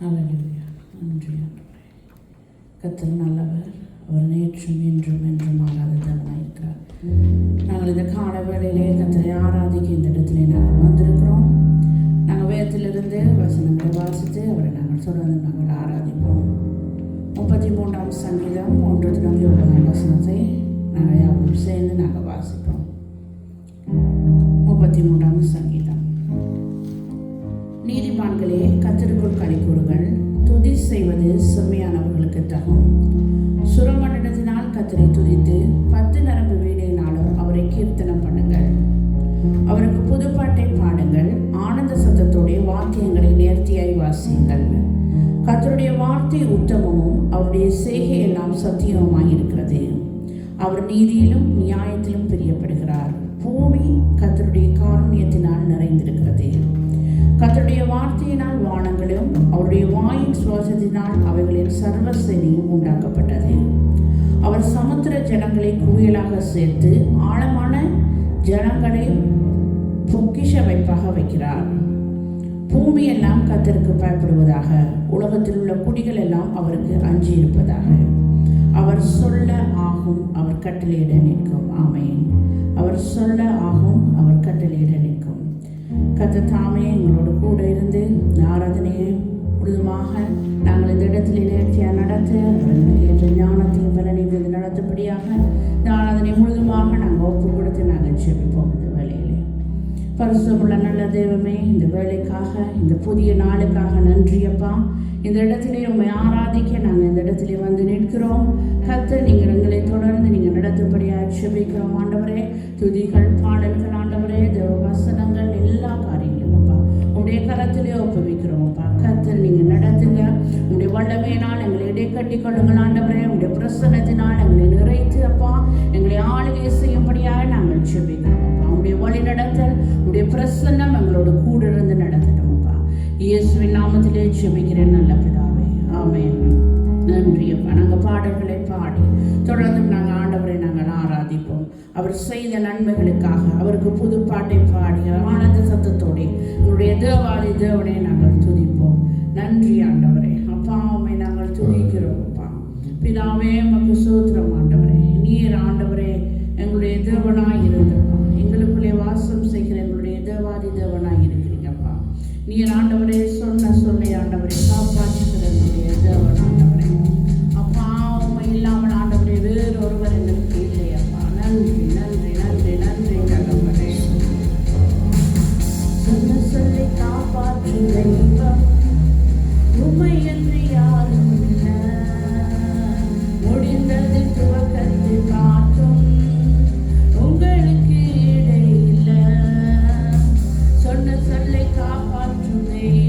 ஹல்லேலூயா. நன்றி ஆண்டவரே. கர்த்தர் நல்லவர். அவர் நேற்றும் இன்றும் என்றும் மாறாத தேவனாயிருக்கிறார். நாங்கள் இந்த கால வேளையிலே கர்த்தரை ஆராதிக்க இந்த இடத்திலே நாங்கள் வந்திருக்கிறோம். நாங்கள் வேதத்திலிருந்து வசனங்களை வாசித்து அவரை நாங்கள் தொடர்ந்து நாங்கள் ஆராதிப்போம். 33ஆம் சங்கீதம் 1-9 வசனத்தை நாங்கள் யாரும் சேர்ந்து நாங்கள் வாசிப்போம். 33ஆம் சங்கீதம். நீதிமான்களே, கர்த்தருக்குள் களி கூறுங்கள். துதி செய்வது செம்மையானவர்களுக்கு தகும். சுரமண்டலத்தினால் கர்த்தரை துதித்து 10 நரம்பு வீணையினாலும் அவரை கீர்த்தனம் பண்ணுங்கள். அவருக்கு புதுப்பாட்டை பாடுங்கள். ஆனந்த சத்தத்தோடைய வாக்கியங்களை நேர்த்தியாய் வாசியுங்கள். கர்த்தருடைய வார்த்தை உத்தமமும் அவருடைய செய்கை எல்லாம் சத்தியமுமாயிருக்கிறது. அவர் நீதியிலும் நியாயத்திலும் பிரியப்படுகிறார். பூமி கர்த்தருடைய காருண்யத்தினால் நிறைந்திருக்கிறது. கர்த்தருடைய வார்த்தையினால் வானங்களும் அவருடைய வாயின் சுவாசத்தினால் அவைகளின் சர்வ சேனையும் உண்டாக்கப்பட்டது. அவர் சமுத்திர ஜனங்களை குவியலாக சேர்த்து ஆழமான ஜனங்களை பொக்கிஷ வைப்பாக வைக்கிறார். பூமி எல்லாம் கர்த்தருக்கு பயப்படுவதாக. உலகத்தில் உள்ள குடிகள் எல்லாம் அவருக்கு அஞ்சி இருப்பதாக. அவர் சொல்ல ஆகும், அவர் கட்டளையிட நிற்கும். ஆமென். அவர் சொல்ல ஆகும், அவர் கட்டளையிட நிற்கும். கர்த்தர் தாமே எங்களோடு கூட இருந்து ஆராதனையை முழுதுமாக நாங்கள் இந்த இடத்தில் நேர்த்தியாக நடத்த அவர்களுக்கு ஏற்ற ஞானத்தையும் பலனையும் நடத்தபடியாக இந்த ஆராதனை முழுதுமாக நாங்கள் ஒப்பு கொடுத்து நாங்கள் ஜெபிப்போம். இந்த வேலையிலே பரிசுத்தமுள்ள நல்ல தெய்வமே, இந்த வேலைக்காக இந்த புதிய நாளுக்காக நன்றியப்பா. இந்த இடத்திலே உண்மை ஆராதிக்க நாங்கள் இந்த இடத்திலே வந்து நிற்கிறோம். கர்த்தர் நீங்கள் எங்களை தொடர்ந்து நீங்கள் நடத்தும்படியாக ஜெபிக்கிறோம். ஆண்டவரே, துதிகள் பாடல்கள் ஆண்டவரே தேவ வசனங்கள் எல்லா காரியங்களும் அப்பா உங்களுடைய கரத்திலே ஒப்புவிக்கிறோம் அப்பா. கர்த்தர் நீங்கள் நடத்துங்க. உங்களுடைய வல்லமையினால் எங்களை இடைக்கட்டி கொள்ளுங்கள் ஆண்டவரே. உங்களுடைய பிரசன்னத்தினால் எங்களை நிறைத்து அப்பா எங்களை ஆளுகை செய்யும்படியாக நாங்கள் ஜெபிக்கிறோம் அப்பா. உங்களுடைய வழி நடத்தல் உங்களுடைய பிரசன்னம் எங்களோடு கூட இருந்து நடத்தட்டும் அப்பா. இயேசுவின் நாமத்திலே ஜெபிக்கிறேன் நல்ல பிதாவே. ஆமென். நன்றி அப்பா. நாங்கள் பாடல்களை பாடி தொடர்ந்து நாங்கள் ஆண்டவரை நாங்கள் ஆராதிப்போம். அவர் செய்த நன்மைகளுக்காக அவருக்கு புது பாட்டை பாடி ஆனந்த சத்தத்தோடு உங்களுடைய தேவாதி தேவனை நாங்கள் துதிப்போம். நன்றி ஆண்டவரே. அப்பா உம்மை நாங்கள் துதிக்கிறோம் அப்பா. பிதாவே உமக்கு ஸ்தோத்திரம் ஆண்டவரே. நீர் ஆண்டவரே எங்களுடைய தேவனாய் இருந்தப்பா. எங்களுக்குள்ளே வாசம் செய்கிற எங்களுடைய தேவாதி தேவனாய் இருக்கிறீங்கப்பா. நீர் ஆண்டவரே சொன்ன சொல்லை ஆண்டவரை காப்பாற்றுகிற எங்களுடைய தேவன் ஆண்டவரே. அப்பா உண்மை இல்லாமல் ஆண்டவரே வேறொருவர் எங்களுக்கு இல்லையப்பா. நன்றி நன்றி நன்றி நன்றி ஆண்டவரே. சொன்ன சொல்லை காப்பாற்று தெய்வம் உண்மை என்று யாரும் இல்லை. முடிந்தது துவக்கத்தில் காட்டும் உங்களுக்கு இடையில்லை. சொன்ன சொல்லை காப்பாற்றும் தெய்வம்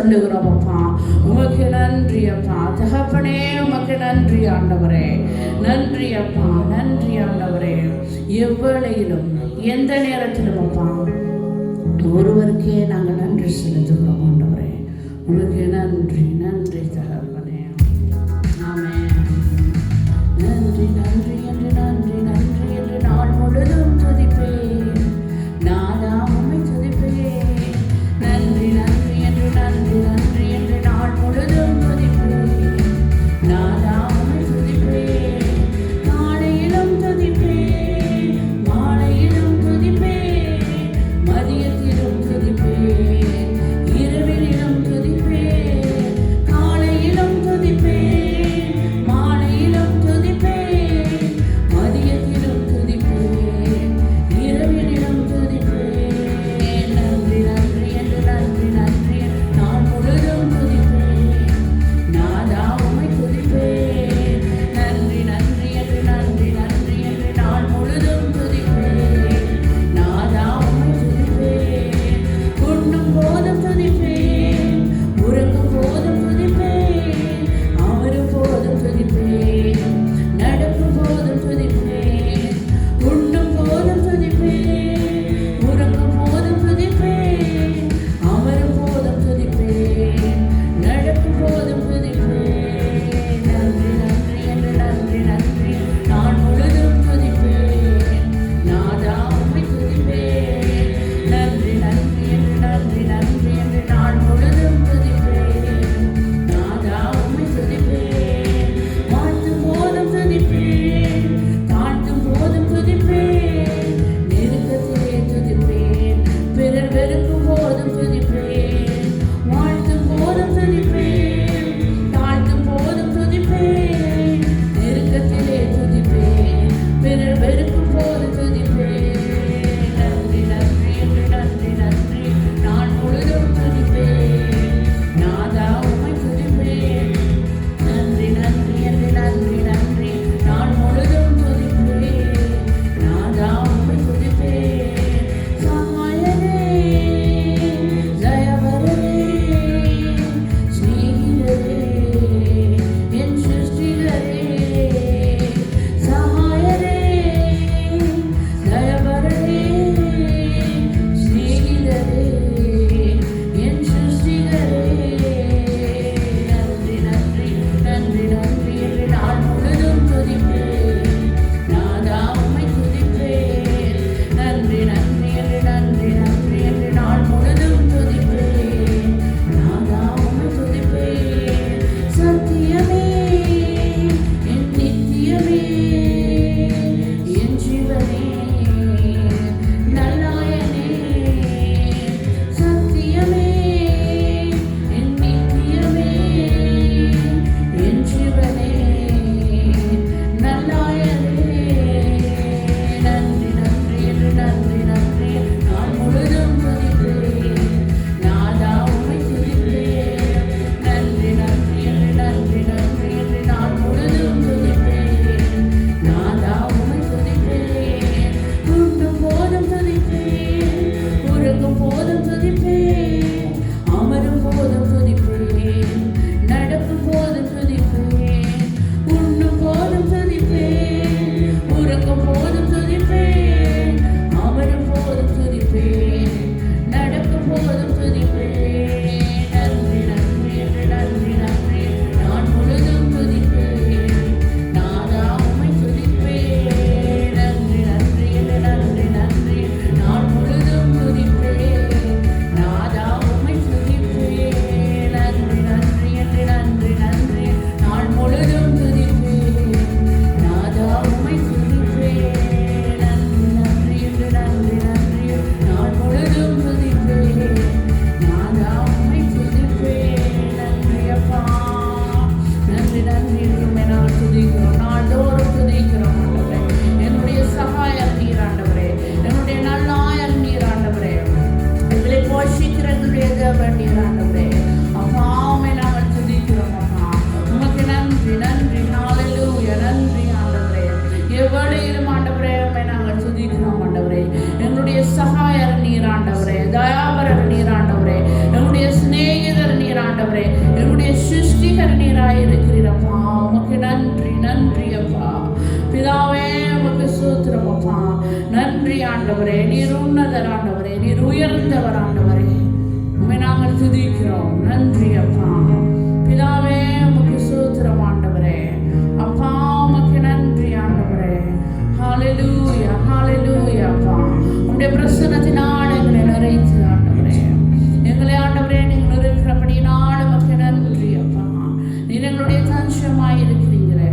சொல்லுகிறோம் அப்பா. உமக்கு நன்றி அப்பா. தகப்பனே உமக்கு நன்றி ஆண்டவரே. நன்றி அப்பா, நன்றி ஆண்டவரே. எவ்வளையிலும் எந்த நேரத்திலும் அப்பா ஒருவருக்கே நாங்கள் நன்றி செலுத்துகிறோம் ஆண்டவரே. உமக்கு நன்றி, நன்றி தகப்பனே. ஆமென். நன்றி நன்றி என்று நன்றி நன்றி என்று நாள் முழுதும் துதிப்பேன். நானா உம்மை துதிப்பேன். நன்றி நன்றி என்று நன்றி நன்றி என்று நாள் முழுதும் துதிப்பேன். நானா உம்மை துதிப்பேன். காலையிலும் துதிப்பேன், மாலையிலும் துதிப்பேன், மதியத்திலும் துதிப்பேன், இரவிலும் துதிப்பேன். சிருஷ்டிகரனீராய் இருக்கிறப்பா. உமக்கு நன்றி நன்றி அப்பா. பிதாவே உமக்கு ஸ்தோத்திரம் அப்பா. நன்றி ஆண்டவரே. நீர் உன்னதர் ஆண்டவரே. நீர் உயர்ந்தவர் ஆண்டவரே. உம்மை நாங்கள் துதிக்கிறோம். நன்றி அப்பா. பிதாவே உமக்கு ஸ்தோத்திரம் ஆண்டவரே. அப்பா உமக்கு நன்றி ஆண்டவரே. ஹல்லேலூயா ஹல்லேலூயா அப்பா. உம்முடைய பிரசன்னத்தினால் எங்களை நிறைத்து ஆண்டவரே. எங்களை ஆண்டவரே நீங்கள் இருக்கிறபடினால உமக்கு நன்றி அப்பா. நீர் எங்களுடைய தஞ்சமாய் இருக்கிறீங்களே,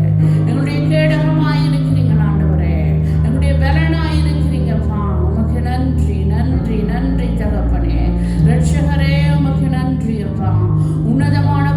எங்களுடைய கேடகமாய் இருக்கிறீங்க ஆண்டவரே, எங்களுடைய பலனாய் இருக்கிறீங்கப்பா. உமக்கு நன்றி நன்றி நன்றி தகப்பனே. ரட்சகரே உமக்கு நன்றி அப்பா. உன்னதமான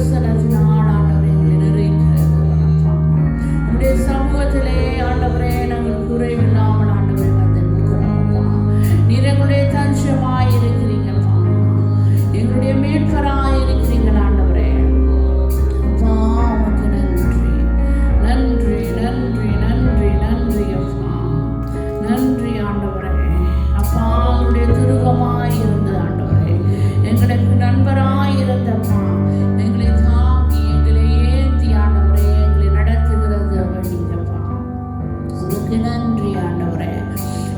பிரசனத்தினால் ஆண்டவரே எங்களை நிறைக்கிறது அப்பா. உம்முடைய சமூகத்திலே ஆண்டவரே நாங்கள் குறைவில்லாமல் ஆண்டவரே வந்து நிற்கிறோம் அப்பா. நீர் எங்களுடைய தஞ்சமாய் இருக்கிறீங்கப்பா, எங்களுடைய மீட்பராய் இருக்கிறீங்கள் ஆண்டவரே. அப்பா உமக்கு நன்றி நன்றி நன்றி நன்றி நன்றி அப்பா. நன்றி ஆண்டவரே. அப்பா உங்களுடைய துருகமாய் இருந்து ஆண்டவரே, எங்களுக்கு நண்பராய் இருந்தப்பா, எங்களை தாங்கி எங்களை ஏந்தி ஆண்டவரே எங்களை நடத்துகிறது நீங்கப்பா. உமக்கு நன்றி ஆண்டவரே.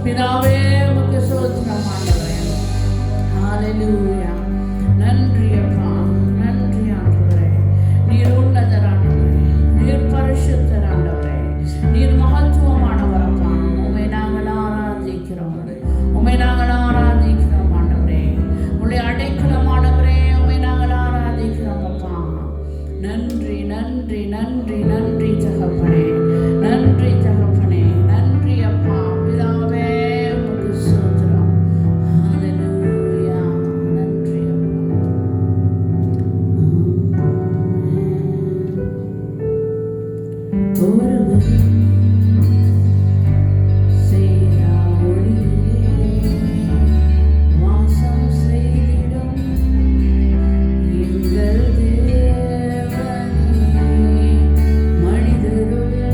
பிதாவே உமக்கு ஸ்தோத்திரம் ஆண்டவரே. ஹல்லேலூயா. நன்றி அப்பா, நன்றி ஆண்டவரே. நீர் உன்னதர் ஆண்டவரே, நீர் பரிசுத்தர் ஆண்டவரே, நீர் மகத்துவமானவர் அப்பா. உம்மை நாங்கள் ஆராதிக்கிறோம், உம்மை நாங்கள் ஆராதிக்கிறோம் ஆண்டவரே. உம்முடைய அடைக்கலமானவரே, உம்மை நாங்கள் ஆராதிக்கிறோம் அப்பா. நன்றி நன்றி நன்றி நன்றி தகப்பனே, நன்றி தகப்பனே, நன்றி அப்பா. பிதாவே உமக்கு ஸ்தோத்திரம். ஹல்லேலூயா. நன்றி அப்பா. ஒருவரும் செய்யா ஒளியிலே வாசம் செய்திடும் எங்கள் தேவனே, மனிதருள்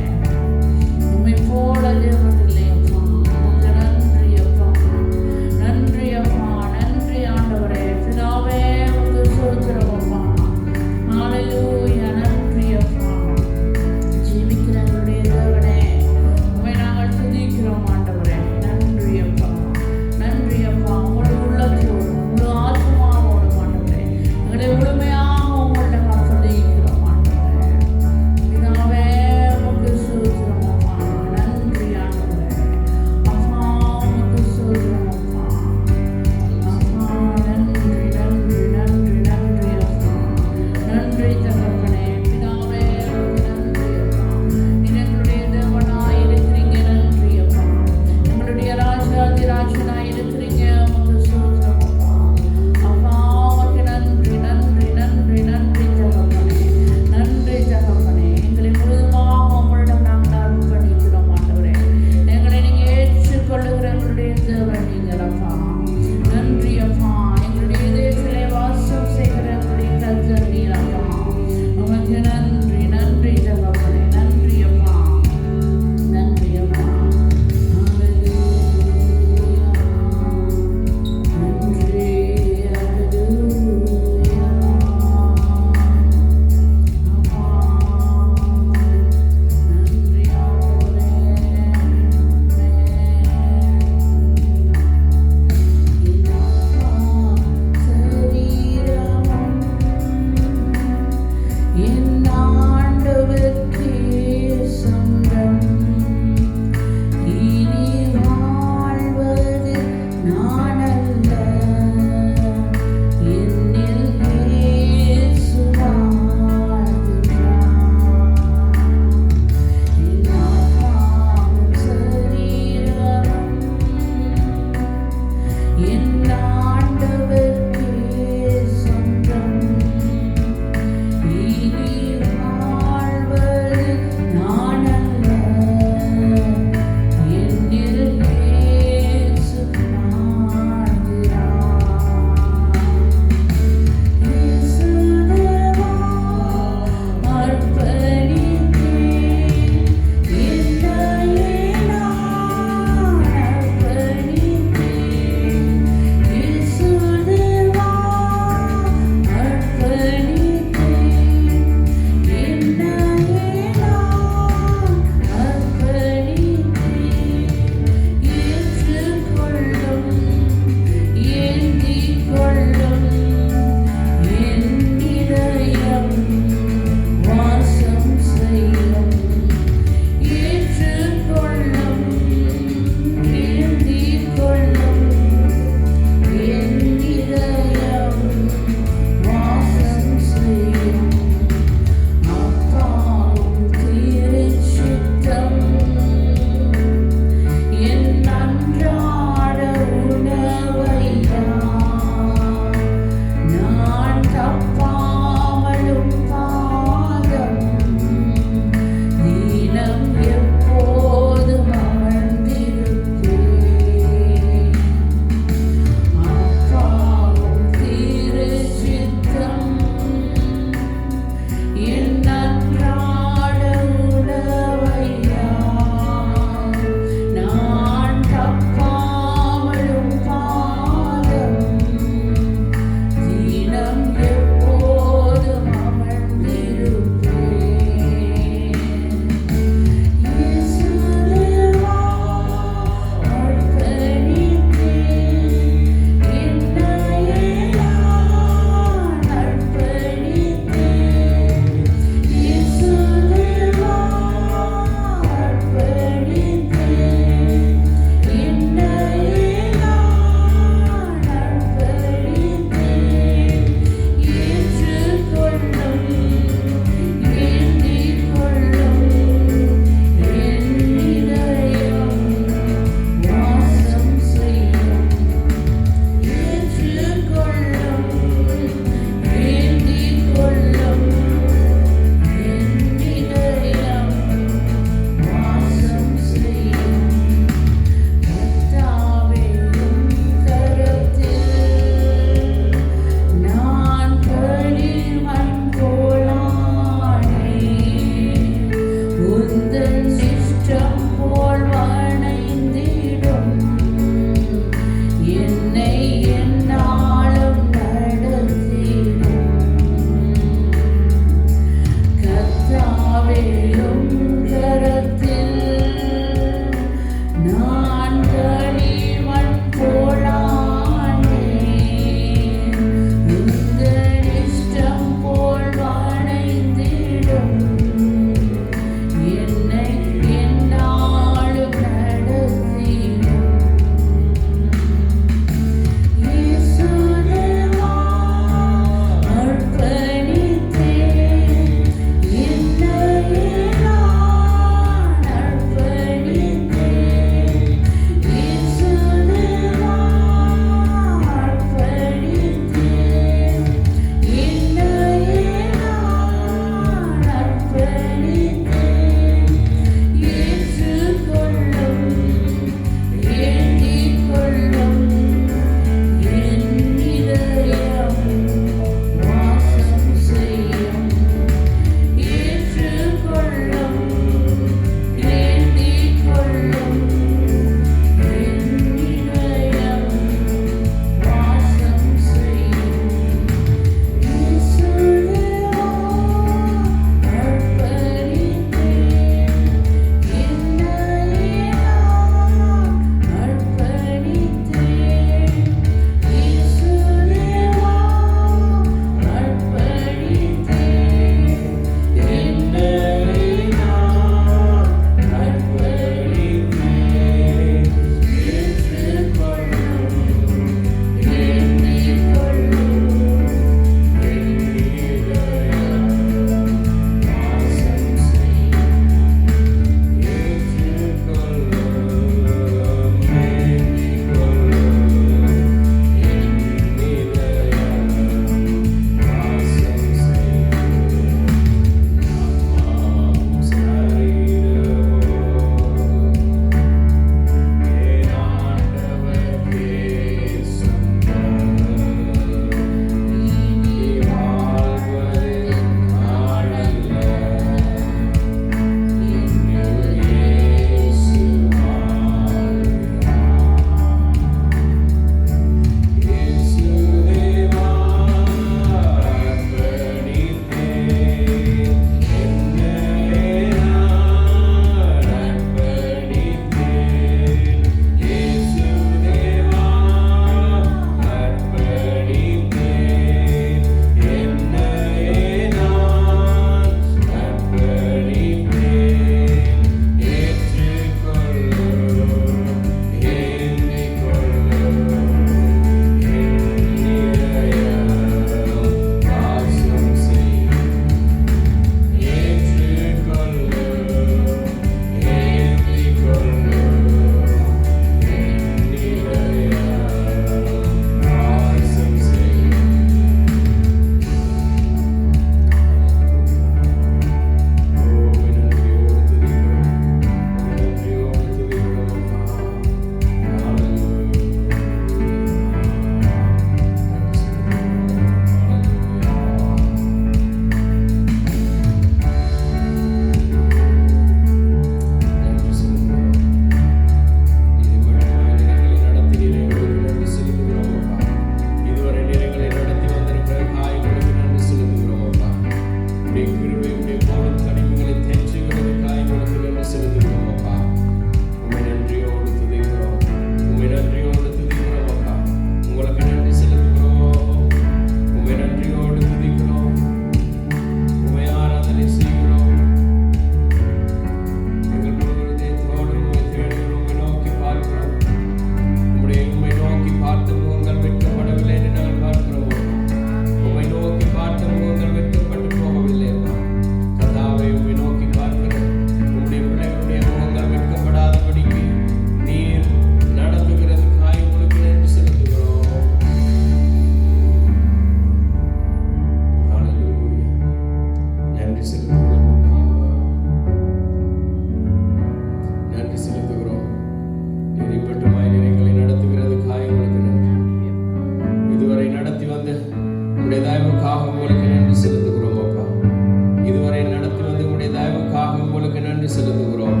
நன்றி செலுத்துகிறோம்.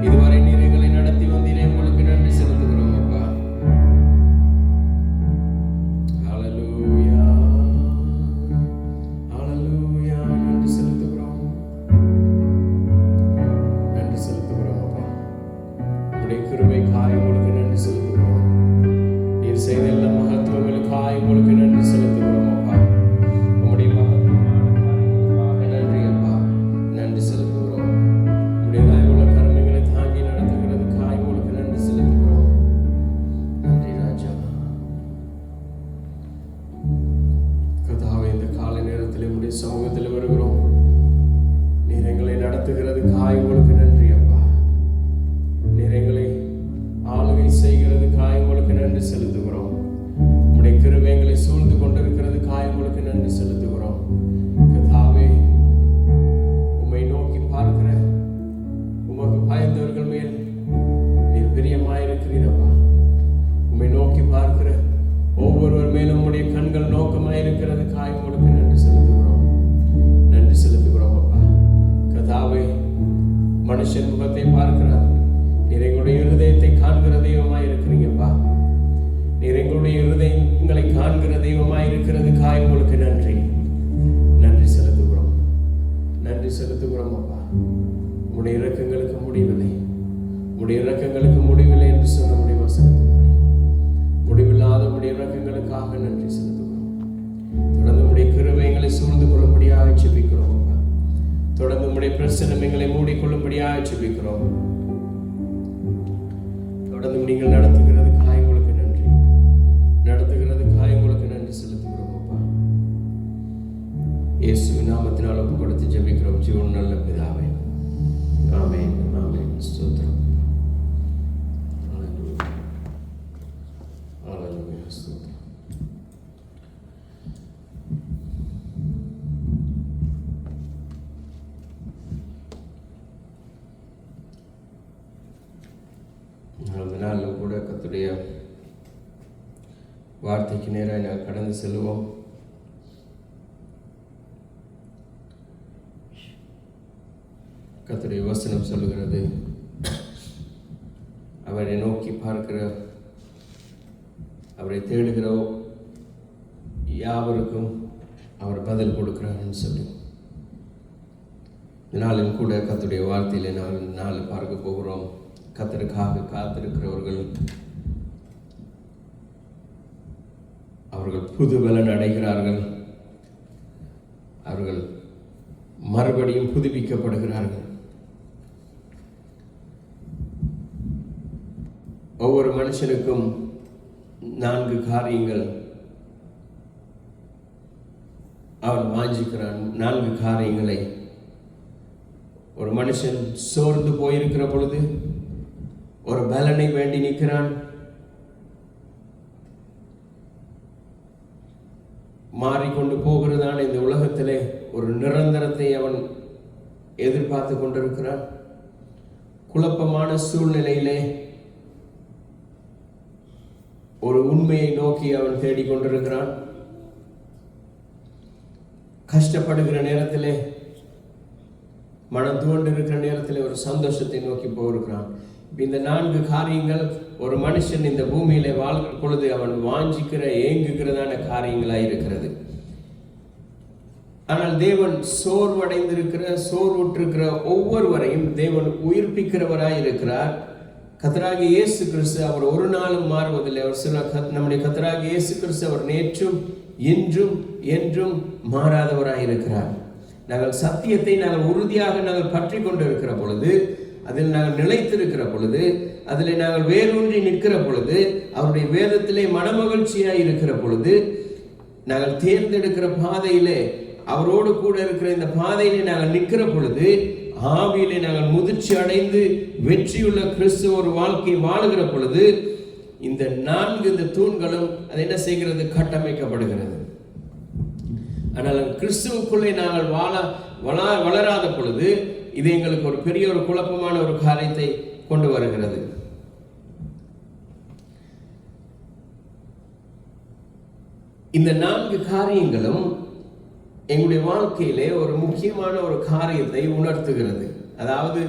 இதுவரை நீர் எங்களை நடத்தி வந்தீரே, உங்களுக்கு நன்றி செலுத்துகிறோம் அப்பா. ஹல்லேலூயா, ஹல்லேலூயா. நன்றி செலுத்துகிறோம், நன்றி செலுத்துகிறோம் அப்பா. உம்முடைய கிருபைக்காய் உங்களுக்கு நன்றி செலுத்துகிறோம். நீர் செய்த எல்லா மகத்துவங்களுக்காய் உங்களுக்கு நன்றி செலுத்துகிறோம் அப்பா. உம்முடைய மகத்துவமான காரியங்களுக்காக நன்றி அப்பா, நன்றி செலுத்துகிறோம். உம்முடைய தயவுள்ள கருணைகளை தாங்கி நடத்துகிறதுக்காய் உங்களுக்கு நன்றி செலுத்துகிறோம். நன்றி ராஜா. கர்த்தாவே, இந்த காலை நேரத்தில் உம்முடைய சமூகத்தில் வருகிறோம். நீர் எங்களை நடத்துகிறதுக்காய் உங்களுக்கு நன்றி அப்பா. நீர் எங்களை ஆளுகை செய்கிறதுக்காய் உங்களுக்கு நன்றி செலுத்துகிறோம். உம்முடைய கிருபை எங்களை சூழ்ந்து கொண்டிருக்கிறதுக்காய் உங்களுக்கு நன்றி செலுத்துகிறோம். கர்த்தாவே, உம்மை நோக்கி பார்க்கிற உமக்கு பயந்தவர்கள் மேல் நீர் பிரியமாயிருக்கிறீரப்பா. உம்மை நோக்கி பார்க்கிற ஒவ்வொருவர் மேலும் உம்முடைய கண்கள் நோக்கமாயிருக்கிறதுக்காய் உங்களுக்கு நன்றி செலுத்துகிறோம், நன்றி செலுத்துகிறோம் அப்பா. கர்த்தாவே, மனுஷன் முகத்தை பார்க்கிறார், நீர் எங்களுடைய இருதயத்தை காண்கிற தெய்வமாய் இருக்கிறீங்கப்பா. நீர் எங்களுடைய இருதயங்களை காண்கிற தெய்வமாய் இருக்கிறதுக்காய் உங்களுக்கு நன்றி, நன்றி செலுத்துகிறோம், நன்றி செலுத்துகிறோம் அப்பா. உம்முடைய இரக்கங்களுக்கு முடிவில்லை, உம்முடைய இரக்கங்களுக்கு முடிவில்லை என்று சொன்ன உம்முடைய வசனத்தின்படி முடிவில்லாத உம்முடைய இரக்கங்களுக்காக நன்றி செலுத்துகிறோம். தொடர்ந்து உம்முடைய கிருபைகளை சூழ்ந்து கொள்ளும்படியாக ஜெபிக்கிறோம் அப்பா. தொடர்ந்து உம்முடைய பிரசன்னம் எங்களை மூடிக்கொள்ளும்படியாக ஜெபிக்கிறோம். தொடர்ந்து நீங்கள் நடத்துகிறதுக்காய் உங்களுக்கு நன்றி, நடத்துகிறதுக்காய் உங்களுக்கு நன்றி செலுத்துகிறோம் அப்பா. இயேசுவின் நாமத்தினால் ஒப்பு கொடுத்து ஜெபிக்கிறோம் ஜீவன் நல்ல பிதாவே, ஆமென், ஆமென். ஸ்தோத்திரம், ஹல்லேலூயா, ஹல்லேலூயா, ஸ்தோத்திரம். அந்த நாளிலும் கூட கர்த்தருடைய வார்த்தைக்கு நேராக நாங்கள் கடந்து செல்லுவோம். கர்த்தருடைய வசனம் சொல்லுகிறது, அவரை நோக்கி பார்க்கிற, அவரை தேடுகிற யாவருக்கும் அவர் பதில் கொடுக்கிறார்னு சொல்லி நாளிலும் கூட கர்த்தருடைய வார்த்தையிலே நாள் பார்க்க போகிறோம். கர்த்தருக்காக காத்திருக்கிறவர்கள் அவர்கள் புது பலன் அடைகிறார்கள், அவர்கள் மறுபடியும் புதுப்பிக்கப்படுகிறார்கள். ஒவ்வொரு மனுஷனுக்கும் 4 காரியங்கள் அவன் வாஞ்சிக்கிறான். 4 காரியங்களை ஒரு மனுஷன் சோர்ந்து போயிருக்கிற பொழுது ஒரு பலனை வேண்டி நிற்கிறான். மாறிக்கொண்டு போகிறதான இந்த உலகத்திலே ஒரு நிரந்தரத்தை அவன் எதிர்பார்த்து கொண்டிருக்கிறான். குழப்பமான சூழ்நிலையிலே ஒரு உண்மையை நோக்கி அவன் தேடிக்கொண்டிருக்கிறான். கஷ்டப்படுகிற நேரத்திலே, மனம் துவண்டு இருக்கிற நேரத்தில் ஒரு சந்தோஷத்தை நோக்கி போயிருக்கிறான். இந்த 4 காரியங்கள் ஒரு மனுஷன் இந்த பூமியில வாழ்கிற பொழுது அவன் வாஞ்சிக்கிற ஏங்குகிறதான காரியங்களாய் இருக்கிறது. ஆனால் தேவன் சோர்வுற்றிருக்கிற ஒவ்வொருவரையும் தேவன் உயிர்ப்பிக்கிறவராய் இருக்கிறார். கர்த்தராகிய இயேசு கிறிஸ்து அவர் ஒரு நாளும் மாறுவதில்லை. அவர் சொல்ல, நம்முடைய கர்த்தராகிய இயேசு கிறிஸ்து அவர் நேற்றும் இன்றும் என்றும் மாறாதவராய் இருக்கிறார். நாங்கள் சத்தியத்தை நாங்கள் உறுதியாக நாங்கள் பற்றி கொண்டு இருக்கிற பொழுது, அதில் நாங்கள் நிலைத்திருக்கிற பொழுது, அதில் நாங்கள் வேரூன்றி நிற்கிற பொழுது, அவருடைய வேதத்திலே மனமகிழ்ச்சியாய் இருக்கிற பொழுது, நாங்கள் தேர்ந்தெடுக்கிற பாதையிலே அவரோடு கூட இருக்கிற இந்த பாதையிலே நாங்கள் நிற்கிற பொழுது, ஆவியிலே நாங்கள் முதிர்ச்சி அடைந்து வெற்றியுள்ள கிறிஸ்துவ ஒரு வாழ்க்கையை வாழுகிற பொழுது, இந்த 4 தூண்களும் அது என்ன செய்கிறது? கட்டமைக்கப்படுகிறது. ஆனால் கிறிஸ்துவுக்குள்ளே நாங்கள் வளராத பொழுது இது எங்களுக்கு ஒரு பெரிய ஒரு குழப்பமான ஒரு காரியத்தை கொண்டு வருகிறது. இந்த 4 காரியங்களும் எங்களுடைய வாழ்க்கையிலே ஒரு முக்கியமான ஒரு காரியத்தை உணர்த்துகிறது. அதாவது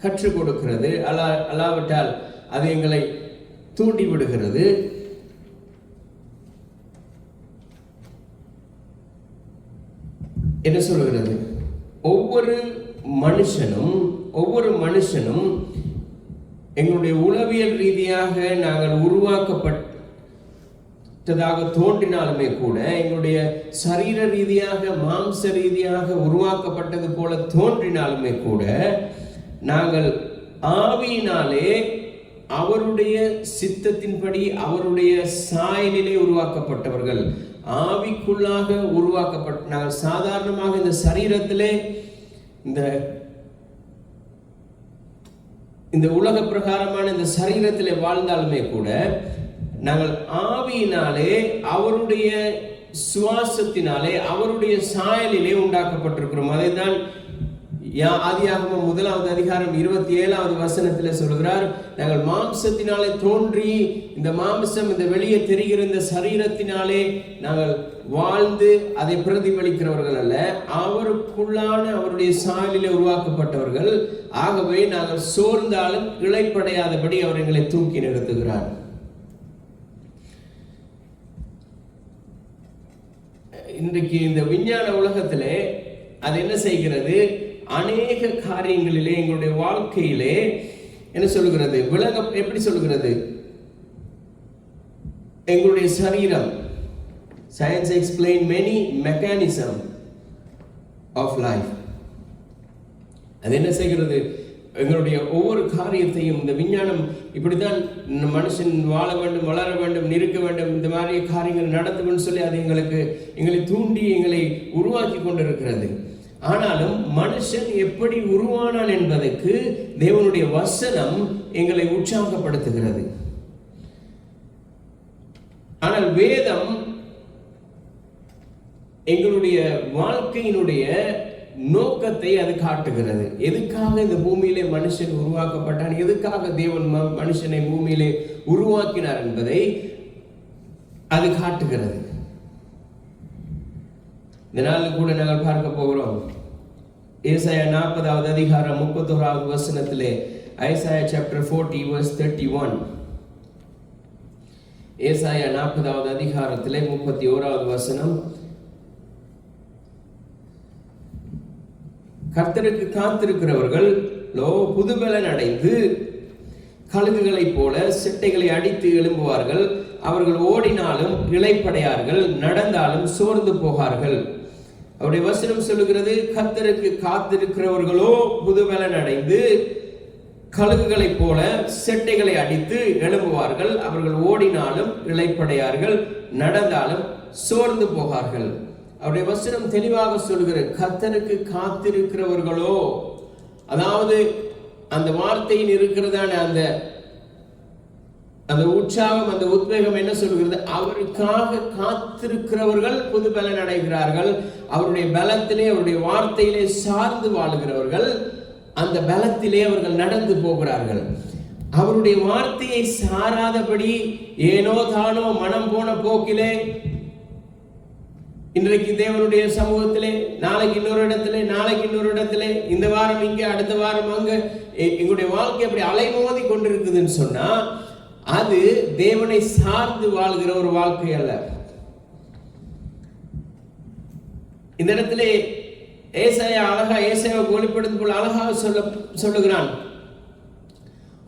கற்றுக் கொடுக்கிறது, அல்லாவிட்டால் அது எங்களை தூண்டி விடுகிறது. என்ன சொல்கிறது? ஒவ்வொரு மனுஷனும் எங்களுடைய உளவியல் ரீதியாக நாங்கள் உருவாக்கப்பட்டதாக தோன்றினாலுமே கூட, எங்களுடைய சரீர ரீதியாக மாம்ச ரீதியாக உருவாக்கப்பட்டது போல தோன்றினாலுமே கூட, நாங்கள் ஆவியினாலே அவருடைய சித்தத்தின்படி அவருடைய சாயலிலே உருவாக்கப்பட்டவர்கள், ஆவிக்குள்ளாக உருவாக்கப்பட்ட. நாங்கள் சாதாரணமாக இந்த சரீரத்திலே இந்த உலக பிரகாரமான இந்த சரீரத்திலே வாழ்ந்தாலுமே கூட, நாங்கள் ஆவியினாலே அவருடைய சுவாசத்தினாலே அவருடைய சாயலிலே உண்டாக்கப்பட்டிருக்கிறோம். அதை தான் ஆதியாகமம் 1வது அதிகாரம் 27வது வசனத்தில் சொல்கிறார், நாங்கள் மாம்சத்தினாலே தோன்றி இந்த மாம்சம், இந்த வெளியே தெரிகிற இந்த சரீரத்தினாலே நாங்கள் வாழ்ந்து அதை பிரதிபலிக்கிறவர்கள் அல்ல, அவருக்குள்ளான அவருடைய சாயலிலே உருவாக்கப்பட்டவர்கள். ஆகவே நாங்கள் சோர்ந்தாலும் இளைப்படையாதபடி அவர் எங்களை தூக்கி நிறுத்துகிறார். இன்றைக்கு இந்த விஞ்ஞான உலகத்திலே அது என்ன செய்கிறது? அநேக காரியங்களிலே எங்களுடைய வாழ்க்கையிலே என்ன சொல்லுகிறது? எப்படி சொல்லுகிறது? எங்களுடைய சரீரம், science explain many mechanism of life. அது என்ன செய்கிறது? எங்களுடைய ஒவ்வொரு காரியத்தையும் இந்த விஞ்ஞானம் இப்படித்தான் மனுஷன் வாழ வேண்டும், வளர வேண்டும், இருக்க வேண்டும், இந்த மாதிரி காரியங்கள் நடத்தும்னு சொல்லி அது எங்களை தூண்டி எங்களை உருவாக்கி கொண்டிருக்கிறது. ஆனாலும் மனுஷன் எப்படி உருவானான் என்பதற்கு தேவனுடைய வசனம் எங்களை உற்சாகப்படுத்துகிறது. ஆனால் வேதம் எங்களுடைய வாழ்க்கையினுடைய நோக்கத்தை அது காட்டுகிறது. எதுக்காக இந்த பூமியிலே மனுஷன் உருவாக்கப்பட்டான், எதுக்காக தேவன் மனுஷனை பூமியிலே உருவாக்கினார் என்பதை அது காட்டுகிறது. இந்த நாளில் கூட நாங்கள் பார்க்க போகிறோம். ஏசாயா 40வது அதிகாரம் 31வது வசனத்திலே, ஐசாயா chapter 40 verse 31. ஏசாயா 40வது அதிகாரத்திலே 31வது வசனம், கர்த்தருக்கு காத்திருக்கிறவர்கள் புதுபலன் அடைந்து கழுகுகளைப் போல சிட்டைகளை அடித்து எழும்புவார்கள். அவர்கள் ஓடினாலும் இளைப்படையார்கள், நடந்தாலும் சோர்ந்து போகார்கள். அவருடைய வசனம் சொல்லுகிறது, கர்த்தருக்கு காத்திருக்கிறவர்களோ புதுபலன் அடைந்து கழுகுகளைப் போல செட்டைகளை அடித்து எழும்புவார்கள். அவர்கள் ஓடினாலும் இளைப்படையார்கள், நடந்தாலும் சோர்ந்து போகார்கள். அவருடைய வசனம் தெளிவாக சொல்லுகிறது, கர்த்தருக்கு காத்திருக்கிறவர்களோ, அதாவது அந்த வார்த்தையில் இருக்கிறதான அந்த உற்சாகம், அந்த உத்வேகம் என்ன சொல்கிறது? அவருக்காக காத்திருக்கிறவர்கள் புது பலன் அடைகிறார்கள். அவருடைய பலத்திலே, அவருடைய வார்த்தையிலே சார்ந்து வாழுகிறவர்கள் அந்த பலத்திலே அவர்கள் நடந்து போகிறார்கள். அவருடைய வார்த்தையை சாராதபடி ஏனோ தானோ மனம் போன போக்கிலே இன்றைக்கு தேவனுடைய சமூகத்திலே, நாளைக்கு இன்னொரு இடத்திலே, நாளைக்கு இன்னொரு இடத்திலே, இந்த வாரம் இங்கே, அடுத்த வாரம் அங்க, எங்களுடைய வாழ்க்கை அப்படி அலைமோதி கொண்டிருக்குதுன்னு சொன்னா அது தேவனை சார்ந்து வாழ்கிற ஒரு வாழ்க்கை அல்ல. இந்த இடத்திலே ஏசாயா அழகா, ஏசாயாவை வெளிப்படுத்தும் போல அழகாக சொல்லுகிறான்,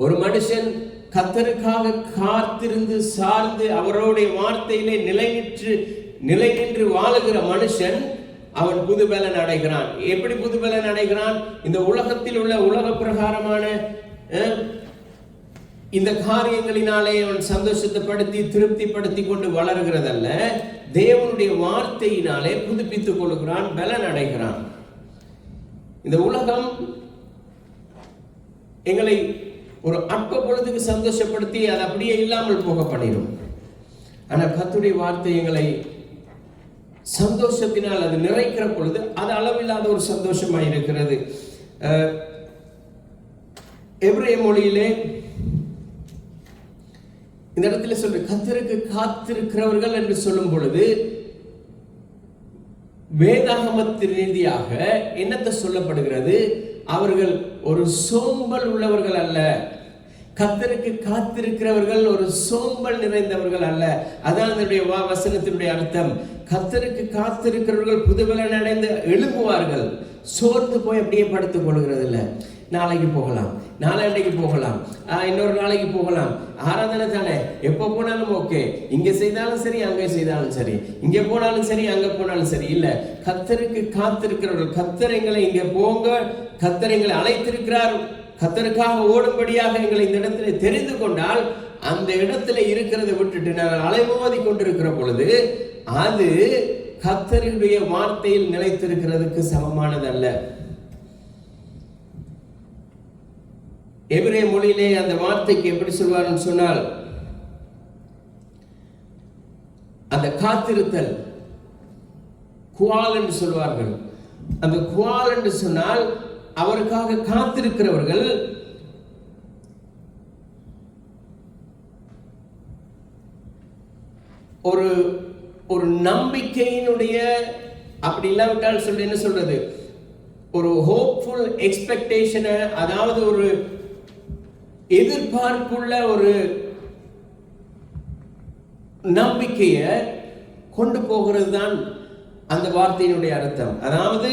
ஒரு மனுஷன் கர்த்தருக்காக காத்திருந்து சார்ந்து அவருடைய வார்த்தையிலே நிலை நின்று வாழுகிற மனுஷன் அவன் புது பலன் அடைகிறான். எப்படி புது பலன் அடைகிறான்? இந்த உலகத்தில் உள்ள உலக பிரகாரமான இந்த காரியங்களினாலே அவன் சந்தோஷத்தைப்படுத்தி திருப்திப்படுத்தி கொண்டு வளர்கிறதல்ல, தேவனுடைய வார்த்தையினாலே புதுப்பித்துக் கொள்கிறான், பலன் அடைகிறான். இந்த உலகம் எங்களை ஒரு அற்ப பொழுதுக்கு சந்தோஷப்படுத்தி அது அப்படியே இல்லாமல் போக பண்ணிடும். ஆனால் கர்த்தருடைய வார்த்தை எங்களை சந்தோஷத்தினால் அது நிறைக்கிற பொழுது அது அளவில்லாத ஒரு சந்தோஷமாக இருக்கிறது. எபிரேய மொழியிலே இந்த இடத்துல சொல்ற கர்த்தருக்கு காத்திருக்கிறவர்கள் என்று சொல்லும் பொழுது வேதாகமத்தின் ரீதியாக என்னத்தை சொல்லப்படுகிறது? அவர்கள் ஒரு சோம்பல் உள்ளவர்கள் அல்ல. கர்த்தருக்கு காத்திருக்கிறவர்கள் ஒரு சோம்பல் நிறைந்தவர்கள் அல்ல. அதான் அதனுடைய வசனத்தினுடைய அர்த்தம். கர்த்தருக்கு காத்திருக்கிறவர்கள் புதுபலன் அடைந்து எழும்புவார்கள். சோர்ந்து போய் அப்படியே படுத்துக் கொள்கிறது இல்லை. நாளைக்கு போகலாம், நாளைக்கு போகலாம், இன்னொரு நாளைக்கு போகலாம், ஆராதனை தானே, எப்போ போனாலும் ஓகே, இங்கே செய்தாலும் சரி அங்கே செய்தாலும் சரி, இங்கே போனாலும் சரி அங்கே போனாலும் சரி. இல்லை, கர்த்தருக்கு காத்திருக்கிறவர்கள், கர்த்தர் எங்களை இங்கே போங்க, கர்த்தர் எங்களை அழைத்திருக்கிறார், கர்த்தருக்காக ஓடும்படியாக எங்களை இந்த இடத்துல தெரிந்து கொண்டால் அந்த இடத்துல இருக்கிறத விட்டுட்டு நாங்கள் அலைமோதி கொண்டிருக்கிற பொழுது அது கர்த்தருடைய வார்த்தையில் நிலைத்திருக்கிறதுக்கு சமமானதல்ல. எபிரேய மொழியிலே அந்த வார்த்தைக்கு எப்படி சொல்வார்னு சொன்னால், அந்த காத்திருத்தல் குவால் என்று சொல்வார்கள். அந்த குவால் என்று சொன்னால் அவருக்காக காத்திருக்கிறவர்கள் ஒரு ஒரு நம்பிக்கையினுடைய, அப்படி இல்லாவிட்டால் சொல்ல என்ன சொல்றது, ஒரு ஹோப்ஃபுல் எக்ஸ்பெக்டேஷனை, அதாவது ஒரு எதிர்பார்ப்புள்ள ஒரு நம்பிக்கையை கொண்டு போகிறது தான் அந்த வார்த்தையினுடைய அர்த்தம். அதாவது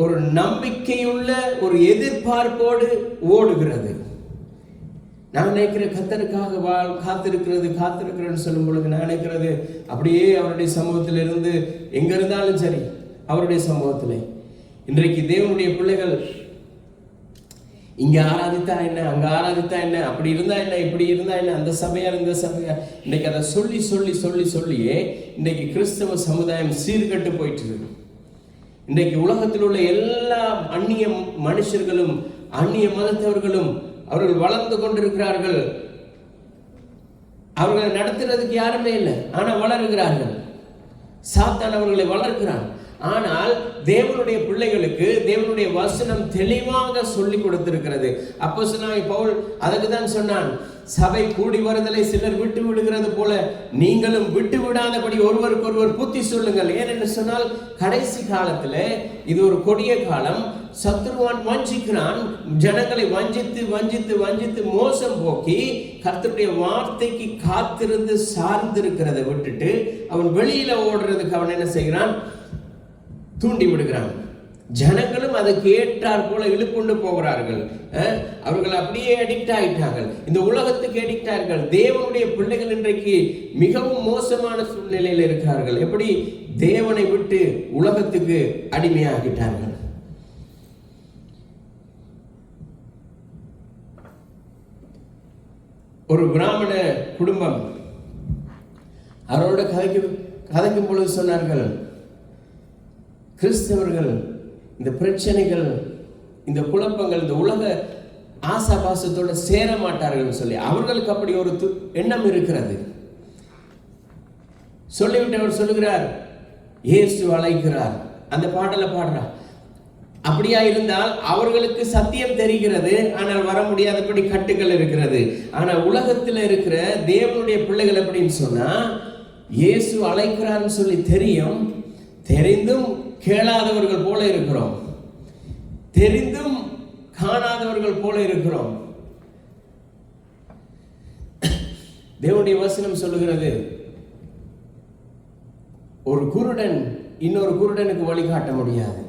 ஒரு நம்பிக்கையுள்ள ஒரு எதிர்பார்ப்போடு ஓடுகிறது. நான் நினைக்கிற கர்த்தருக்காக காத்திருக்கிறேன்னு சொல்லும் பொழுது நான் நினைக்கிறது அப்படியே அவருடைய சமூகத்தில் இருந்து எங்க இருந்தாலும் சரி அவருடைய சமூகத்தில். இன்றைக்கு தேவனுடைய பிள்ளைகள் இங்க ஆராதித்தா என்ன, அங்க ஆராதித்தா என்ன, அப்படி இருந்தா என்ன, இப்படி இருந்தா என்ன, அந்த சபையார் இந்த சபையார், இன்னைக்கு அதை சொல்லி சொல்லி சொல்லி சொல்லியே இன்னைக்கு கிறிஸ்தவ சமுதாயம் சீர்கட்டு போயிட்டு இருக்கு. இன்றைக்கு உலகத்தில் உள்ள எல்லா அந்நிய மனுஷர்களும் அந்நிய மதத்தவர்களும் அவர்கள் வளர்ந்து கொண்டிருக்கிறார்கள். அவர்களை நடத்துறதுக்கு யாருமே இல்லை, ஆனா வளர்கிறார்கள். சாத்தான் அவர்களை வளர்க்கிறான். ஆனால் தேவனுடைய பிள்ளைகளுக்கு தேவனுடைய வசனம் தெளிவாக சொல்லி கொடுத்திருக்கிறது. அப்போஸ்தலனாகிய பவுல் அதுக்கு தான் சொன்னான், சபை கூடி வருதலை சிலர் விட்டு விடுகிறது போல நீங்களும் விட்டு விடாதபடி ஒருவருக்கு ஒருவர் புத்தி சொல்லுங்கள். ஏனென்று சொன்னால் கடைசி காலத்துல இது ஒரு கொடிய காலம். சத்துருவான் வஞ்சிக்கிறான். ஜனங்களை வஞ்சித்து வஞ்சித்து வஞ்சித்து மோசம் போக்கி கர்த்தருடைய வார்த்தைக்கு காத்திருந்து சார்ந்திருக்கிறத விட்டுட்டு அவன் வெளியில ஓடுறதுக்கு அவன் என்ன செய்கிறான், தூண்டி விடுகிறான். ஜனங்களும் அதுக்கு ஏற்றார் போல இழுப்புண்டு போகிறார்கள். அவர்கள் அப்படியே அடிக்ட் ஆகிட்டார்கள், இந்த உலகத்துக்கு அடிக்ட் ஆகிறார்கள். தேவனுடைய பிள்ளைகள் இன்றைக்கு மிகவும் மோசமான சூழ்நிலையில் இருக்கிறார்கள். எப்படி தேவனை விட்டு உலகத்துக்கு அடிமையாகிட்டார்கள். ஒரு பிராமண குடும்பம் அவரோட கதைக்கும் பொழுது சொன்னார்கள், கிறிஸ்தவர்கள் இந்த பிரச்சனைகள், இந்த குழப்பங்கள், இந்த உலக ஆசாபாசத்தோட சேர மாட்டார்கள் சொல்லி அவர்களுக்கு அப்படி ஒரு எண்ணம் இருக்கிறது. சொல்லிவிட்டு அவர் சொல்லுகிறார், இயேசு அழைக்கிறார், அந்த பாடலை பாடுறார். அப்படியா இருந்தால் அவர்களுக்கு சத்தியம் தெரிகிறது, ஆனால் வர முடியாதபடி கட்டுகள் இருக்கிறது. ஆனால் உலகத்தில் இருக்கிற தேவனுடைய பிள்ளைகள் எப்படின்னு சொன்னா, இயேசு அழைக்கிறார்னு சொல்லி தெரியும், தெரிந்தும் கேளாதவர்கள் போல இருக்கிறோம், தெரிந்தும் காணாதவர்கள் போல இருக்கிறோம். தேவனுடைய வசனம் சொல்லுகிறது, ஒரு குருடன் இன்னொரு குருடனுக்கு வழிகாட்ட முடியாது,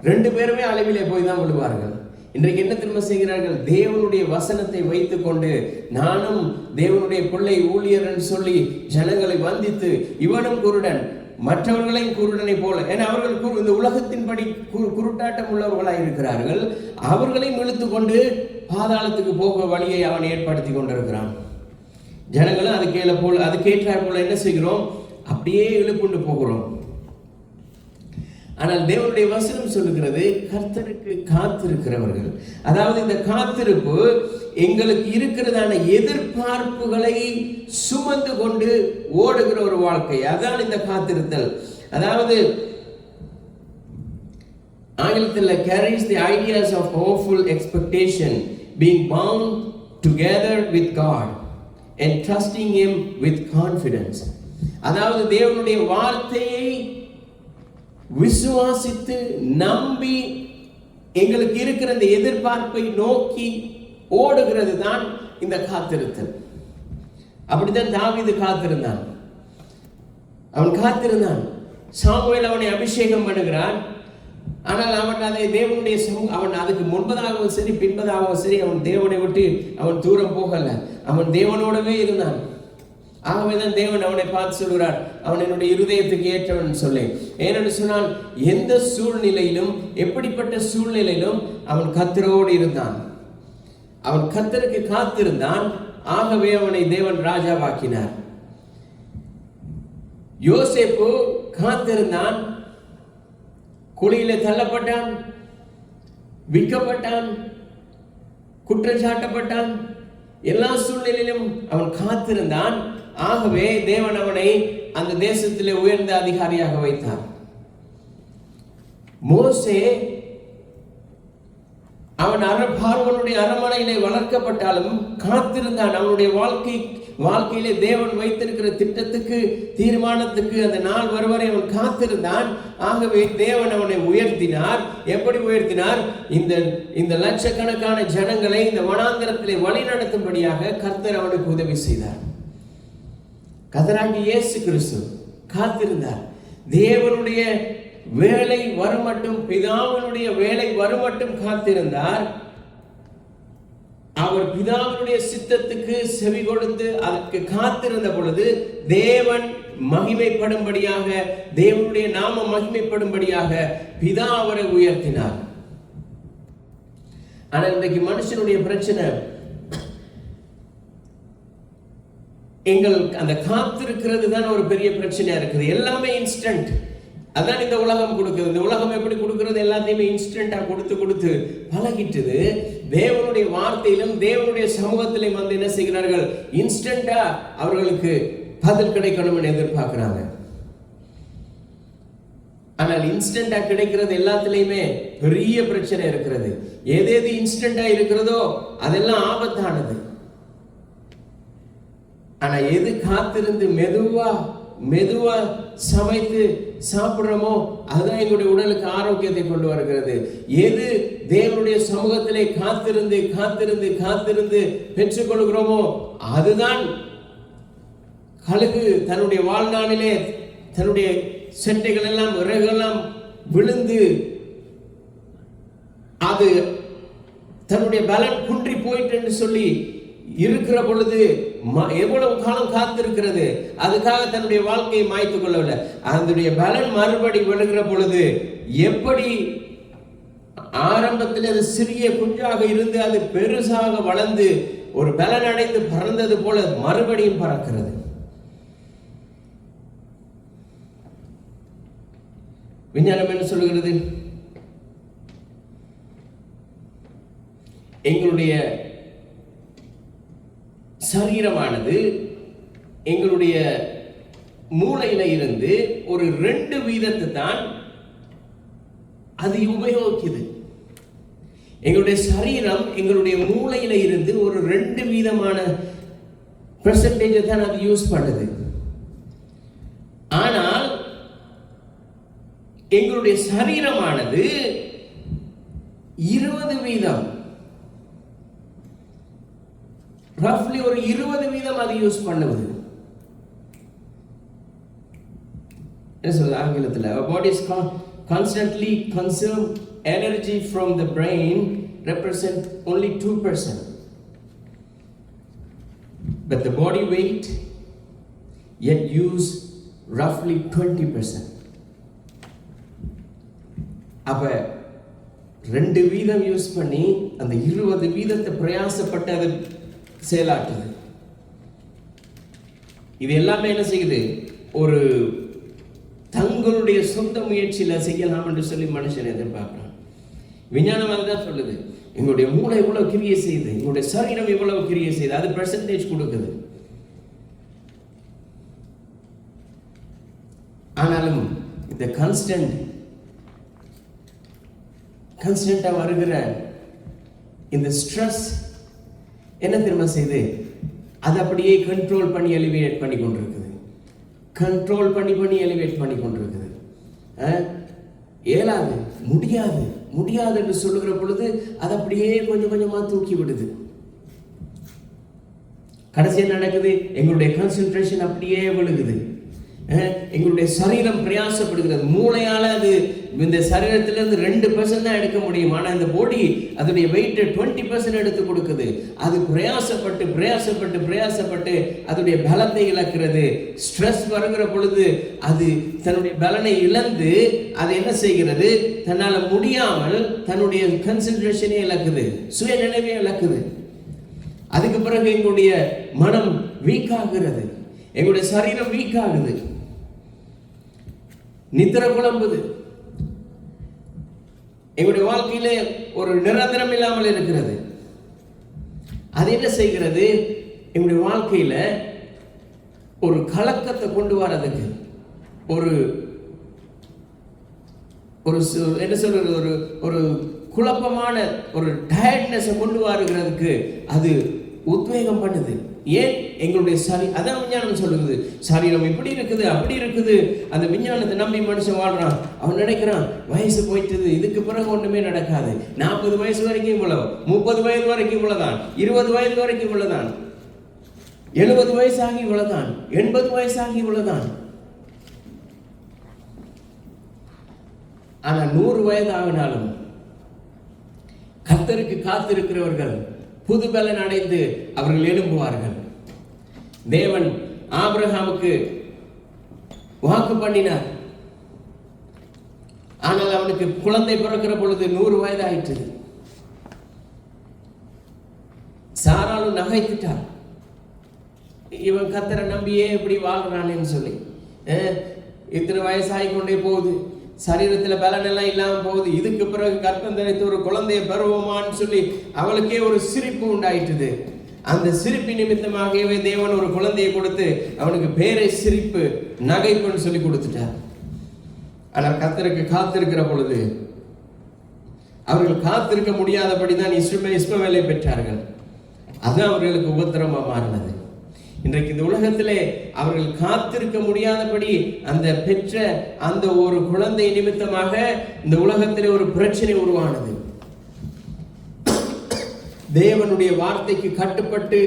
ரெண்டு பேருமே அளவிலே போய் தான் விழுவார்கள். இன்றைக்கு என்ன திரும்ப செய்கிறார்கள், தேவனுடைய வசனத்தை வைத்துக் கொண்டு நானும் தேவனுடைய பிள்ளை ஊழியர் சொல்லி ஜனங்களை வந்தித்து இவனும் குருடன் மற்றவர்களையும் குருடனை போல, ஏன்னா அவர்கள் இந்த உலகத்தின்படி குருட்டாட்டம் உள்ளவர்களாக இருக்கிறார்கள், அவர்களையும் இழுத்து கொண்டு பாதாளத்துக்கு போக வழியை அவன் ஏற்படுத்தி கொண்டிருக்கிறான். ஜனங்களும் அதுக்கேற்றார் போல என்ன செய்கிறோம், அப்படியே இழுப்புண்டு போகிறோம். ஆனால் தேவனுடைய வசனம் சொல்லுகிறது, கர்த்தருக்கு காத்திருக்கிறவர்கள், அதாவது இந்த காத்திருப்பு எங்களுக்கு இருக்கிறதான எதிர்பார்ப்புகளை சுமந்து கொண்டு ஓடுகிற ஒரு வாழ்க்கை, அதான் இந்த காத்திருத்தல். அதாவது ஆங்கிலத்தில் carries the ideas of hopeful expectation, being bound together with God and trusting Him with confidence. அதாவது தேவனுடைய வார்த்தையை விசுவாசித்து நம்பி எங்களுக்கு இருக்கிற இந்த எதிர்பார்ப்பை நோக்கி ஓடுகிறது தான் இந்த காத்திருத்தல். அப்படித்தான் தாவீது காத்திருந்தான். அவன் காத்திருந்தான். சாமுவேல் அவனை அபிஷேகம் பண்ணுகிறான். ஆனால் அவன் அதை தேவனுடைய அவன் அதுக்கு முன்பதாகவும் சரி பின்பதாகவும் சரி அவன் தேவனை விட்டு அவன் தூரம் போகல. அவன் தேவனோடவே இருந்தான். ஆகவேதான் தேவன் அவனை பார்த்து சொல்கிறார், அவன் என்னுடைய இருதயத்துக்கு ஏற்றவன் சொல்லி. ஏனென்று சொன்னால் எந்த சூழ்நிலையிலும் எப்படிப்பட்ட சூழ்நிலையிலும் அவன் கர்த்தரோடு இருந்தான். அவன் கர்த்தருக்கு காத்திருந்தான். ஆகவே அவனை தேவன் ராஜாவாக்கினார். யோசேப்பு காத்திருந்தான். குழியிலே தள்ளப்பட்டான், விற்கப்பட்டான், குற்றச்சாட்டப்பட்டான். எல்லா சூழ்நிலையிலும் அவன் காத்திருந்தான். ஆகவே தேவன் அவனை அந்த தேசத்திலே உயர்ந்த அதிகாரியாக வைத்தார். மோசே அவன் பார்வோனுடைய அரண்மனையிலே வளர்க்கப்பட்டாலும் காத்திருந்தான். அவனுடைய வாழ்க்கையிலே தேவன் வைத்திருக்கிற திட்டத்துக்கு தீர்மானத்துக்கு அந்த நாள் வருவரை அவன் காத்திருந்தான். ஆகவே தேவன் அவனை உயர்த்தினார். எப்படி உயர்த்தினார்? இந்த லட்சக்கணக்கான ஜனங்களை இந்த வனாந்தரத்திலே வழி நடத்தும்படியாக கர்த்தர் அவனுக்கு உதவி செய்தார். கர்த்தராகிய இயேசு கிறிஸ்து காத்திருந்தார். தேவனுடைய வேலை வருமட்டும், பிதாவினுடைய வேலை வருமட்டும் காத்திருந்தார். அவர் பிதாவினுடைய சித்தத்துக்கு செவி கொடுத்து அதற்கு காத்திருந்த பொழுது தேவன் மகிமைப்படும்படியாக, தேவனுடைய நாம மகிமைப்படும்படியாக பிதா அவரை உயர்த்தினார். ஆனால் இன்றைக்கு மனுஷனுடைய பிரச்சனை, எங்கள் அந்த காத்திருக்கிறது தான் ஒரு பெரிய பிரச்சனையா இருக்குது. எல்லாமே இன்ஸ்டன்ட். அதான் இந்த உலகம் கொடுக்குது. இந்த உலகம் எப்படி கொடுக்கிறது? எல்லாத்தையுமே இன்ஸ்டன்டா கொடுத்து பழகிட்டது. தேவனுடைய வார்த்தையிலும் தேவனுடைய சமூகத்திலும் வந்து என்ன செய்கிறார்கள்? இன்ஸ்டன்டா அவர்களுக்கு பதில் கிடைக்கணும்னு எதிர்பார்க்கிறாங்க. ஆனால் இன்ஸ்டன்டா கிடைக்கிறது எல்லாத்திலையுமே பெரிய பிரச்சனை இருக்கிறது. எது இன்ஸ்டன்டா இருக்கிறதோ அதெல்லாம் ஆபத்தானது. ஆனா எது காத்திருந்து மெதுவா சமைத்து சாப்பிடுறோமோ அதுதான் எங்களுடைய உடலுக்கு ஆரோக்கியத்தை கொண்டு வருகிறது. எது தேவனுடைய சமூகத்திலே காத்திருந்து பெற்றுக்கொள்கிறோமோ அதுதான் கழுகு தன்னுடைய வாழ்நாளிலே தன்னுடைய செட்டைகள் எல்லாம் இறகுகள் விழுந்து அது தன்னுடைய பலன் குன்றி போயிட்டு என்று சொல்லி இருக்கிற பொழுது எவ்வளவு காலம் காத்திருக்கிறது, அதுக்காக தன்னுடைய வாழ்க்கையை மாய்த்துக் கொள்ளவில்லை. அதனுடைய பலன் மறுபடி விழுகிற பொழுது எப்படி ஆரம்பத்தில் அது சிறிய குஞ்சாக இருந்து அது பெருசாக வளர்ந்து ஒரு பலன் அடைந்து பறந்தது போல மறுபடியும் பறக்கிறது. விஞ்ஞானம் என்ன சொல்லுகிறது? எங்களுடைய சரீரமானது எங்களுடைய மூளையில இருந்து ஒரு 2% தான் அது உபயோகிக்குது. எங்களுடைய சரீரம் எங்களுடைய மூளையில இருந்து ஒரு 2% தான் அது யூஸ் பண்ணுது. ஆனால் எங்களுடைய சரீரமானது 20%, ரஃப்லி ஒரு 20% அது யூஸ் பண்ணுவது. என்ன சொல்றது ஆங்கிலத்தில்? Our body is constantly consume energy from the brain represent only 2%, but the body weight yet use roughly 20%. அப்ப 2% யூஸ் பண்ணி அந்த 20% பிரயாசப்பட்டு அது செயலாற்றுது. இது எல்லாமே என்ன செய்யுது? ஒரு தங்களுடைய சொந்த முயற்சியில செய்யலாம் என்று சொல்லி மனுஷன் எதிர்பார்க்கிறான். விஞ்ஞானம் அதுதான் சொல்லுது. எங்களுடைய மூளை எவ்வளவு கிரியை செய்யுது, எங்களுடைய சரீரம் எவ்வளவு கிரியை செய்யுது, அது பெர்சன்டேஜ் கொடுக்குது. ஆனாலும் இந்த கன்ஸ்டன்டா வருகிற இந்த ஸ்ட்ரெஸ் என்ன தெரியுமா செய்து? அது அப்படியே கண்ட்ரோல் பண்ணி எலிவேட் பண்ணி கொண்டிருக்குது. இயலாது, முடியாது, முடியாது என்று சொல்லுகிற பொழுது அது அப்படியே கொஞ்சம் கொஞ்சமா தூக்கி விடுது. கடைசியில் நடக்குது, எங்களுடைய கான்சென்ட்ரேஷன் அப்படியே விழுகுது. எங்களுடைய சரீரம் பிரயாசப்படுகிறது. மூளையால அது இந்த சரீரத்திலிருந்து 2% தான் எடுக்க முடியும். ஆனால் இந்த பாடி அதனுடைய வெயிட் 20% எடுத்து கொடுக்குது. அது பிரயாசப்பட்டு பிரயாசப்பட்டு பிரயாசப்பட்டு அதனுடைய பலத்தை இழக்கிறது. ஸ்ட்ரெஸ் வருகிற பொழுது அது தன்னுடைய பலனை இழந்து அது என்ன செய்கிறது, தன்னால் முடியாமல் தன்னுடைய கான்சென்ட்ரேஷனே இழக்குது, சுய நினைவே இழக்குது. அதுக்கு பிறகு எங்களுடைய மனம் வீக் ஆகிறது, எங்களுடைய சரீரம் வீக் ஆகுது, நித்திர குழம்புது, எங்களுடைய வாழ்க்கையில ஒரு நிரந்தரம் இல்லாமல் இருக்கிறது. அது என்ன செய்கிறது, எங்களுடைய வாழ்க்கையில ஒரு கலக்கத்தை கொண்டு வரதுக்கு, ஒரு ஒரு என்ன சொல்றது, ஒரு ஒரு குழப்பமான ஒரு டயர்ட்னஸை கொண்டு வருகிறதுக்கு அது உத்வேகம் பண்ணுது. ஏன்? எங்களுடைய அதான் விஞ்ஞானம் சொல்லுது, சரீரம் இப்படி இருக்குது அப்படி இருக்குது. அந்த விஞ்ஞானத்தை நம்பி மனுஷன் வாழ்றான். அவன் நினைக்கிறான் வயசு போயிட்டது, இதுக்கு பிறகு ஒண்ணுமே நடக்காது. 40 வயசு வரைக்கும் இவ்வளவு, 30 வயது வரைக்கும் இவ்வளவுதான், 20 வயது வரைக்கும் இவ்வளவுதான், 70 வயசாகி இவ்வளவுதான், 80 வயசாகி இவ்வளவுதான். ஆனா 100 வயது ஆகினாலும் கர்த்தருக்கு காத்திருக்கிறவர்கள் புது பலன் அடைந்து அவர்கள் எழும்புவார்கள். தேவன் ஆபிரகாமுக்கு வாக்கு பண்ணினார். ஆனால் அவனுக்கு குழந்தை பிறக்கிற பொழுது 100 வயது ஆயிற்று. சாராலும் நகைத்துட்டார், இவன் கர்த்தரை நம்பியே இப்படி வாழ்றானேன்னு சொல்லி. இத்தனை வயசாகி கொண்டே போகுது, சரீரத்தில் பலன் எல்லாம் இல்லாம போகுது, இதுக்கு பிறகு கர்ப்பம் தரித்து ஒரு குழந்தையை பெறுவோமான்னு சொல்லி அவளுக்கே ஒரு சிரிப்பு உண்டாயிட்டுது. அந்த சிரிப்பு நிமித்தமாகவே தேவன் ஒரு குழந்தையை கொடுத்து அவனுக்கு பேரை சிரிப்பு நகைப்புன்னு சொல்லி கொடுத்துட்டார். ஆனால் கர்த்தருக்கு காத்திருக்கிற பொழுது அவர்கள் காத்திருக்க முடியாதபடிதான் இஸ்மவேலை பெற்றார்கள். அது அவர்களுக்கு உபத்திரமா மாறினது. இன்றைக்கு இந்த உலகத்திலே அவர்கள் காத்திருக்க முடியாதபடி அந்த பெற்ற அந்த ஒரு குழந்தை நிமித்தமாக இந்த உலகத்திலே ஒரு பிரச்சனை உருவானது. தேவனுடைய வார்த்தைக்கு கட்டுப்பட்டு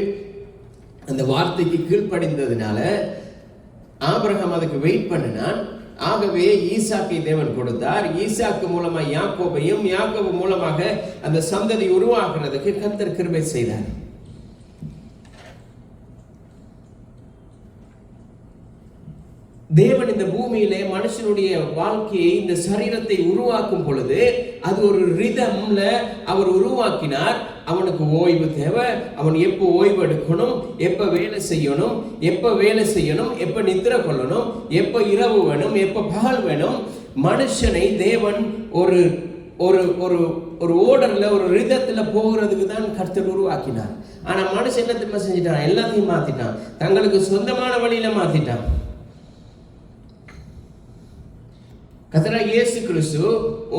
அந்த வார்த்தைக்கு கீழ்ப்படிந்ததுனால ஆபிரகாம் அதுக்கு வெயிட் பண்ணினான். ஆகவே ஈசாக்கை தேவன் கொடுத்தார். ஈசாக்கு மூலமா யாக்கோபையும், யாக்கோபு மூலமாக அந்த சந்ததி உருவாக்குறதுக்கு கர்த்தர் கிருபை செய்தார். தேவன் இந்த பூமியிலே மனுஷனுடைய வாழ்க்கையை, இந்த சரீரத்தை உருவாக்கும் பொழுது அது ஒரு ரிதம்ல அவர் உருவாக்கினார். அவனுக்கு ஓய்வு தேவை. அவன் எப்போ ஓய்வு எடுக்கணும், எப்ப வேலை செய்யணும், எப்ப நித்திர கொள்ளணும், எப்ப இரவு வேணும், எப்ப பகல் வேணும். மனுஷனை தேவன் ஒரு ஒரு ஒரு ஒரு ஓர்டர்ல, ஒரு ரிதத்துல போகிறதுக்கு தான் கர்த்தர் உருவாக்கினார். ஆனா மனுஷன் என்ன திரும்ப செஞ்சிட்டான், எல்லாத்தையும் மாத்திட்டான், தங்களுக்கு சொந்தமான வழியில மாத்திட்டான். கர்த்தராகிய இயேசு கிறிஸ்து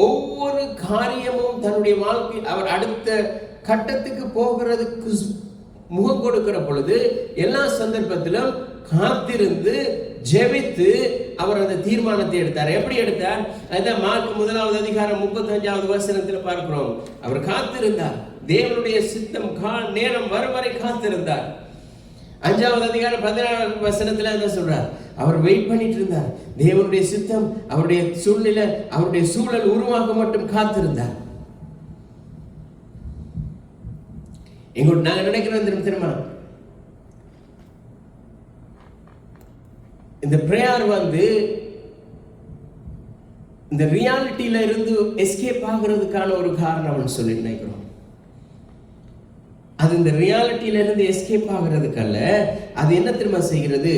ஒவ்வொரு காரியமும் தன்னுடைய வாழ்க்கை அவர் அடுத்த கட்டத்துக்கு போகிறதுக்கு முகம் கொடுக்கிற பொழுது எல்லா சந்தர்ப்பத்திலும் காத்திருந்து ஜெபித்து அவர் அந்த தீர்மானத்தை எடுத்தார். எப்படி எடுத்தார்? அதான் மார்க் 1வது அதிகாரம் 35வது வசனத்தில் பார்க்கிறோம். அவர் காத்திருந்தார். தேவனுடைய சித்தம் நேரம் வரும் வரை காத்திருந்தார். 5வது அதிகாரம் 16வது வசனத்துல என்ன சொல்றார்? அவர் வெயிட் பண்ணிட்டு இருந்தார். தேவனுடைய சித்தம், அவருடைய சூழ்நிலை, அவருடைய சூழல் உருவாக மட்டும் காத்திருந்தார். எங்களுக்கு நாங்க நினைக்கிறோம் தெரியுமா, இந்த பிரேயர் இந்த ரியாலிட்டியில இருந்து எஸ்கேப் ஆகிறதுக்கான ஒரு காரணம்னு சொல்லி நினைக்கிறோம். அது இந்த ரியாலிட்டியில இருந்து எஸ்கேப் ஆகிறதுக்கு அல்ல. அது என்ன திரும்ப செய்கிறது?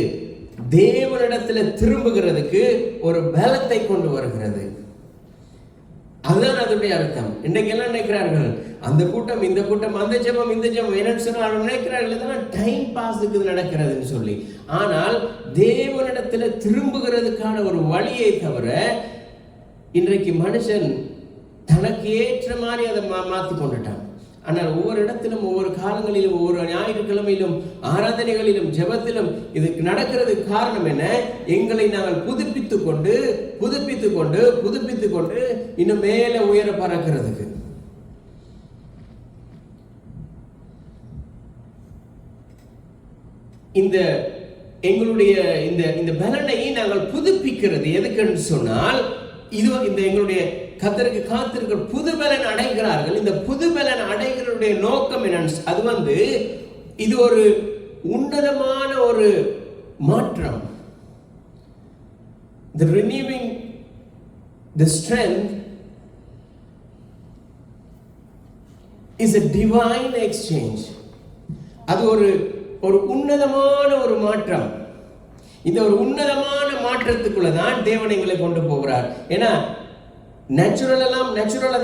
தேவனிடத்துல திரும்புகிறதுக்கு ஒரு பலத்தை கொண்டு வருகிறது. அதுதான் அதனுடைய அர்த்தம். இன்றைக்கு எல்லாம் நினைக்கிறார்கள், அந்த கூட்டம் இந்த கூட்டம், அந்த ஜெபம் இந்த ஜெபம் என்னன்னு சொன்னால் நினைக்கிறார்கள் இதெல்லாம் டைம் பாஸுக்கு நடக்கிறதுன்னு சொல்லி. ஆனால் தேவனிடத்துல திரும்புகிறதுக்கான ஒரு வழியை தவிர இன்றைக்கு மனுஷன் தனக்கு ஏற்ற மாதிரி அதை மாற்றி கொண்டுட்டான். ஆனால் ஒவ்வொரு இடத்திலும், ஒவ்வொரு காலங்களிலும், ஒவ்வொரு ஞாயிற்றுக்கிழமையிலும், ஆராதனைகளிலும், ஜெபத்திலும் இது நடக்கிறதுக்கு காரணம் என்ன? எங்களை நாங்கள் புதுப்பித்துக் கொண்டு இன்னும் மேலே உயர பறக்கிறதுக்கு. இந்த எங்களுடைய இந்த பலனை நாங்கள் புதுப்பிக்கிறது எதுக்குன்னு சொன்னால், இது இந்த எங்களுடைய கர்த்தருக்கு காத்திருக்கிற புது பலன் அடைகிறார்கள். இந்த புது பலன் அடைகிறதுடைய நோக்கம் என்னன்னு, அது இது ஒரு உன்னதமான ஒரு மாற்றம். The renewing the strength is a divine exchange. அது ஒரு உன்னதமான ஒரு மாற்றம். இந்த ஒரு உன்னதமான மாற்றத்துக்குள்ள தான் தேவன் எங்களை கொண்டு போகிறார். ஏன்னா நேச்சுரலா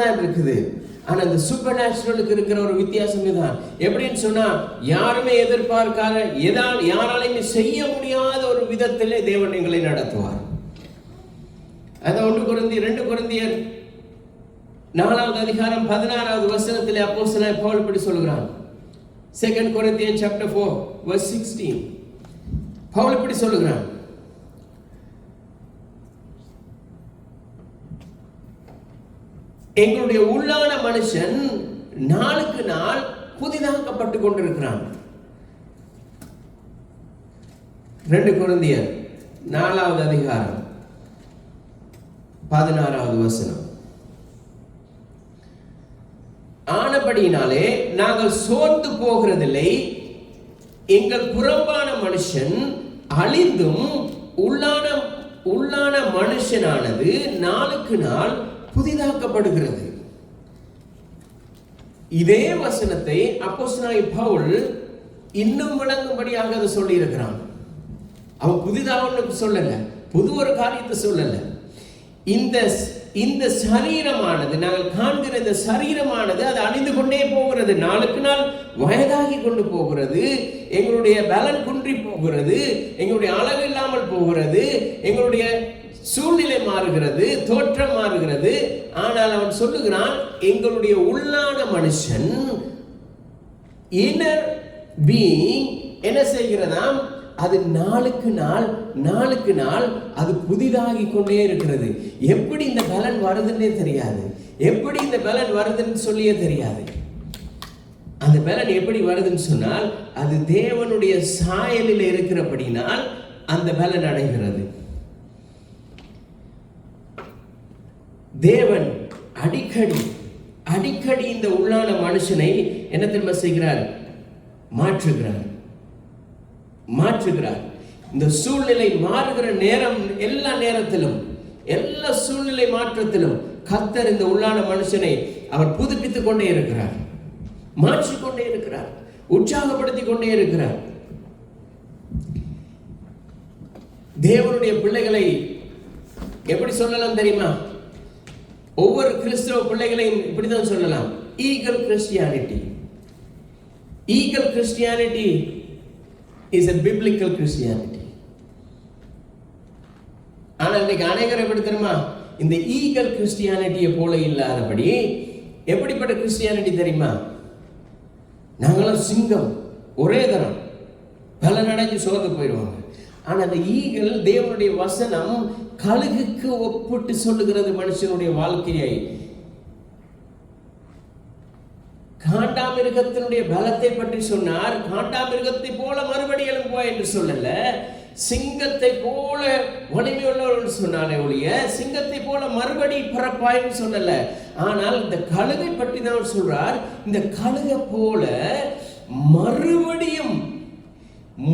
தான் இருக்குது. ஆனா இந்த சூப்பர் நேச்சுரலுக்கு இருக்கிற ஒரு வித்தியாசம் தான். எப்படின்னு சொன்னா, யாருமே எதிர்பார்க்காத, யாராலையுமே செய்ய முடியாத ஒரு விதத்திலே தேவன் எங்களை நடத்துவார். அதான் 2 கொரிந்தியர் 4வது அதிகாரம் 16வது வசனத்திலே அப்போஸ்தலன் பவுல் இப்படி சொல்கிறான். 2 Corinthians chapter 4 verse 16. பவுல் இப்படி சொல்லுகிறான், எங்களுடைய உள்ளான மனுஷன் நாளுக்கு நாள் புதிதாக்கப்பட்டு கொண்டிருக்கிறான். 2 கொரிந்தியர் 4வது அதிகாரம் 16வது வசனம். ஆனபடியினாலே நாங்கள் சோர்ந்து போகிறதில்லை, எங்கள் புறம்பான மனுஷன் அழிந்தும் உள்ளான மனுஷனானது நாளுக்கு நாள் புதிதாக்கப்படுகிறது. இதே வசனத்தை அப்போஸ்தலனாகிய பவுல் இன்னும் விளங்கும்படியாக அதை சொல்லி இருக்கிறான். அவன் புதிதாக சொல்லல, புது ஒரு காரியத்தை சொல்லல. இந்த சரீரமானது, நாங்கள் காண்கிற இந்த சரீரமானது அது அழிந்து கொண்டே போகிறது, நாளுக்கு நாள் வயதாகி கொண்டு போகிறது, எங்களுடைய பலன் குன்றி போகிறது, எங்களுடைய அளவு இல்லாமல் போகிறது, எங்களுடைய சூழ்நிலை மாறுகிறது, தோற்றம் மாறுகிறது. ஆனால் அவன் சொல்லுகிறான், எங்களுடைய உள்ளான மனுஷன் inner being என்ன செய்கிறதாம்? அது நாளுக்கு நாள் அது புதிதாகி கொண்டே இருக்கிறது. எப்படி இந்த பலன் வருதுன்னே தெரியாது, எப்படி இந்த பலன் வருதுன்னு சொல்லியே தெரியாது. அந்த பலன் எப்படி வருதுன்னு சொன்னால், அது தேவனுடைய சாயலில் இருக்கிறபடினால் அந்த பலன் அடைகிறது. தேவன் அடிக்கடி இந்த உள்ளான மனுஷனை என்ன தெரியுமா செய்கிறார்? மாற்றுகிறார். இந்த சூழ்நிலை மாறுகிற நேரம், எல்லா நேரத்திலும், எல்லா சூழ்நிலை மாற்றத்திலும் கர்த்தர் இந்த உள்ளான மனுஷனை அவர் புதுப்பித்துக் கொண்டே இருக்கிறார், மாற்றிக்கொண்டே இருக்கிறார், உற்சாகப்படுத்திக் கொண்டே இருக்கிறார். தேவனுடைய பிள்ளைகளை எப்படி சொல்லலாம் தெரியுமா? ஒவ்வொரு கிறிஸ்தவ பிள்ளைகளையும் இப்படிதான் சொல்லலாம், eagle Christianity. Eagle Christianity is a biblical Christianity. ஆனால் இன்னைக்கு அநேகர் எப்படி தெரியுமா? இந்த ஈகல் கிறிஸ்டியானிட்டியை போல இல்லாதபடி எப்படிப்பட்ட கிறிஸ்டியானிட்டி தெரியுமா? நாங்களாம் சிங்கம், ஒரே தரம் பல நடைஞ்சு சோர்ந்து போயிடுவாங்க. ஆனா அந்த ஈகல், தேவனுடைய வசனம் கழுகுக்கு ஒப்பிட்டு சொல்லுகிறது மனுஷனுடைய வாழ்க்கையை. காண்டாமிருகத்தினுடைய பலத்தை பற்றி சொன்னார். காண்டாமிருகத்தை போல மறுபடி எழும்புவாய் என்று சொல்லல, சிங்கத்தை போல வலிமை உள்ளவர்கள் சொன்னாரே ஒழிய சிங்கத்தை போல மறுபடி பறப்பாய்ன்னு சொல்லல. ஆனால் இந்த கழுகை பற்றி தான் சொல்றார். இந்த கழுகை போல மறுபடியும்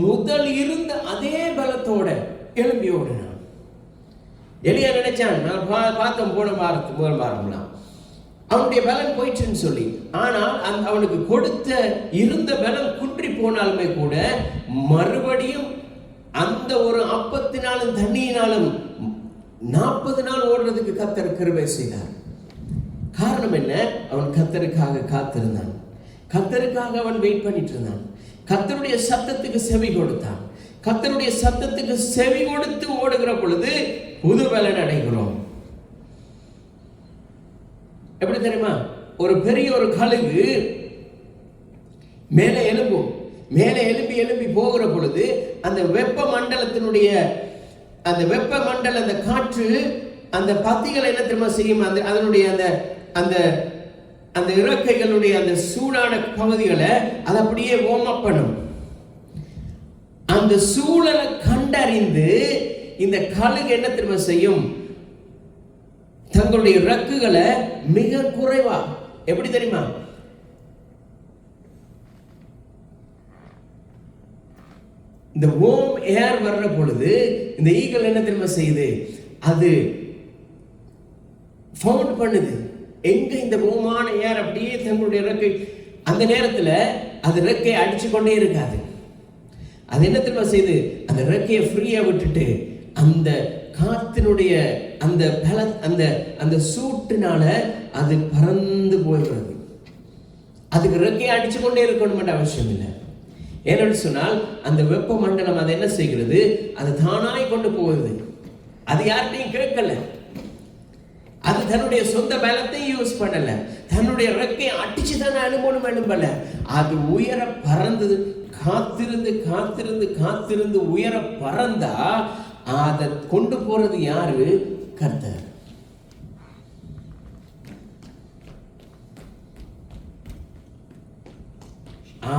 முதல் இருந்த அதே பலத்தோட எழும்பி ஓடினான். எலியா நினைச்சான், நான் பார்த்தோம் போன வாரம்லாம் அவனுடைய பலன் போயிடுச்சுன்னு சொல்லி. ஆனால் அவனுக்கு கொடுத்த இருந்த பலன் குன்றி போனாலுமே கூட மறுபடியும் அந்த ஒரு அப்பத்தினாலும் தண்ணியினாலும் 40 நாள் ஓடுறதுக்கு கர்த்தர் கிருபை செய்தார். காரணம் என்ன? அவன் கர்த்தருக்காக காத்திருந்தான், கர்த்தருக்காக அவன் வெயிட் பண்ணிட்டு இருந்தான், கர்த்தருடைய சத்தத்துக்கு செவி கொடுத்தான். கர்த்தருடைய சத்தத்துக்கு செவி கொடுத்து ஓடுகிற பொழுது புது பலன் அடைகிறோம். எப்படி தெரியுமா? ஒரு பெரிய ஒரு கழுகு மேலே எழும்பும். மேலே எழும்பி எழும்பி போகிற பொழுது அந்த வெப்ப மண்டலத்தினுடைய அந்த வெப்ப மண்டல அந்த காற்று அந்த பத்திகளை என்ன திரும்ப செய்யும், அந்த அதனுடைய அந்த அந்த அந்த இறக்கைகளுடைய அந்த சூடான பகுதிகளை அது அப்படியே வார்ம் அப் பண்ணும். அந்த சூழலை கண்டறிந்து இந்த கழுகு என்ன திரும்ப செய்யும், தங்களுடைய இறக்குகளை மிக குறைவா, எப்படி தெரியுமா, இந்த வார்ம் ஏர் வர்ற பொழுது இந்த ஈகிள் என்ன திரும்ப செய்யுது, அது ஃபவுண்ட் பண்ணுது எங்க இந்த வார்மான ஏர் அப்படியே தங்களுடைய இறக்கை, அந்த நேரத்தில் அது இறக்கையை அடிச்சு கொண்டே இருக்காது. அது என்ன திரும்ப செய்யுது, அந்த இறக்கையை ஃப்ரீயா விட்டுட்டு அந்த காத்தினுடைய அந்த அந்த அந்த சூட்டுனால அது பறந்து போயிடுறது. அதுக்கு இறக்கையை அடிச்சு கொண்டே இருக்கணும் அவசியம் இல்லை. ஏன்னு சொன்னால் அந்த வெப்ப மண்டலம் அதை என்ன செய்கிறது, அது தானாய் கொண்டு போகுது. அது யார்கிட்டையும் கேட்கல, அது தன்னுடைய சொந்த பலத்தை யூஸ் பண்ணல, தன்னுடைய இறக்கையை அடிச்சு தானே எழும்பல. அது உயர பறந்தது, காத்திருந்து காத்திருந்து காத்திருந்து உயர பறந்தா அதை கொண்டு போறது யாரு, கர்த்தர்.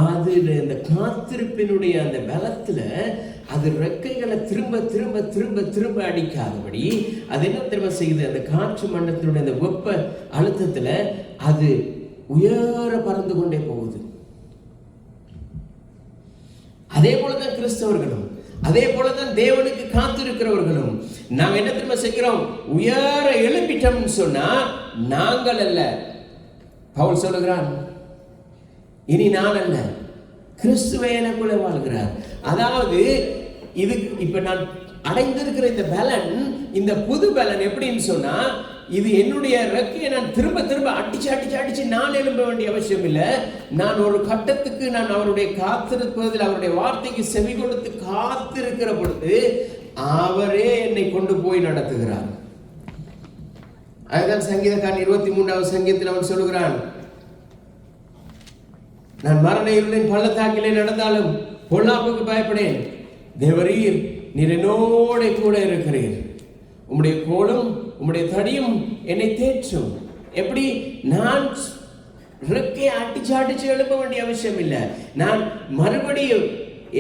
அது இந்த காத்திருப்பினுடைய அந்த பலத்துல அது ரெக்கைகளை திரும்ப திரும்ப திரும்ப திரும்ப அடிக்காதபடி அது என்ன திரும்ப செய்யுது, அந்த காற்று மண்டலத்தினுடைய அந்த வெப்ப அழுத்தத்துல அது உயர பறந்து கொண்டே போகுது. அதே போலதான் கிறிஸ்தவர்களும், அதே போலதான் தேவனுக்கு காத்திருக்கிறவர்களும். நாங்க என்ன திரும்ப செய்கிறோம், உயர எழுப்பிட்டோம்னு சொன்னா நாங்கள் அல்ல, பவுல் சொல்லுகிறான், இனி நான் அல்ல, கிறிஸ்துவே எனக்குள்ளே வாழ்கிறார். அதாவது இது இப்ப நான் அடைந்திருக்கிற இந்த பலன், இந்த புது பலன் எப்படின்னு சொன்னா, இது என்னுடைய ரெக்கையை நான் திரும்ப திரும்ப அடிச்சு அடிச்சு அடிச்சு நான் எழும்ப வேண்டிய அவசியம் இல்லை. நான் ஒரு கட்டத்துக்கு நான் அவருடைய காத்திருப்பதில், அவருடைய வார்த்தைக்கு செவி கொடுத்து காத்திருக்கிற பொழுது அவரே என்னை கொண்டு போய் நடத்துகிறார். அதுதான் சங்கீதக்காரன் 23வது சங்கீதத்தில் அவன் சொல்லுகிறான், நான் மரண இருளின் பள்ளத்தாக்கிலே நடந்தாலும் பொல்லாப்புக்கு பயப்படேன், தேவரீர் நீர் என்னோட கூட இருக்கிறீர், உம்முடைய கோலும் உம்முடைய தடியும் என்னை தேற்றும். எப்படி, நான் ரெக்கையை அடிச்சு அடிச்சு எழுப்ப வேண்டிய அவசியம் இல்லை. நான் மறுபடியும்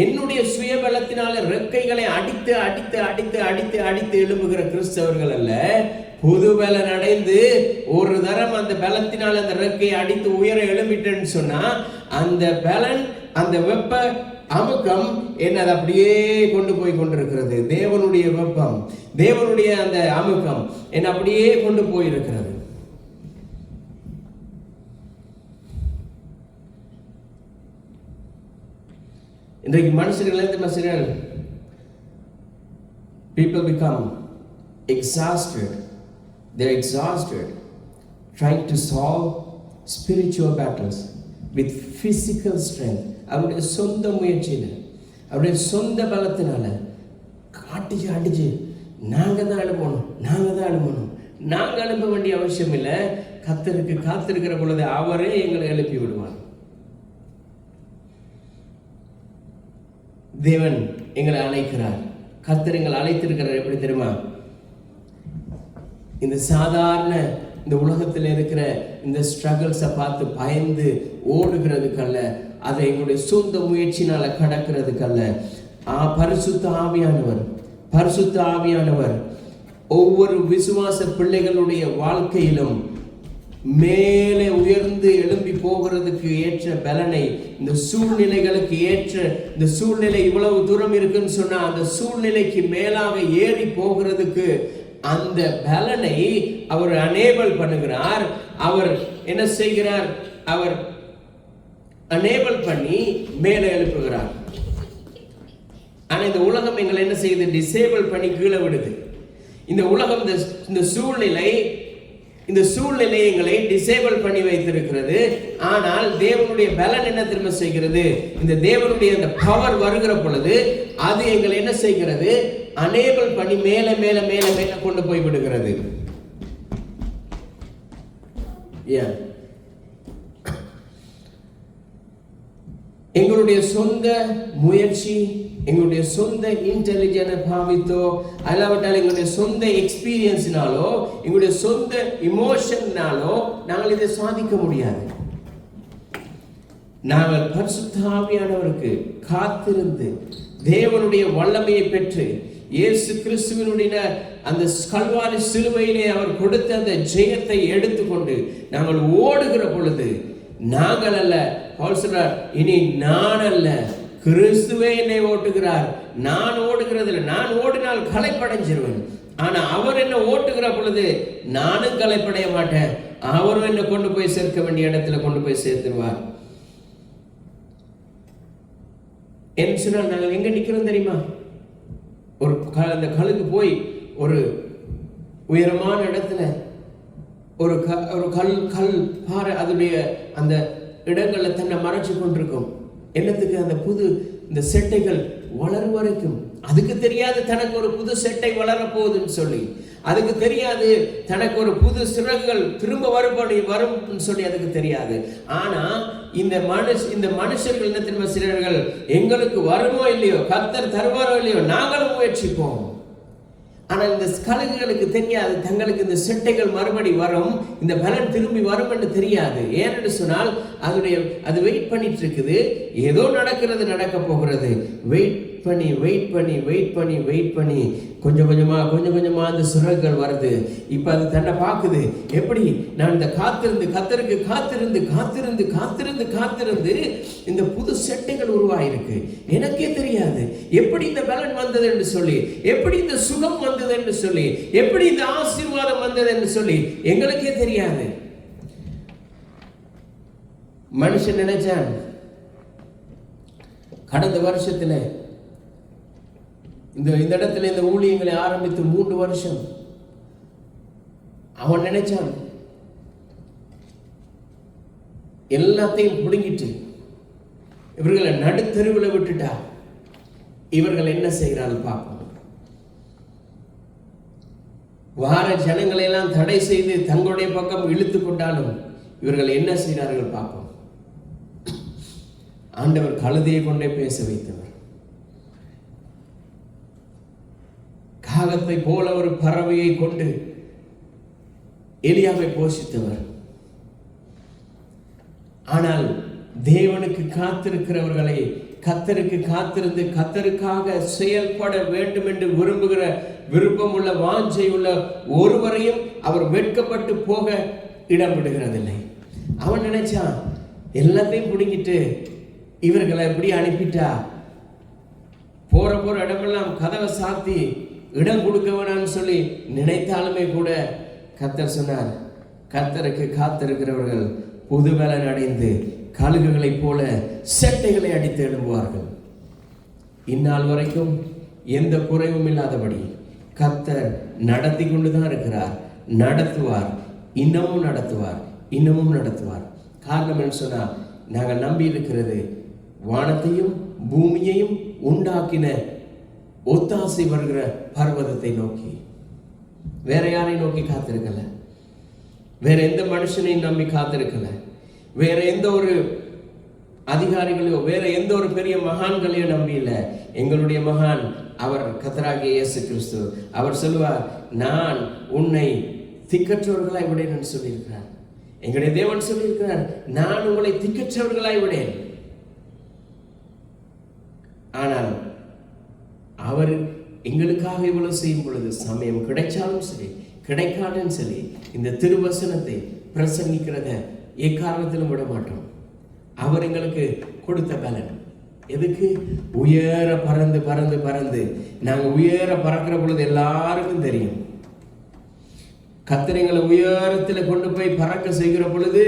என்னுடைய சுயபலத்தினால ரெக்கைகளை அடித்து அடித்து அடித்து அடித்து அடித்து எழுப்புகிற கிறிஸ்தவர்கள் அல்ல. புது பலன் அடைந்து ஒரு தரம் அந்த பலத்தினால் அந்த ரெக்கையை அடித்து உயர எழும்பிட்டேன்னு சொன்னா அந்த பலன், அந்த வெப்ப அமுக்கம் என்ன அப்படியே கொண்டு போய் கொண்டிருக்கிறது. தேவனுடைய வெப்பம், தேவனுடைய அந்த அமுக்கம் என்ன அப்படியே கொண்டு போயிருக்கிறது. இன்றைக்கு மனுஷர்கள் people become exhausted. They're exhausted trying to solve spiritual battles with physical strength. அவருடைய சொந்த முயற்சியில, அவருடைய சொந்த பலத்தினால காட்டிச்சு அடிச்சு நாங்க தான் எழுப்பணும், நாங்க தான் எழுப்பணும். நாங்க எழுப்ப வேண்டிய அவசியம் இல்லை. கர்த்தருக்கு காத்திருக்கிற பொழுது அவரே எங்களை எழுப்பி விடுவார். தேவன் எங்களை அழைக்கிறார். கர்த்தர் எங்களை அழைத்திருக்கிறார். எப்படி தெரியுமா, இந்த சாதாரண இந்த உலகத்தில் இருக்கிற இந்த ஸ்ட்ரகிள்ஸை பார்த்து பயந்து ஓடுகிறதுக்கல்ல, அதை எங்களுடைய சொந்த முயற்சினால கடக்கிறதுக்கல்ல. பரிசுத்த ஆவியானவர், பரிசுத்த ஆவியானவர் ஒவ்வொரு விசுவாச பிள்ளைகளுடைய வாழ்க்கையிலும் மேலே உயர்ந்து எழும்பி போகிறதுக்கு ஏற்ற பலனை, இந்த சூழ்நிலைகளுக்கு ஏற்ற, இந்த சூழ்நிலை இவ்வளவு தூரம் இருக்குன்னு சொன்னா அந்த சூழ்நிலைக்கு மேலாக ஏறி போகிறதுக்கு அந்த பலனை அவர் அனேபிள் பண்ணுகிறார். அவர் என்ன செய்கிறார், அவர் அனேபிள் பண்ணி மேலே எழுப்புகிறார். ஆனா இந்த உலகம் எங்களை என்ன செய்யுது, டிசேபிள் பண்ணி கீழே விடுது. இந்த உலகம், இந்த சூழ்நிலை எங்களை டிசேபிள் பண்ணி வைத்திருக்கிறது. ஆனால் தேவனுடைய பலன் என்ன திரும்ப செய்கிறது, இந்த தேவனுடைய அந்த பவர் வருகிற பொழுது அது எங்களை என்ன செய்கிறது, அனேபிள் பண்ணி மேலே மேலே மேலே மேலே கொண்டு போய் விடுகிறது. எங்களுடைய சொந்த முயற்சி, எங்களுடைய சொந்த இன்டெலிஜென்ஸை பாவித்தோ, அல்லாவிட்டால் எங்களுடைய சொந்த எக்ஸ்பீரியன்ஸ்னாலோ, எங்களுடைய சொந்த இமோஷன்னாலோ நாங்கள் இதை சாதிக்க முடியாது. நாங்கள் பரிசுத்த ஆவியானவருக்கு காத்திருந்து தேவனுடைய வல்லமையை பெற்று இயேசு கிறிஸ்துவினுடைய அந்த கல்வாரி சிலுவையிலே அவர் கொடுத்த அந்த ஜெயத்தை எடுத்துக்கொண்டு நாங்கள் ஓடுகிற பொழுது, நாங்கள் அல்ல, பவுல் சொல்றார், இனி நான் அல்ல, கிறிஸ்துவே என்னை ஓட்டுகிறார். நான் ஓடுகிறதில்லை. நான் ஓடினால் களைப்படைஞ்சிருவேன். ஆனா அவர் என்ன ஓட்டுகிற பொழுது நானும் களைப்படைய மாட்டேன். அவரும் என்ன கொண்டு போய் சேர்க்க வேண்டிய இடத்துல கொண்டு போய் சேர்த்துருவார். என்ன சொன்னால் நாங்கள் எங்க நிக்கிறோம் தெரியுமா? ஒரு அந்த கழுகு போய் ஒரு உயரமான இடத்துல ஒரு கல் பாறை அதனுடைய அந்த இடங்கள்ல தன்னை மறைச்சு கொண்டிருக்கும். என்னத்துக்கு? அந்த புது இந்த செட்டைகள் வளரும் வரைக்கும். அதுக்கு தெரியாது தனக்கு ஒரு புது செட்டை வளர போகுதுன்னு சொல்லி. அதுக்கு தெரியாது தனக்கு ஒரு புது சிறகுகள் திரும்ப வரும் சொல்லி அதுக்கு தெரியாது. ஆனா இந்த மனுஷர்கள் என்ன தெரியுமா? சிலர்கள் எங்களுக்கு வருமோ இல்லையோ, கர்த்தர் தருவாரோ இல்லையோ, நாங்களும் முயற்சிப்போம். ஆனா இந்த கழுகுகளுக்கு தெரியாது தங்களுக்கு இந்த செட்டைகள் மறுபடி வரும், இந்த பலன் திரும்பி வரும் என்று தெரியாது. ஏன்னு சொன்னால் அது வெயிட் பண்ணிட்டு இருக்குது. ஏதோ நடக்க போகிறது. வெயிட் பண்ணி கொஞ்சம் கொஞ்சமா அந்த சிறகுகள் வருது. இப்ப அது தன்னை பார்க்குது. எப்படி? நான் இந்த கர்த்தருக்கு காத்திருந்து இந்த புது செட்டைகள் உருவாயிருக்கு. எனக்கே தெரியாது எப்படி இந்த பலன் வந்தது என்று சொல்லி, எப்படி இந்த சுகம் வந்தது என்று சொல்லி, எப்படி இந்த ஆசீர்வாதம் வந்தது என்று சொல்லி எங்களுக்கே தெரியாது. மனுஷன் நினைச்சான் கடந்த வருஷத்துல இந்த இடத்துல இந்த ஊழியங்களை ஆரம்பித்து 3 வருஷம் அவன் நினைச்சான் எல்லாத்தையும் பிடுங்கிட்டு இவர்களை நடுத்தெருவில் விட்டுட்டா இவர்கள் என்ன செய்கிறார்கள் பார்ப்போம். வார ஜனங்களை எல்லாம் தடை செய்து தங்களுடைய பக்கம் இழுத்து கொண்டாலும் இவர்கள் என்ன செய்கிறார்கள் பார்ப்போம். ஆண்டவர் கழுதையை கொண்டே பேச வைத்தவர். காகத்தை போல ஒரு பறவையை கொண்டு எலியாவை போஷித்தவர். ஆனால் தேவனுக்கு காத்திருக்கிறவர்களை, கர்த்தருக்கு காத்திருந்து கர்த்தருக்காக செயல்பட வேண்டும் என்று விரும்புகிற விருப்பம் உள்ள வாஞ்சை உள்ள ஒருவரையும் அவர் வெட்கப்பட்டு போக இடம் விடுகிறதில்லை. அவன் நினைச்சான் எல்லாத்தையும் பிடிங்கிட்டு இவர்களை எப்படி அனுப்பிட்டா போற இடமெல்லாம் கதவை சாத்தி இடம் கொடுக்க வேணாம்னு சொல்லி நினைத்தாலுமே கூட கர்த்தர் சொன்னார், கர்த்தருக்கு காத்திருக்கிறவர்கள் புது பலன் அடைந்து கழுகுகளைப் போல செட்டைகளை அடித்து எழும்புவார்கள். இந்நாள் வரைக்கும் எந்த குறைவும் இல்லாதபடி கர்த்தர் நடத்தி கொண்டுதான் இருக்கிறார். நடத்துவார், இன்னமும் நடத்துவார். காரணம் என்ன சொன்னா, நாங்கள் நம்பி இருக்கிறது வானத்தையும் பூமியையும் உண்டாக்கின ஒத்தாசை வருகிற பர்வதத்தை நோக்கி. வேற யாரை நோக்கி காத்திருக்கல, வேற எந்த மனுஷனையும் நம்பி காத்திருக்கல, வேற எந்த ஒரு அதிகாரிகளையோ வேற எந்த ஒரு பெரிய மகான்களையோ நம்பி இல்லை. எங்களுடைய மகான் அவர் கர்த்தராகிய இயேசு கிறிஸ்து. அவர் சொல்லுவார், நான் உன்னை திக்கற்றவர்களாய் விடேன் என்று சொல்லியிருக்கிறார். எங்களுடைய தேவன் சொல்லியிருக்கிறார், நான் உங்களை திக்கற்றவர்களாய் விடேன். ஆனால் அவர் எங்களுக்காக இவ்வளவு செய்யும் பொழுது சமயம் கிடைச்சாலும் சரி கிடைக்காலும் சரி இந்த திருவசனத்தை பிரசங்கிக்கிறத எக்காரணத்திலும் விட மாட்டோம். அவர் எங்களுக்கு கொடுத்த பலன் எதுக்கு? உயர பறந்து நாங்க உயர பறக்கிற பொழுது எல்லாருக்கும் தெரியும். கர்த்தர் உயரத்துல கொண்டு போய் பறக்க செய்கிற பொழுது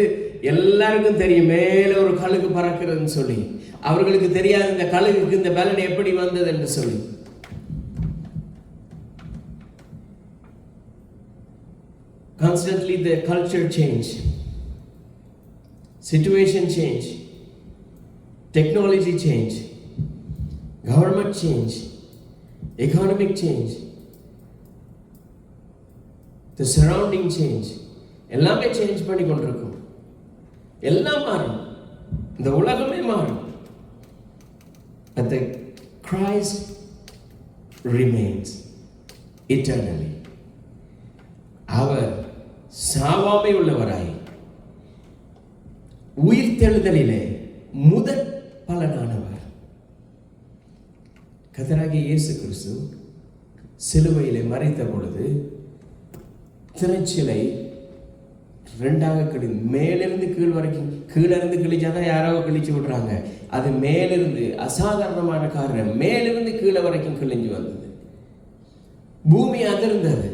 எல்லாருக்கும் தெரியும் மேல ஒரு கழுகு பறக்கிறதுன்னு சொல்லி. அவர்களுக்கு தெரியாது இந்த கழுகுக்கு இந்த பலன் எப்படி வந்தது என்று சொல்லி. Constantly the culture change, situation change, technology change, government change, economic change, the surrounding change. எல்லாமே சேஞ்ச் பண்ணி கொண்டிருக்கும். எல்லாம் மாறும், இந்த உலகமே மாறும். but the Christ remains eternally. அவர் சாவாமை உள்ளவராய் உயிர்த்தெழுதலிலே முதற் பலனானவர். கர்த்தராகிய இயேசு கிறிஸ்து சிலுவையிலே மரித்த பொழுது திரைச்சிலை ரெண்டாக கிழிந்து, மேலிருந்து கீழ் வரைக்கும், கீழிருந்து கிழிச்சாதான் யாரோ கிழிச்சு விடுறாங்க. அது மேலிருந்து, அசாதாரணமான காரணம், மேலிருந்து கீழே வரைக்கும் கிழிஞ்சு வந்தது. பூமி அதிர்ந்தது,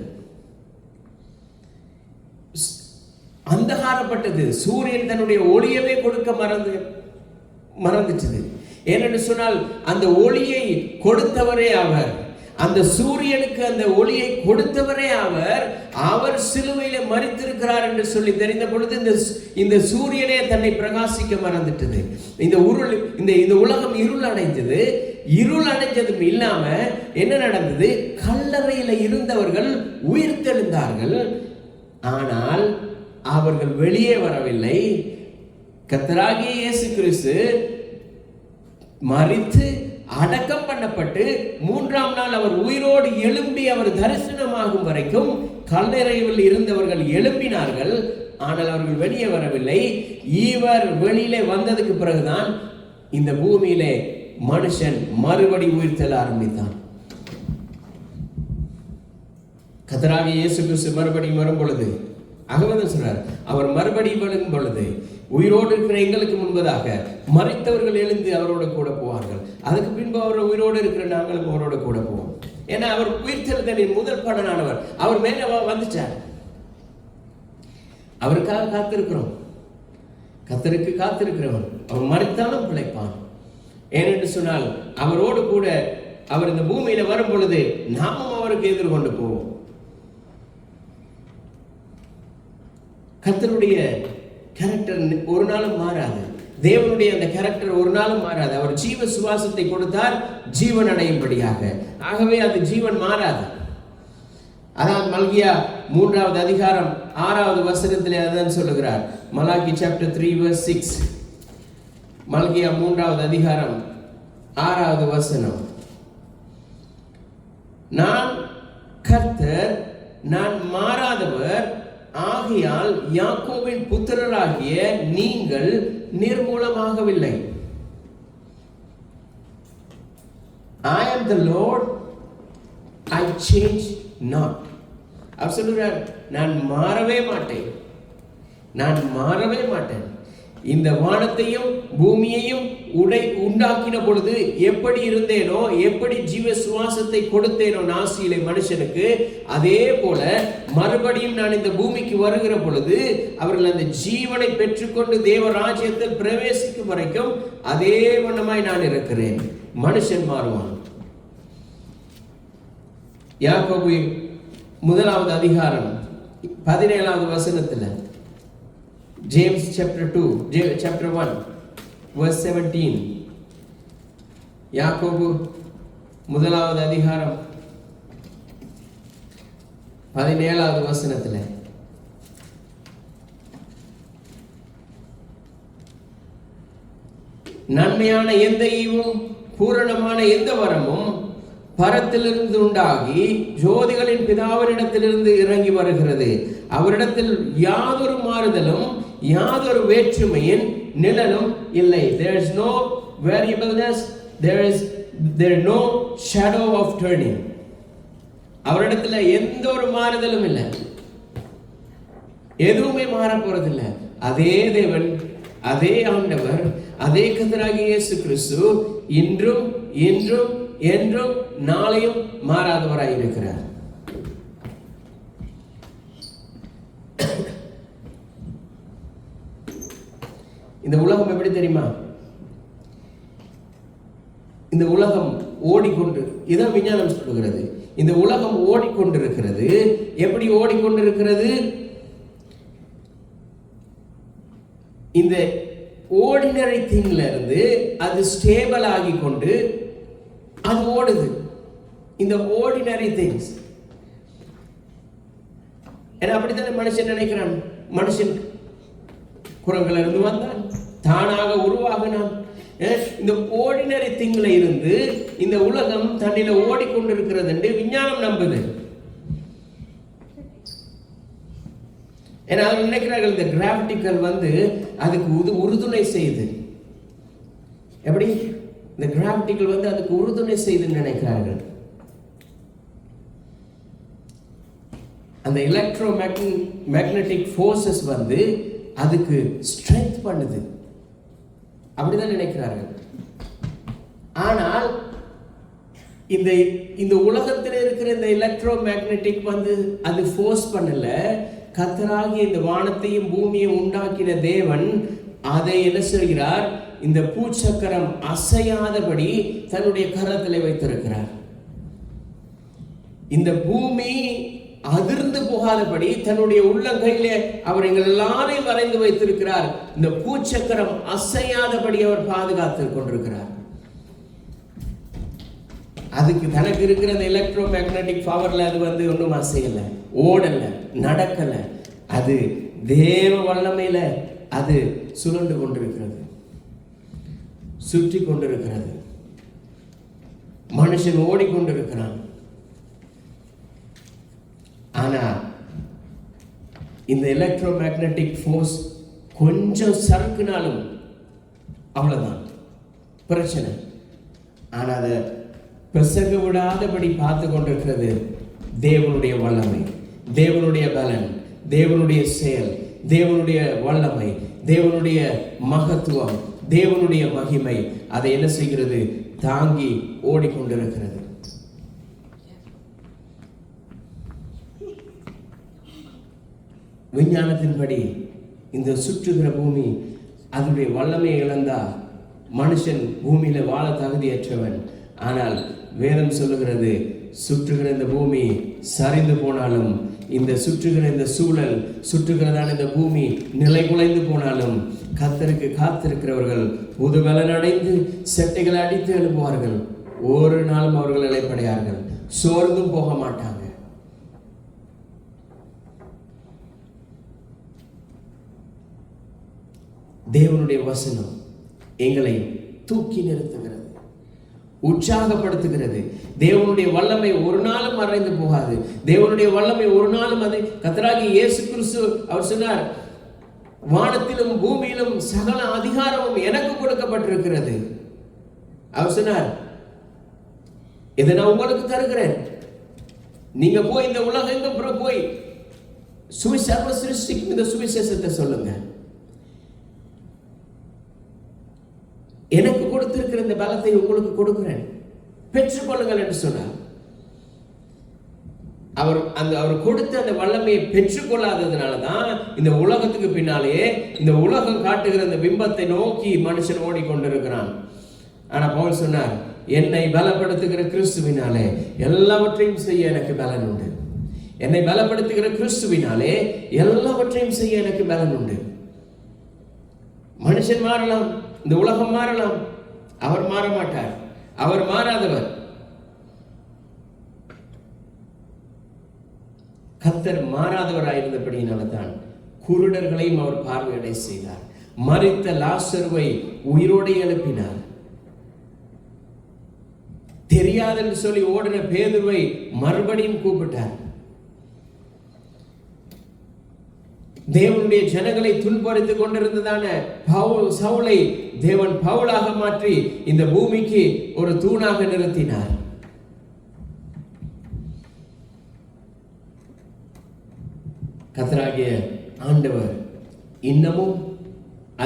அந்தகாரப்பட்டது. சூரியன் தன்னுடைய ஒளியவே கொடுக்க மறந்துட்டது. ஏனென்று சொன்னால் அந்த ஒளியை கொடுத்தவரே அவர், அந்த சூரியனுக்கு அந்த ஒளியை கொடுத்தவரே அவர். அவர் சிலுவையில மரித்திருக்கிறார் என்று சொல்லி தெரிந்த பொழுது இந்த சூரியனே தன்னை பிரகாசிக்க மறந்துட்டது. இந்த உலகம் இருள் அடைஞ்சது. இருள் அடைஞ்சதும் இல்லாம என்ன நடந்தது? கல்லறையில இருந்தவர்கள் உயிர்த்தெழுந்தார்கள். ஆனால் அவர்கள் வெளியே வரவில்லை. கர்த்தராகிய இயேசு கிறிஸ்து மரித்து அடக்கம் பண்ணப்பட்டு 3ஆம் நாள் அவர் உயிரோடு எழும்பி அவர் தரிசனமாகும் வரைக்கும் கல்லறையில் இருந்தவர்கள் எழும்பினார்கள். ஆனால் அவர்கள் வெளியே வரவில்லை. இவர் வெளியிலே வந்ததுக்கு பிறகுதான் இந்த பூமியிலே மனுஷன் மறுபடி உயிர்த்தெழ ஆரம்பித்தான். கர்த்தராகிய இயேசு கிறிஸ்து மறுபடியும் வரும் பொழுது, அகவதன் சொல்றார், அவர் மறுபடியும் வரும் பொழுது உயிரோடு இருக்கிற எங்களுக்கு முன்பதாக மரித்தவர்கள் எழுந்து அவரோட கூட போவார்கள். அதுக்கு பின்பு அவர் உயிரோடு இருக்கிற நாங்களும் அவரோட கூட போவோம். ஏன்னா அவர் உயிர்த்தெழுதலின் முதல் பலனானவர். அவர் மேல வந்துட்டார். அவருக்காக காத்திருக்கிறோம். கர்த்தருக்கு காத்திருக்கிறவன் அவர் மரித்தாலும் பிழைப்பான். ஏனென்று சொன்னால் அவரோடு கூட அவர் இந்த பூமியில வரும் பொழுது நாமும் அவருக்கு எதிர்கொண்டு போவோம். கர்த்தருடைய கேரக்டர் ஒரு நாளும் மாறாது. தேவனுடைய அந்த கேரக்டர் ஒரு நாளும் மாறாது. அவர் ஜீவ சுவாசத்தை கொடுத்தார் ஜீவன் அடையும்படியாக. ஆகவே அது ஜீவன் மாறாது. அதான் மல்கியா 3வது அதிகாரம் 6வது வசனத்திலே அதான் சொல்லுகிறார். Malachi chapter 3 verse 6. மல்கியா 3வது அதிகாரம் 6வது வசனம். நான் கர்த்தர், நான் மாறாதவர், ஆகையால் யாக்கோபின் புத்திரராகிய நீங்கள் நிர்மூலமாகவில்லை. I am the Lord, I change not. அவர் சொல்றார், நான் மாறவே மாட்டேன், நான் மாறவே மாட்டேன். இந்த வானத்தையும் பூமியையும் உண்டாக்கின பொழுது எப்படி இருந்தேனோ, எப்படி ஜீவ சுவாசத்தை கொடுத்தேனோ நாசியிலே மனுஷனுக்கு, அதே போல மறுபடியும் நான் இந்த பூமிக்கு வருகிற பொழுது அவர்கள் அந்த ஜீவனை பெற்றுக்கொண்டு தேவ ராஜ்யத்தில் பிரவேசிக்கும் வரைக்கும் அதே வண்ணமாய் நான் இருக்கிறேன். மனுஷன் மாறுவான். யாக்கோபு 1வது அதிகாரம் 17வது வசனத்துல, James chapter 1 verse 17. யாக்கோபு 1வது அதிகாரம் 17வது வசனத்துல, நன்மையான எந்த ஈவும் பூரணமான எந்த வரமும் பரத்திலிருந்து உண்டாகி ஜோதிகளின் பிதாவினிடத்திலிருந்து இறங்கி வருகிறது. அவரிடத்தில் யாதொரு மாறுதலும் யாதொரு வேற்றுமையின் நிழலும் இல்லை. There is no variableness, there is no shadow of turning. அவரிடத்துல எந்த ஒரு மாறுதலும் இல்லை, எதுவுமே மாற போறதில்லை. அதே தேவன், அதே ஆண்டவர், அதே கர்த்தராகிய இயேசு கிறிஸ்து இன்றும் இன்றும் என்றும் நாளையும் மாறாதவராய் இருக்கிறார். இந்த உலகம் எப்படி தெரியுமா? இந்த உலகம் ஓடிக்கொண்டு, இதான் விஞ்ஞானம் சொல்லுகிறது, இந்த உலகம் ஓடிக்கொண்டிருக்கிறது. எப்படி ஓடிக்கொண்டிருக்கிறது? இந்த ஆர்டினரி திங்ல இருந்து அது ஸ்டேபிள் ஆகி கொண்டு அது ஓடுது. இந்த ஆர்டினரி திங்ஸ். ஏன்னா அப்படித்தானே மனுஷன் நினைக்கிறான். மனுஷன் குரங்குல இருந்து வந்தான், தானாக உருவாகினான். இந்த ஆர்டினரி திங்ல இருந்து இந்த உலகம் தண்ணில ஓடிக்கொண்டிருக்கிறது என்று விஞ்ஞானம் நம்புது. ஏன்னா அவர் நினைக்கிறார்கள் இந்த கிராவிட்டிக்கல் அதுக்கு உறுதுணை செய்யுது. எப்படி இந்த கிராவிட்டிக்கல் அதுக்கு உறுதுணை செய்யுதுன்னு நினைக்கிறார்கள். அந்த எலக்ட்ரோ மேக்னெட்டிக் ஃபோர்ஸஸ் அதுக்கு ஸ்ட்ரென்த் பண்ணுது, அப்படிதான் நினைக்கிறார்கள். ஆனால் இந்த உலகத்தில் இருக்கிற இந்த எலக்ட்ரோ மேக்னெட்டிக் அது ஃபோர்ஸ் பண்ணல. கர்த்தராகிய இந்த வானத்தையும் பூமியையும் உண்டாக்கின தேவன் அதை என்ன செய்கிறார்? இந்த பூச்சக்கரம் அசையாதபடி தன்னுடைய கரத்தில் வைத்திருக்கிறார். இந்த பூமி அதிர்ந்து போகாதபடி தன்னுடைய உள்ளங்கையிலே அவர் எங்கள் எல்லாரையும் வரைந்து வைத்திருக்கிறார். இந்த பூச்சக்கரம் அசையாதபடி அவர் பாதுகாத்துக் கொண்டிருக்கிறார். அதுக்கு தனக்கு இருக்கிற அந்த எலக்ட்ரோ மேக்னெட்டிக் பவர்ல அது ஒன்றும் அசையல, ஓடல, நடக்கல. அது தேவ வல்லமையில அது சுழண்டு கொண்டிருக்கிறது, சுற்றி கொண்டிருக்கிறது. மனுஷன் ஓடிக்கொண்டிருக்கிறான். ஆனா இந்த எலக்ட்ரோ மேக்னெட்டிக் ஃபோர்ஸ் கொஞ்சம் சறுக்குனாலும் அவ்வளவுதான் பிரச்சனை. ஆனா அதை பிசக விடாதபடி பார்த்து கொண்டிருக்கிறது தேவனுடைய வல்லமை, தேவனுடைய பலன், தேவனுடைய செயல், தேவனுடைய வல்லமை, தேவனுடைய மகத்துவம், தேவனுடைய மகிமை. அதை என்ன செய்கிறது? தாங்கி ஓடிக்கொண்டிருக்கிறது. விஞ்ஞானத்தின்படி இந்த சுற்றுகிற பூமி அதனுடைய வல்லமையை இழந்தா மனுஷன் பூமியில வாழ தகுதியற்றவன். ஆனால் வேதம் சொல்லுகிறது, சுற்றுகிற இந்த பூமி சரிந்து போனாலும், இந்த சுற்றுகிற இந்த சூழல், சுற்றுகிறதான இந்த பூமி நிலை குலைந்து போனாலும், கர்த்தருக்கு காத்திருக்கிறவர்கள் புது பலன் அடைந்து செட்டைகளை அடித்து எழுப்புவார்கள். ஒரு நாளும் அவர்கள் இளைப்படையார்கள், சோர்ந்தும் போக மாட்டாங்க. தேவனுடைய வசனம் எங்களை தூக்கி நிறுத்துகிறது, உற்சாகப்படுத்துகிறது. தேவனுடைய வல்லமை ஒரு நாளும் மறைந்து போகாது. தேவனுடைய வல்லமை ஒரு நாளும் அதை கர்த்தராகிய இயேசு கிறிஸ்து அவர் சொன்னார், வானத்திலும் பூமியிலும் சகல அதிகாரமும் எனக்கு கொடுக்கப்பட்டிருக்கிறது. அவர் சொன்னார், இதை நான் உங்களுக்கு தருகிறேன். நீங்க போய் இந்த உலகெங்கும் போய் சர்வ சிருஷ்டிக்கும் இந்த சுவிசேஷத்தை சொல்லுங்க. எனக்கு கொடுத்திருக்கிற இந்த பலத்தை உங்களுக்கு கொடுக்கிறேன், பெற்றுக்கொள்ளுங்கள் என்று சொன்னார். அவர் கொடுத்த அந்த வல்லமையை பெற்றுக்கொள்ளாததுனாலதான் இந்த உலகத்துக்கு பின்னாலேயே இந்த உலகம் காட்டுகிற இந்த பிம்பத்தை நோக்கி மனுஷன் ஓடிக்கொண்டிருக்கிறான். ஆனா பவுல் சொன்னார், என்னை பலப்படுத்துகிற கிறிஸ்துவினாலே எல்லாவற்றையும் செய்ய எனக்கு பலன் உண்டு. என்னை பலப்படுத்துகிற கிறிஸ்துவினாலே எல்லாவற்றையும் செய்ய எனக்கு பலன் உண்டு. மனுஷன் மாறலாம், இந்த உலகம் மாறலாம், அவர் மாற மாட்டார். அவர் மாறாதவர். கர்த்தர் மாறாதவராயிருந்தபடியினால தான் குருடர்களையும் அவர் பார்வையடை செய்தார். மரித்த லாசருவை உயிரோடு எழுப்பினார். தெரியாதென்று சொல்லி ஓடின பேதுருவை மறுபடியும் கூப்பிட்டார். தேவனுடைய ஜனங்களை துன்புறுத்திக் கொண்டிருந்ததான சவுலை தேவன் பவுலாக மாற்றி இந்த பூமிக்கு ஒரு தூணாக நிறுத்தினார். கர்த்தராகிய ஆண்டவர் இன்னமும்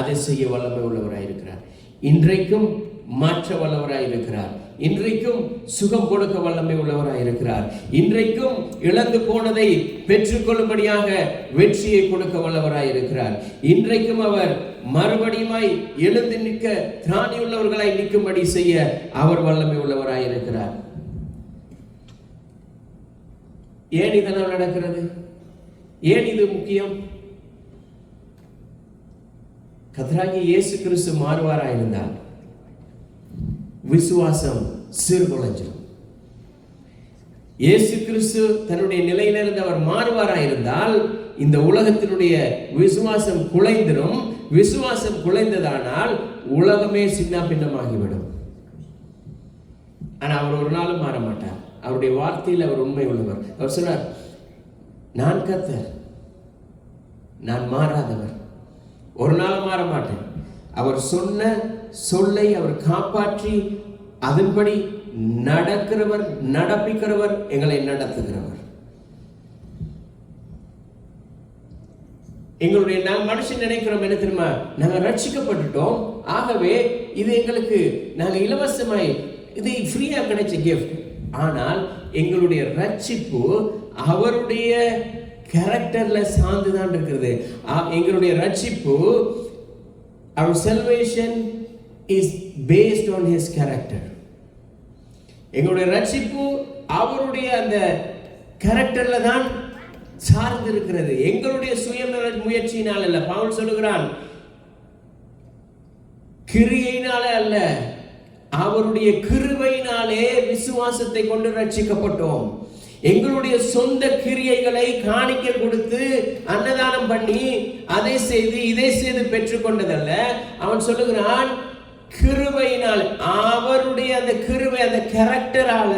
அதை செய்ய வல்லமை உள்ளவராயிருக்கிறார். இன்றைக்கும் மாற்ற வல்லவராயிருக்கிறார். இன்றைக்கும் சுகம் கொடுக்க வல்லமை உள்ளவராயிருக்கிறார். இன்றைக்கும் இழந்து போனதை பெற்றுக்கொள்ளும்படியாக வெற்றியை கொடுக்க வல்லவராயிருக்கிறார். இன்றைக்கும் அவர் மறுபடியுமாய் எழுந்து நிற்க திராணி உள்ளவர்களாய் நிற்கும்படி செய்ய அவர் வல்லமை உள்ளவராயிருக்கிறார். ஏன் இதெல்லாம் நடக்கிறது? ஏன் இது முக்கியம்? கர்த்தராகிய இயேசு கிறிஸ்து மாறுவாராயிருந்தால் விசுவாசம் சீர்குலைஞ்சிடும். இயேசு கிறிஸ்து தன்னுடைய நிலையிலிருந்து அவர் மாறுவாராயிருந்தால் இந்த உலகத்தினுடைய விசுவாசம் குலைந்திடும். விசுவாசம் குலைந்ததானால் உலகமே சின்ன பின்னமாகிவிடும். ஆனா அவர் ஒரு நாளும் மாற மாட்டார். அவருடைய வார்த்தையில் அவர் உண்மை உள்ளவர். அவர் சொன்னார், நான் கர்த்தர், நான் மாறாதவர், ஒரு நாள் மாற மாட்டேன். அவர் சொன்ன சொல்லை அவர் காப்பாற்றி அதன்படி நடக்கிறவர், நடப்பிக்கிறவர், எங்களை நடத்துகிறவர். எங்களுடைய மனுஷன் நினைக்கிறோம் என்ன தெரியுமா, நாங்க ரட்சிக்கப்பட்டுட்டோம், ஆகவே இது எங்களுக்கு நாங்க இலவசமாய் இது ஃப்ரீயா கிடைச்ச கிஃப்ட். ஆனால் எங்களுடைய ரட்சிப்பு அவருடைய கேரக்டர்ல சார்ந்துதான் இருக்கிறது. எங்களுடைய ரட்சிப்பு, our salvation is based on his character. எங்களுடைய ரட்சிப்பு அவருடைய அந்த கேரக்டர்ல தான் சார்ந்து இருக்கிறது. எங்களுடைய சுயநல முயற்சியினால் அல்ல. பவுல் சொல்லுகிறான், கிரியையினாலே அல்ல, அவருடைய கிருபையினாலே விசுவாசத்தை கொண்டு ரட்சிக்கப்பட்டோம். எங்களுடைய சொந்த கிரியைகளை காணிக்க கொடுத்து அன்னதானம் பண்ணி அதை செய்து இதை செய்து பெற்றுக்கொண்டதல்ல. அவன் சொல்லுகிறான், கிருபையினால், அவருடைய அந்த கிருபை, அந்த கேரக்டரால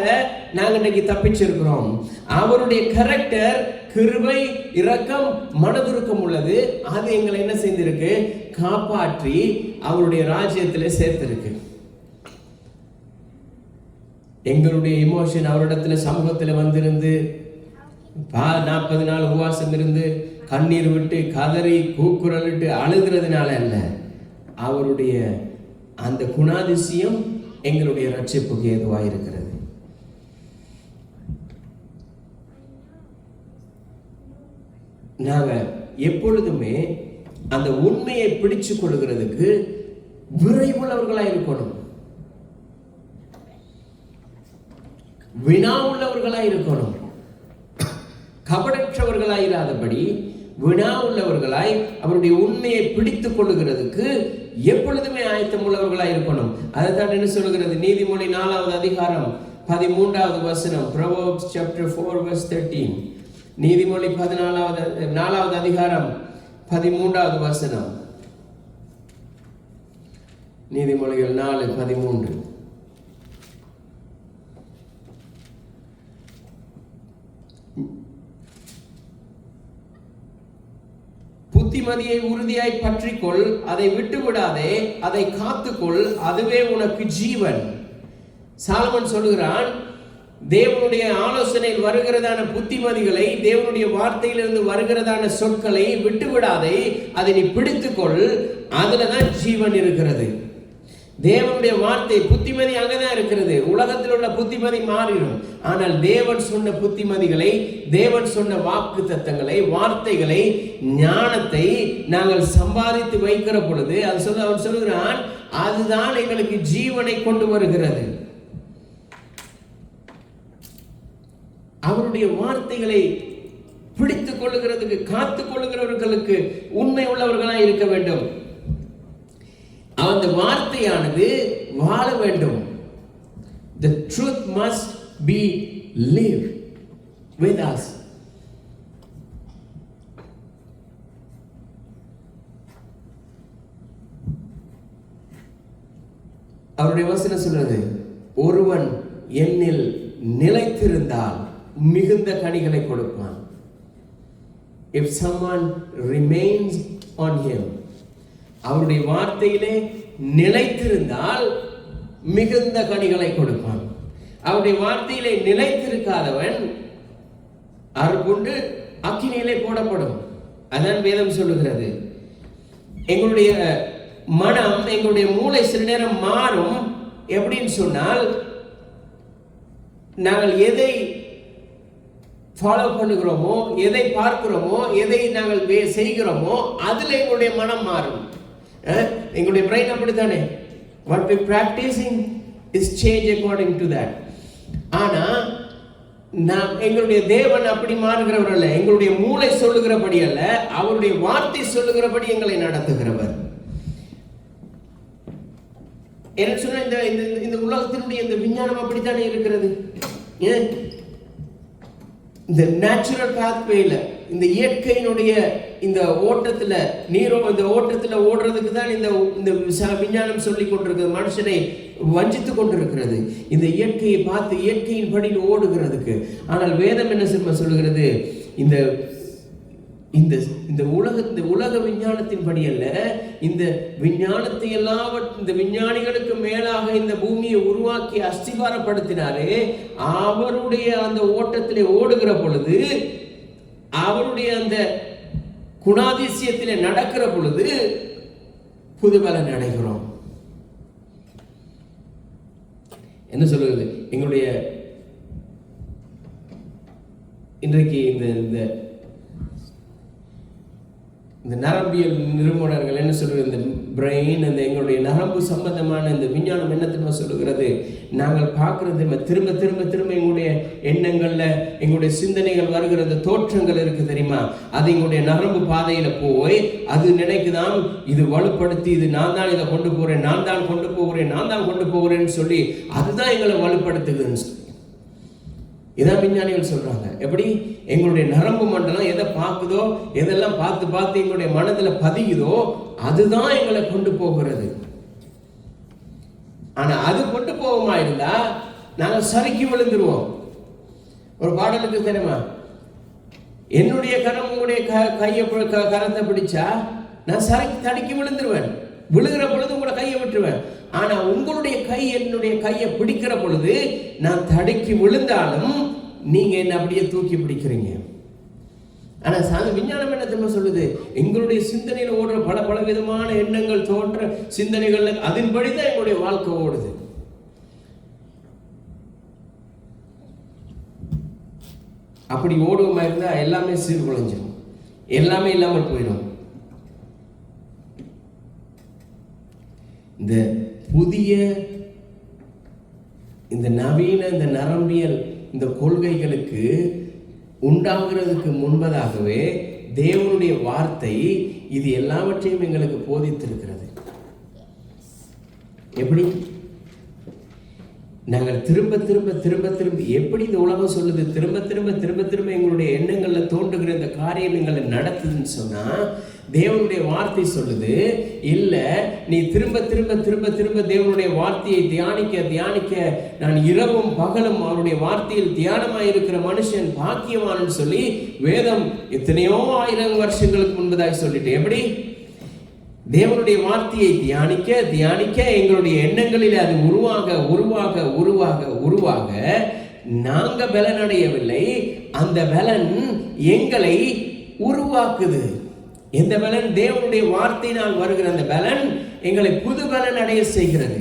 நாங்க இன்னைக்கு தப்பிச்சிருக்கிறோம். அவருடைய கேரக்டர் கிருபை, இரக்கம், மனதுருக்கம் உள்ளது. அது எங்களை என்ன செய்திருக்கு, காப்பாற்றி அவருடைய ராஜ்யத்திலே சேர்த்திருக்கு. எங்களுடைய இமோஷன் அவரிடத்துல சமூகத்துல வந்திருந்து 40 நாள் உபவாசம் இருந்து கண்ணீர் விட்டு கதறி கூக்குரலிட்டு அழுகிறதுனால அல்ல, அவருடைய அந்த குணாதிசயம் எங்களுடைய ரட்சிப்புக்கு ஏதுவாக இருக்கிறது. நாங்க எப்பொழுதுமே அந்த உண்மையை பிடிச்சு கொள்கிறதுக்கு விரைவுள்ளவர்களாக இருக்கணும், வினா உள்ளவர்களாய் இருக்கணும். கபடற்றவர்களாய் இராதபடி வினா உள்ளவர்களாய் அவருடைய உண்மையை பிடித்துக் கொள்ளுகிறதுக்கு எப்பொழுதுமே ஆயத்தம் உள்ளவர்களாய் இருக்கணும். அதைத்தான் என்ன சொல்லுகிறது, நீதிமொழி 4வது அதிகாரம் 13வது வசனம். Proverbs chapter 4 verse 13. நீதிமொழி 4வது அதிகாரம் 13வது வசனம். நீதிமொழிகள் 4:13. புத்திமதியை உறுதியாய் பற்றிக்கொள், அதை விட்டு விடாதே, அதை காத்துக்கொள், அதுவே உனக்கு ஜீவன். சாலமன் சொல்லுகிறான், தேவனுடைய ஆலோசனையில் வருகிறதான புத்திமதிகளை, தேவனுடைய வார்த்தையிலிருந்து வருகிறதான சொற்களை விட்டு விடாதே, அதை நீ பிடித்துக்கொள், அதுலதான் ஜீவன் இருக்கிறது. தேவனுடைய வார்த்தை, புத்திமதி அங்கதான் இருக்கிறது. உலகத்தில் உள்ள புத்திமதி மாறிடும். ஆனால் தேவன் சொன்ன புத்திமதிகளை, தேவன் சொன்ன வாக்கு தத்தங்களை, வார்த்தைகளை, ஞானத்தை நாங்கள் சம்பாதித்து வைக்கிற பொழுது அவன் சொல்லுகிறான், அதுதான் எங்களுக்கு ஜீவனை கொண்டு வருகிறது. அவருடைய வார்த்தைகளை பிடித்துக் கொள்ளுகிறதுக்கு, காத்துக் கொள்ளுகிறவர்களுக்கு உண்மை உள்ளவர்களாக இருக்க வேண்டும். அந்த வார்த்தையானது வாழ வேண்டும். The truth must be lived with us. அவருடைய வசனம் சொல்றது, ஒருவன் என்னில் நிலைத்திருந்தால் மிகுந்த கனிகளை கொடுப்பான். If someone remains on him, அவருடைய வார்த்தையிலே நிலைத்திருந்தால் மிகுந்த கனிகளை கொடுப்பான். அவருடைய வார்த்தையிலே நிலைத்திருக்காதவன் அறுப்புண்டு அக்கினியிலே போடப்படும். அதான் வேதம் சொல்லுகிறது. எங்களுடைய மனம், எங்களுடைய மூளை சில நேரம் மாறும். எப்படின்னு சொன்னால், நாங்கள் எதை ஃபாலோ பண்ணுகிறோமோ, எதை பார்க்கிறோமோ, எதை நாங்கள் செய்கிறோமோ, அதுல எங்களுடைய மனம் மாறும். எங்களுடைய பிரெயின் அப்படித்தானே, what we practicing is change according to that. ஆனா நாம், எங்களுடைய தேவன் அப்படி மாறுகிறவர் அல்ல. எங்களுடைய மூளை சொல்லுகிறபடி அல்ல, அவருடைய வார்த்தை சொல்லுகிறபடி எங்களை நடத்துகிறவர். என்ன சொன்ன, இந்த உலகத்தினுடைய இந்த விஞ்ஞானம் அப்படித்தானே இருக்கிறது. இந்த நேச்சுரல் பாத்வேல இந்த இயற்கையினுடைய இந்த ஓட்டத்துல நீரோ இந்த ஓட்டத்துல ஓடுறதுக்கு தான் இந்த விஞ்ஞானம் சொல்லி கொண்டிருக்கிறது, மனுஷனை வஞ்சித்து கொண்டிருக்கிறது, இந்த இயற்கையை பார்த்து இயற்கையின் படி ஓடுகிறதுக்கு. ஆனால் வேதம் என்ன சொல்லுகிறது? இந்த இந்த இந்த உலக விஞ்ஞானத்தின் படி அல்ல, இந்த விஞ்ஞானத்தை இந்த விஞ்ஞானிகளுக்கு மேலாக இந்த பூமியை உருவாக்கி அஸ்திவாரப்படுத்தினாரே, அவருடைய அந்த ஓட்டத்திலே ஓடுகிற பொழுது, அவருடைய அந்த குணாதிசயத்திலே நடக்கிற பொழுது புது பலன் அடைகிறோம். என்ன சொல்லுகிறது? எங்களுடைய இன்றைக்கு இந்த நரம்பியல் நிறுவனர்கள் என்ன சொல்றது? இந்த பிரெயின், அந்த எங்களுடைய நரம்பு சம்பந்தமான இந்த விஞ்ஞானம் என்ன தெரியுமா சொல்லுகிறது? நாங்கள் பார்க்கறது திரும்ப திரும்ப திரும்ப எங்களுடைய எண்ணங்கள்ல, எங்களுடைய சிந்தனைகள் வருகிற அந்த தோற்றங்கள் இருக்கு தெரியுமா, அது எங்களுடைய நரம்பு பாதையில போய் அது நினைக்குதான் இது வலுப்படுத்தி, இது நான் தான் இதை கொண்டு போறேன், நான் தான் கொண்டு போகிறேன், நான் தான் கொண்டு போகிறேன்னு சொல்லி அதுதான் எங்களை வலுப்படுத்துதுன்னு. இதான் விஞ்ஞானிகள் சொல்றாங்க. எப்படி? எங்களுடைய நரம்பு மண்டலம் எதை பார்க்குதோ, எதெல்லாம் பார்த்து பார்த்து எங்களுடைய மனதில் பதியுதோ அதுதான் எங்களை கொண்டு போகிறது. ஆனா அது கொண்டு போவோமா இருந்தா நாங்கள் சறுக்கி விழுந்துருவோம். ஒரு பாடலுக்கு தெரியுமா, என்னுடைய கரம் உங்களுடைய கரத்தை பிடிச்சா நான் சறுக்கி தடுக்கி விழுந்துருவேன், விழுகிற பொழுது உங்களை கையை விட்டுருவேன். ஆனா உங்களுடைய கை என்னுடைய கையை பிடிக்கிற பொழுது நான் தடுக்கி விழுந்தாலும் நீங்க என்ன அப்படியே தூக்கி பிடிக்கிறீங்க. ஆனா விஞ்ஞானம் என்ன தெரியுமா சொல்லுது? எங்களுடைய சிந்தனையில ஓடுற பல விதமான எண்ணங்கள் தோன்ற சிந்தனைகள், அதன்படிதான் எங்களுடைய வாழ்க்கை ஓடுது. அப்படி ஓடுவோமா இருந்தா எல்லாமே சீர்குலைஞ்சிடும், எல்லாமே இல்லாமல் போயிடும். இந்த புதிய இந்த நவீன இந்த நரம்பியல் இந்த கொள்கைகளுக்கு உண்டாகிறதுக்கு முன்பதாகவே தேவனுடைய வார்த்தை இது எல்லாவற்றையும் எங்களுக்கு போதித்திருக்கிறது. எப்படி? நாங்கள் திரும்ப திரும்ப திரும்ப திரும்ப எப்படி இந்த உலகம் சொல்லுது, திரும்ப திரும்ப திரும்ப திரும்ப எங்களுடைய எண்ணங்கள்ல தோன்றுகிற இந்த காரியம் எங்களை நடத்துதுன்னு சொன்னா, தேவனுடைய வார்த்தை சொல்லுது இல்ல, நீ திரும்ப திரும்ப திரும்ப திரும்ப தேவனுடைய வார்த்தையை தியானிக்க தியானிக்க, நான் இரவும் பகலும் அவருடைய வார்த்தையில் தியானமாய் இருக்கிற மனுஷன் பாக்கியவான்னு சொல்லி வேதம் எத்தனையோ 1000 வருஷங்களுக்கு முன்பதாக சொல்லிட்டு, எப்படி தேவனுடைய வார்த்தையை தியானிக்க தியானிக்க எங்களுடைய எண்ணங்களில் அது உருவாக உருவாக உருவாக உருவாக நாங்க பலன் அடையவில்லை, அந்த பலன் எங்களை உருவாக்குது. எந்த பலன்? தேவனுடைய வார்த்தையினால் வருகிற அந்த பலன் எங்களை புது பலன் அடைய செய்கிறது.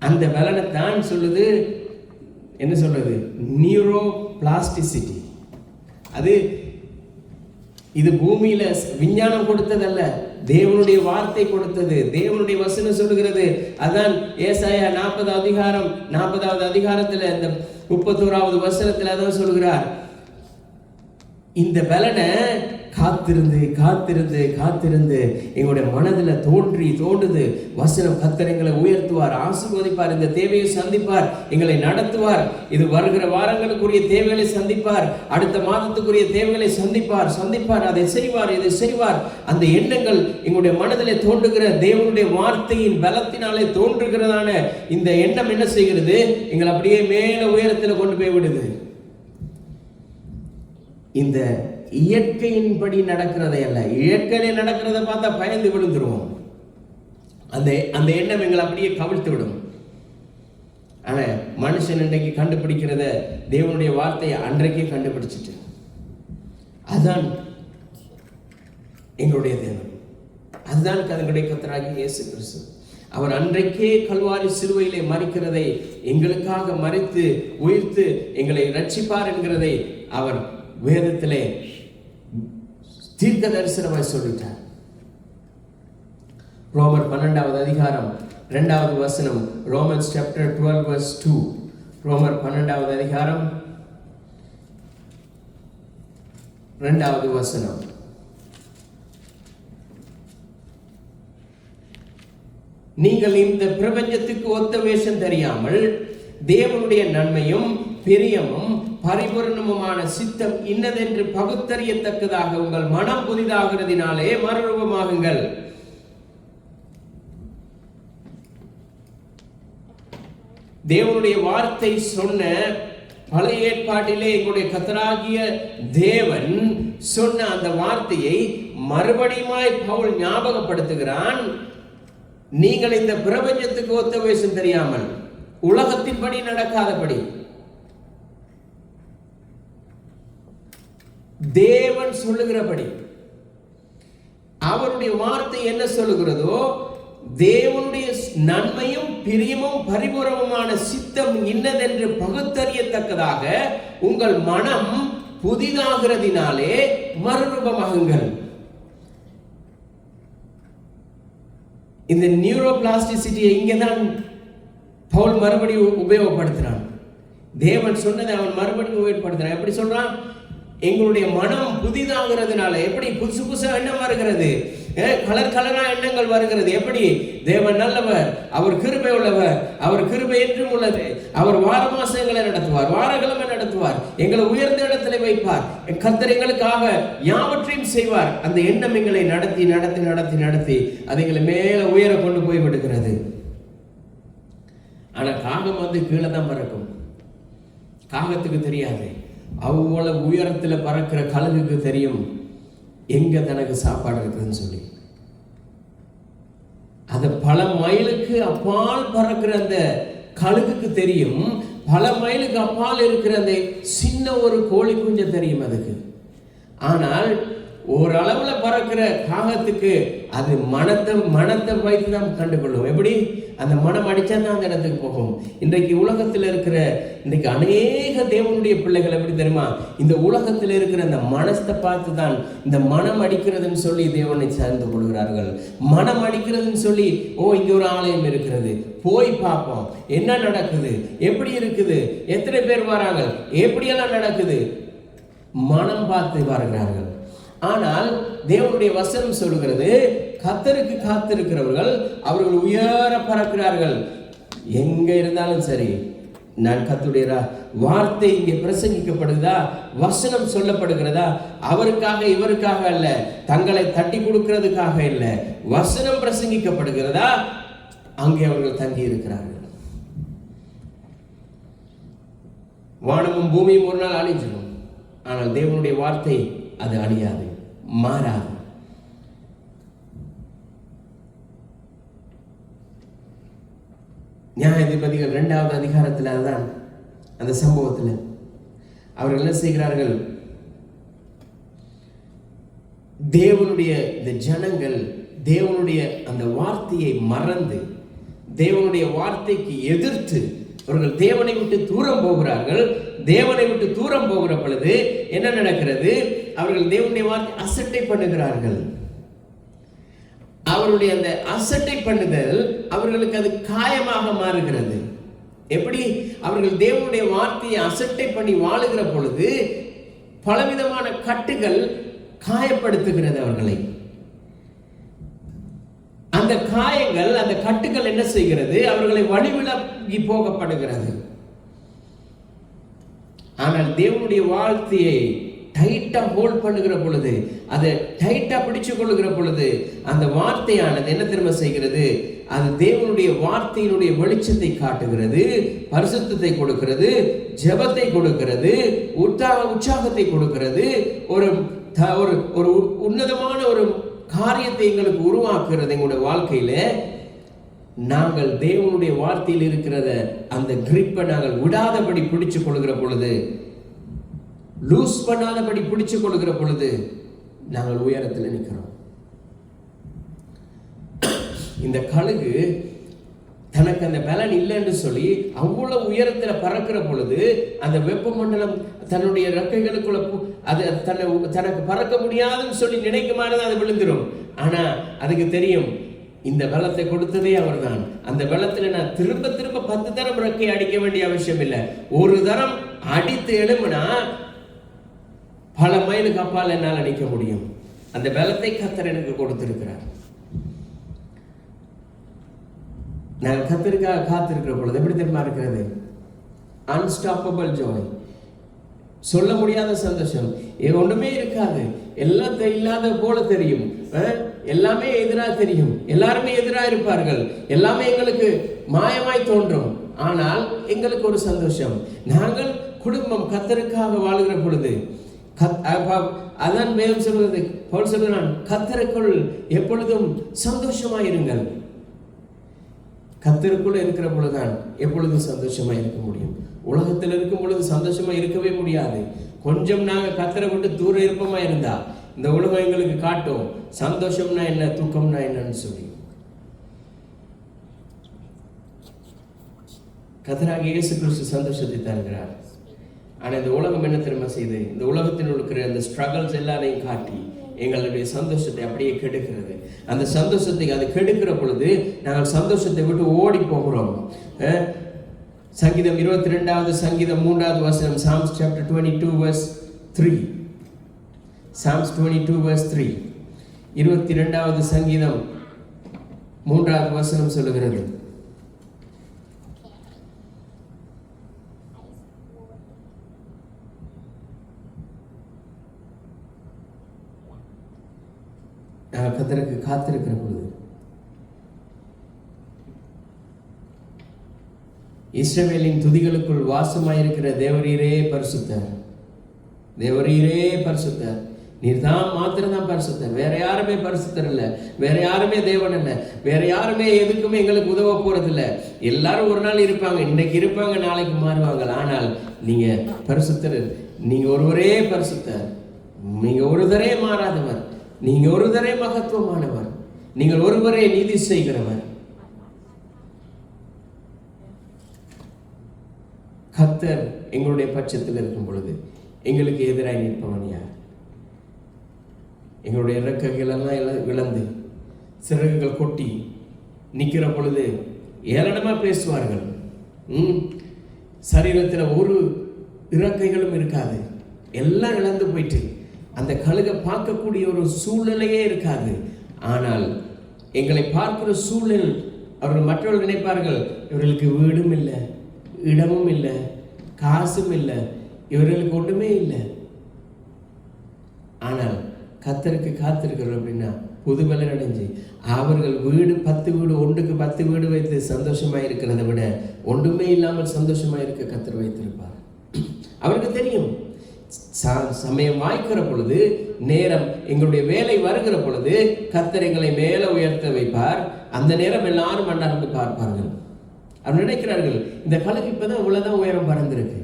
அந்த பலனை தான் சொல்லுது, என்ன சொல்றது? Neuro plasticity. அது இது பூமியில விஞ்ஞானம் கொடுத்ததல்ல, தேவனுடைய வார்த்தை கொடுத்தது. தேவனுடைய வசனம் சொல்லுகிறது. அதான் ஏசாயா 40வது அதிகாரத்துல இந்த 31வது வசனத்துல அதான் சொல்லுகிறார், இந்த பலனை காத்திருந்து காத்திருந்து காத்திருந்து எங்களுடைய மனதில் தோன்றுது வசனம். கர்த்தர் எங்களை உயர்த்துவார், ஆசீர்வதிப்பார், இந்த தேவையை சந்திப்பார், எங்களை நடத்துவார், இது வருகிற வாரங்களுக்குரிய தேவைகளை சந்திப்பார், அடுத்த மாதத்துக்குரிய தேவைகளை சந்திப்பார், அதை செய்வார், இதை செய்வார். அந்த எண்ணங்கள் எங்களுடைய மனதில் தோன்றுகிற தேவனுடைய வார்த்தையின் பலத்தினாலே தோன்றுகிறதான இந்த எண்ணம் என்ன செய்கிறது? எங்களை அப்படியே மேல உயரத்தில் கொண்டு போய் விடுது. இந்த இயற்கையின்படி நடக்கிறதை அல்ல, இயற்கையிலே நடக்கிறத பார்த்தா பயந்து விழுந்துருவோம். அந்த எண்ணம் எங்களை அப்படியே கவிழ்த்து விடும். ஆனா மனுஷன் இன்றைக்கு கண்டுபிடிக்கிறத தேவனுடைய வார்த்தையை அன்றைக்கே கண்டுபிடிச்சிட்டு, அதுதான் எங்களுடைய தேவன், அதுதான் எங்களுடைய கர்த்தராகிய இயேசு கிறிஸ்து. அவர் அன்றைக்கே கல்வாரி சிலுவையிலே மரிக்கிறதை, எங்களுக்காக மரித்து உயிர்த்து எங்களை ரட்சிப்பார் என்கிறதை அவர் வேதத்திலே தீர்க்க தரிசனமாய் சொல்லிட்டார். ரோமர் 12வது அதிகாரம் 2வது வசனம். Romans chapter 12 verse 2. ரோமர் 12வது அதிகாரம் 2வது வசனம். நீங்கள் இந்த பிரபஞ்சத்துக்கு ஒத்த வேஷம் தெரியாமல் தேவனுடைய நன்மையும் பிரியமும் பரிபூரணமுமான சித்தம் இன்னதென்று பகுத்தறியத்தக்கதாக உங்கள் மனம் புதிதாகிறதினாலே மறுரூபமாகுங்கள். தேவனுடைய வார்த்தை சொன்ன பழைய ஏற்பாட்டிலே எங்களுடைய கர்த்தராகிய தேவன் சொன்ன அந்த வார்த்தையை மறுபடியுமாய் பவுல் ஞாபகப்படுத்துகிறான். நீங்கள் இந்த பிரபஞ்சத்துக்கு ஒத்த வேஷம் தெரியாமல், உலகத்தின்படி நடக்காதபடி, தேவன் சொல்லுகிறபடி, அவருடைய வார்த்தை என்ன சொல்லுகிறதோ, தேவனுடைய நன்மையும் பிரியமும் பரிபூரணமுமான சித்தம் இன்னதென்று பகுத்தறியத்தக்கதாக உங்கள் மனம் புதிதாகிறதினாலே மறுரூபமாகுங்கள். இந்த நியூரோபிளாஸ்டிசிட்டியை இங்கதான் பவுல் மறுபடியும் உபயோகப்படுத்துறான். தேவன் சொன்னதை அவன் மறுபடியும் உபயோகப்படுத்துறான். எப்படி சொல்றான்? எங்களுடைய மனம் புதிதாகிறதுனால. எப்படி? புதுசு புதுசா எண்ணம் வருகிறது, கலர் கலரா எண்ணங்கள் வருகிறது. எப்படி? தேவன் நல்லவர், அவர் கிருபை உள்ளவர், அவர் கிருபை என்றும் உள்ளது, அவர் வார மாசங்களை நடத்துவார், வாரக்கிழமை நடத்துவார், எங்களை உயர்ந்த இடத்துல வைப்பார், கர்த்தர் எங்களுக்காக யாவற்றையும் செய்வார். அந்த எண்ணம் எங்களை நடத்தி நடத்தி நடத்தி நடத்தி அது எங்களை மேல உயர கொண்டு போய் விடுகிறது. ஆனா காகம் வந்து கீழே தான் பறக்கும். காகத்துக்கு தெரியாது, அவ்வளவு உயரத்துல பறக்கிற கழுகுக்கு தெரியும் எங்க தனக்கு சாப்பாடு இருக்குதுன்னு சொல்லி. அது பல மைலுக்கு அப்பால் பறக்கிற அந்த கழுகுக்கு தெரியும், பல மைலுக்கு அப்பால் இருக்கிற அந்த சின்ன ஒரு கோழி குஞ்ச தெரியும் அதுக்கு. ஆனால் ஓரளவுல பறக்கிற காகத்துக்கு அது மனத்தை வைத்து தான் கண்டுகொள்ளும். எப்படி? அந்த மனம் அடிச்சா தான் அந்த இடத்துக்கு போகும். இன்றைக்கு உலகத்தில் இருக்கிற இன்றைக்கு அநேக தேவனுடைய பிள்ளைகள் எப்படி தெரியுமா? இந்த உலகத்தில் இருக்கிற அந்த மனசை பார்த்து தான் இந்த மனம் அடிக்கிறதுன்னு சொல்லி தேவனை சார்ந்து கொள்கிறார்கள். மனம் அடிக்கிறதுன்னு சொல்லி, ஓ இங்க ஒரு ஆலயம் இருக்கிறது, போய் பார்ப்போம் என்ன நடக்குது, எப்படி இருக்குது, எத்தனை பேர் வராங்க, எப்படியெல்லாம் நடக்குது, மனம் பார்த்து வருகிறார்கள். ஆனால் தேவனுடைய வசனம் சொல்கிறது, கர்த்தருக்கு காத்திருக்கிறவர்கள் அவர்கள் உயர பறக்கிறார்கள். எங்க இருந்தாலும் சரி, நான் கர்த்தருடைய வார்த்தை இங்கே பிரசங்கிக்கப்படுகிறதா, வசனம் சொல்லப்படுகிறதா, அவருக்காக இவருக்காக அல்ல, தங்களை தட்டி கொடுக்கிறதுக்காக இல்ல, வசனம் பிரசங்கிக்கப்படுகிறதா, அங்கே அவர்கள் தங்கி இருக்கிறார்கள். வானமும் பூமியும் ஒரு நாள் அழிஞ்சிடும், ஆனால் தேவனுடைய வார்த்தை அது அழியாது, மாறாது. நியாயாதிபதிகள் 2வது அதிகாரத்தில் அதுதான் அந்த சம்பவத்தில் அவர்கள் என்ன செய்கிறார்கள்? தேவனுடைய இந்த ஜனங்கள் தேவனுடைய அந்த வார்த்தையை மறந்து, தேவனுடைய வார்த்தைக்கு எதிர்த்து அவர்கள் தேவனை விட்டு தூரம் போகிறார்கள். தேவனை விட்டு தூரம் போகிற பொழுது என்ன நடக்கிறது? அவர்கள் தேவனுடைய வார்த்தை அசட்டை பண்ணுகிறார்கள். அவருடைய அந்த அசட்டை பண்ணுதல் அவர்களுக்கு அது காயமாக மாறுகிறது. எப்படி? அவர்கள் தேவனுடைய வார்த்தையை அசட்டை பண்ணி வாழுகிற பொழுது பலவிதமான கட்டுகள் காயப்படுத்துகிறது அவர்களை. அந்த காயங்கள், அந்த கட்டுகள் என்ன செய்கிறது? அவர்களை வழிவிலகி போகப்படுகிறது. ஆனால் தேவனுடைய வார்த்தையை டைட்டா ஹோல்ட் பண்ணுகிற பொழுது, அதை டைட்டா பிடிச்சு கொள்ளுகிற பொழுது, அந்த வார்த்தையானது என்ன திரும்ப செய்கிறது? அது தேவனுடைய வார்த்தையினுடைய வெளிச்சத்தை காட்டுகிறது, பரிசுத்தத்தை கொடுக்கிறது, ஜெபத்தை கொடுக்கிறது, உற்சாகத்தை கொடுக்கிறது, ஒரு ஒரு உன்னதமான ஒரு காரியத்தை எங்களுக்கு உருவாக்குறது. எங்களுடைய வாழ்க்கையில நாங்கள் தேவனுடைய வார்த்தையில் இருக்கிறத அந்த கிரிப்பை நாங்கள் விடாதபடி பிடிச்சு கொள்கிற பொழுது, லூஸ் பண்ணாதபடி பிடிச்சு கொள்கிற பொழுது நாங்கள் உயரத்தில் நிற்கிறோம். இந்த கழுகு தனக்கு அந்த பலன் இல்லைன்னு சொல்லி அவ்வளவு உயரத்தில் பறக்கிற பொழுது அந்த வெப்பமண்டலம் தன்னுடைய ரெக்கைகளுக்குள்ள அது தனக்கு பறக்க முடியாதுன்னு சொல்லி நினைக்குமாறு அது விழுந்துடும். ஆனா அதுக்கு தெரியும், இந்த பலத்தை கொடுத்ததே அவர் தான். அந்த பலத்துல நான் திரும்ப திரும்ப 10 தரம் ரெக்கை அடிக்க வேண்டிய அவசியம் இல்லை. ஒரு தரம் அடித்து எழும்புனா பல மைலுக்கு அப்பால் என்னால் அடிக்க முடியும். அந்த பலத்தை கர்த்தர் எனக்கு கொடுத்திருக்கிறார். நாங்கள் கர்த்தருக்காக காத்திருக்கிற பொழுது எப்படி தெரியுமா இருக்கிறது? அன்ஸ்டாப்பபிள் ஜாய், சொல்ல முடியாத சந்தோஷம். ஒண்ணுமே இருக்காது, எல்லாம் இல்லாத போல தெரியும், எல்லாமே எதிராக தெரியும், எல்லாருமே எதிராக இருப்பார்கள், எல்லாமே எங்களுக்கு மாயமாய் தோன்றும். ஆனால் எங்களுக்கு ஒரு சந்தோஷம். நாங்கள் குடும்பம் கர்த்தருக்காக வாழுகிற பொழுது, அதான் வேதம் சொல்வது, பவுல் சொல்கிறான், கர்த்தருக்குள் எப்பொழுதும் சந்தோஷமாயிருங்கள். கர்த்தருக்குள்ள இருக்கிற பொழுதுதான் எப்பொழுதும் சந்தோஷமா இருக்க முடியும். உலகத்தில் இருக்கும் பொழுது சந்தோஷமா இருக்கவே முடியாது. கொஞ்சம் நாங்க கர்த்தரை விட்டு தூரம் இருப்போமா இருந்தா இந்த உலகம் எங்களுக்கு காட்டும் சந்தோஷம்னா என்ன, தூக்கம்னா என்னன்னு சொல்லி. கர்த்தராகிய இயேசு கிறிஸ்து சந்தோஷத்தை தருகிறார். ஆனா இந்த உலகம் என்ன தெரியுமா செய்து, இந்த உலகத்தில் இருக்கிற அந்த ஸ்ட்ரகிள்ஸ் எல்லாரையும் காட்டி எங்களுடைய சந்தோஷத்தை அப்படியே கெடுக்கிறது. அந்த சந்தோஷத்தை அது கெடுக்கிற பொழுது நாங்கள் சந்தோஷத்தை விட்டு ஓடி போகிறோம். சங்கீதம் 22வது சங்கீதம் 3வது வசனம், Psalms chapter 22 verse 3. Psalms 22 verse 3. 22வது சங்கீதம் 3வது வசனம் சொல்லுகிறது, கர்த்தருக்கு காத்திருக்கிற பொழுது, இஸ்ரவேலின் துதிகளுக்குள் வாசமாயிருக்கிற தேவரீரே பரிசுத்தர், தேவரீரே பரிசுத்தர், நீர் தான் மாத்திரம் தான் பரிசுத்தர், வேற யாருமே பரிசுத்தர் இல்லை, வேற யாருமே தேவன் இல்லை, வேற யாருமே எதுக்குமே எங்களுக்கு உதவ போறது இல்லை. எல்லாரும் ஒரு நாள் இருப்பாங்க, இன்னைக்கு இருப்பாங்க, நாளைக்கு மாறுவாங்க. ஆனால் நீங்க பரிசுத்தர், நீங்க ஒருவரே பரிசுத்தர், நீங்க ஒருவரே மாறாதவர், நீங்க ஒருவரே மகத்துவமானவர், நீங்கள் ஒருவரே நீதி செய்கிறவர். கர்த்தர் எங்களுடைய பட்சத்தில் இருக்கும் பொழுது எங்களுக்கு எதிராக நிற்பவன் யார்? எங்களுடைய இறக்கைகள் எல்லாம் இழந்து சிறகுகள் கொட்டி நிற்கிற பொழுது ஏளனமா பேசுவார்கள். சரீரத்தில் ஒரு இறக்கைகளும் இருக்காது, எல்லாம் இழந்து போயிட்டு அந்த கழுகை பார்க்கக்கூடிய ஒரு சூழ்நிலையே இருக்காது. ஆனால் எங்களை பார்க்கிற சூழல், அவர்கள் மற்றவர்கள் நினைப்பார்கள், இவர்களுக்கு வீடும் இல்லை, இடமும் இல்லை, காசும் இல்லை, இவர்களுக்கு ஒன்றுமே இல்லை. ஆனால் கர்த்தருக்கு காத்திருக்கிறோம் அப்படின்னா புதுபலன் அடைஞ்சு அவர்கள் வீடு 10 வீடு, ஒன்றுக்கு 10 வீடு வைத்து சந்தோஷமா இருக்கிறத விட ஒன்றுமே இல்லாமல் சந்தோஷமா இருக்க கர்த்தர் வைத்திருப்பார். அவருக்கு தெரியும், சமயம் வாய்க்கிற பொழுது, நேரம் எங்களுடைய வேலை வருகிற பொழுது கர்த்தர் எங்களை மேல உயர்த்த வைப்பார். அந்த நேரம் எல்லாரும் அண்ணாந்து பார்ப்பார்கள். அவர் நினைக்கிறார்கள், இந்த கழுகு இப்பதான் இவ்வளவுதான் உயரம் பறந்திருக்கு,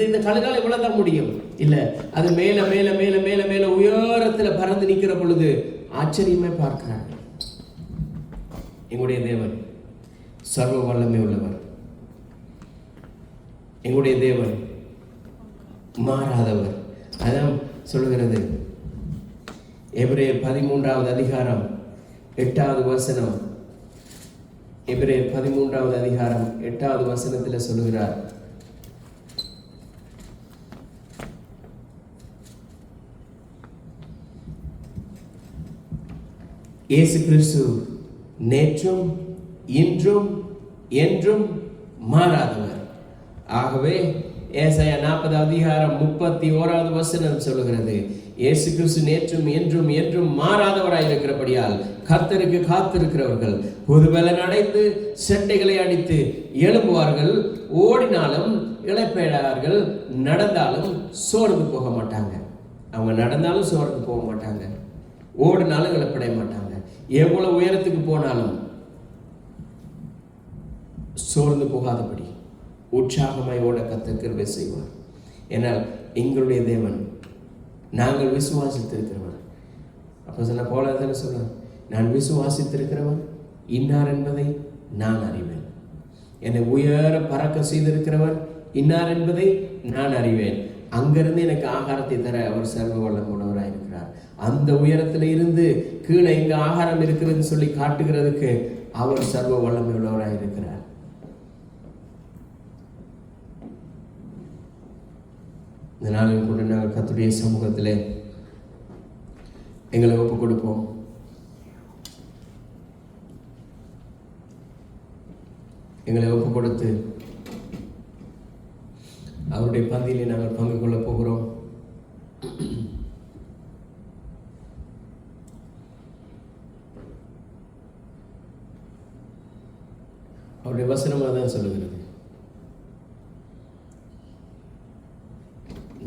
இந்த கழுகால இவ்வளவுதான் முடியும். இல்ல, அது மேல மேல மேல மேல மேல உயரத்துல பறந்து நிற்கிற பொழுது ஆச்சரியமே பார்க்கிறார்கள். எங்களுடைய தேவன் சர்வ வல்லமை உள்ளவர், எங்களுடைய தேவன் மாறாதவர். அதான் சொல்லுகிறது எபிரேயர் 13வது அதிகாரம் 8வது வசனம். எபிரேயர் 13வது அதிகாரம் 8வது வசனத்தில் சொல்லுகிறார், இயேசு கிறிஸ்து நேற்றும் இன்றும் என்றும் மாறாதவர். ஆகவே ஏசாயா 40வது அதிகாரம் 31வது வசனம் சொல்லுகிறது, இயேசு கிறிஸ்து நேற்றும் என்றும் என்றும் மாறாதவராய் இருக்கிறபடியால் கர்த்தருக்கு காத்திருக்கிறவர்கள் புதுபலன் அடைந்து செட்டைகளை அடித்து எழும்புவார்கள், ஓடினாலும் இளைப்படையார்கள், நடந்தாலும் சோர்ந்து போக மாட்டாங்க. அவங்க நடந்தாலும் சோர்ந்து போக மாட்டாங்க, ஓடினாலும் இளைப்படைய மாட்டாங்க. எவ்வளவு உயரத்துக்கு போனாலும் சோர்ந்து போகாதபடி உற்சாகமாய் ஓட கர்த்தர் கிருபை செய்வார். ஏனால் எங்களுடைய தேவன் நாங்கள் விசுவாசித்திருக்கிறவன். அப்போ சொன்ன போல தானே சொல்றார், நான் விசுவாசித்திருக்கிறவன் இன்னார் என்பதை நான் அறிவேன், என்னை உயர பறக்க செய்திருக்கிறவர் இன்னார் என்பதை நான் அறிவேன். அங்கிருந்து எனக்கு ஆகாரத்தை தர அவர் சர்வ வல்லமுள்ளவராக இருக்கிறார். அந்த உயரத்தில் இருந்து கீழே எங்க ஆகாரம் இருக்கிறதுன்னு சொல்லி காட்டுகிறதுக்கு அவர் சர்வ வல்லமை உள்ளவராக இருக்கிறார். இந்த நாளில் கூட நாங்கள் கர்த்தருடைய சமூகத்திலே எங்களை ஒப்பு கொடுப்போம். எங்களை ஒப்பு கொடுத்து அவருடைய பந்தியிலே நாங்கள் பங்கு கொள்ளப் போகிறோம். அவருடைய வசனமாக தான் சொல்லுகிறது,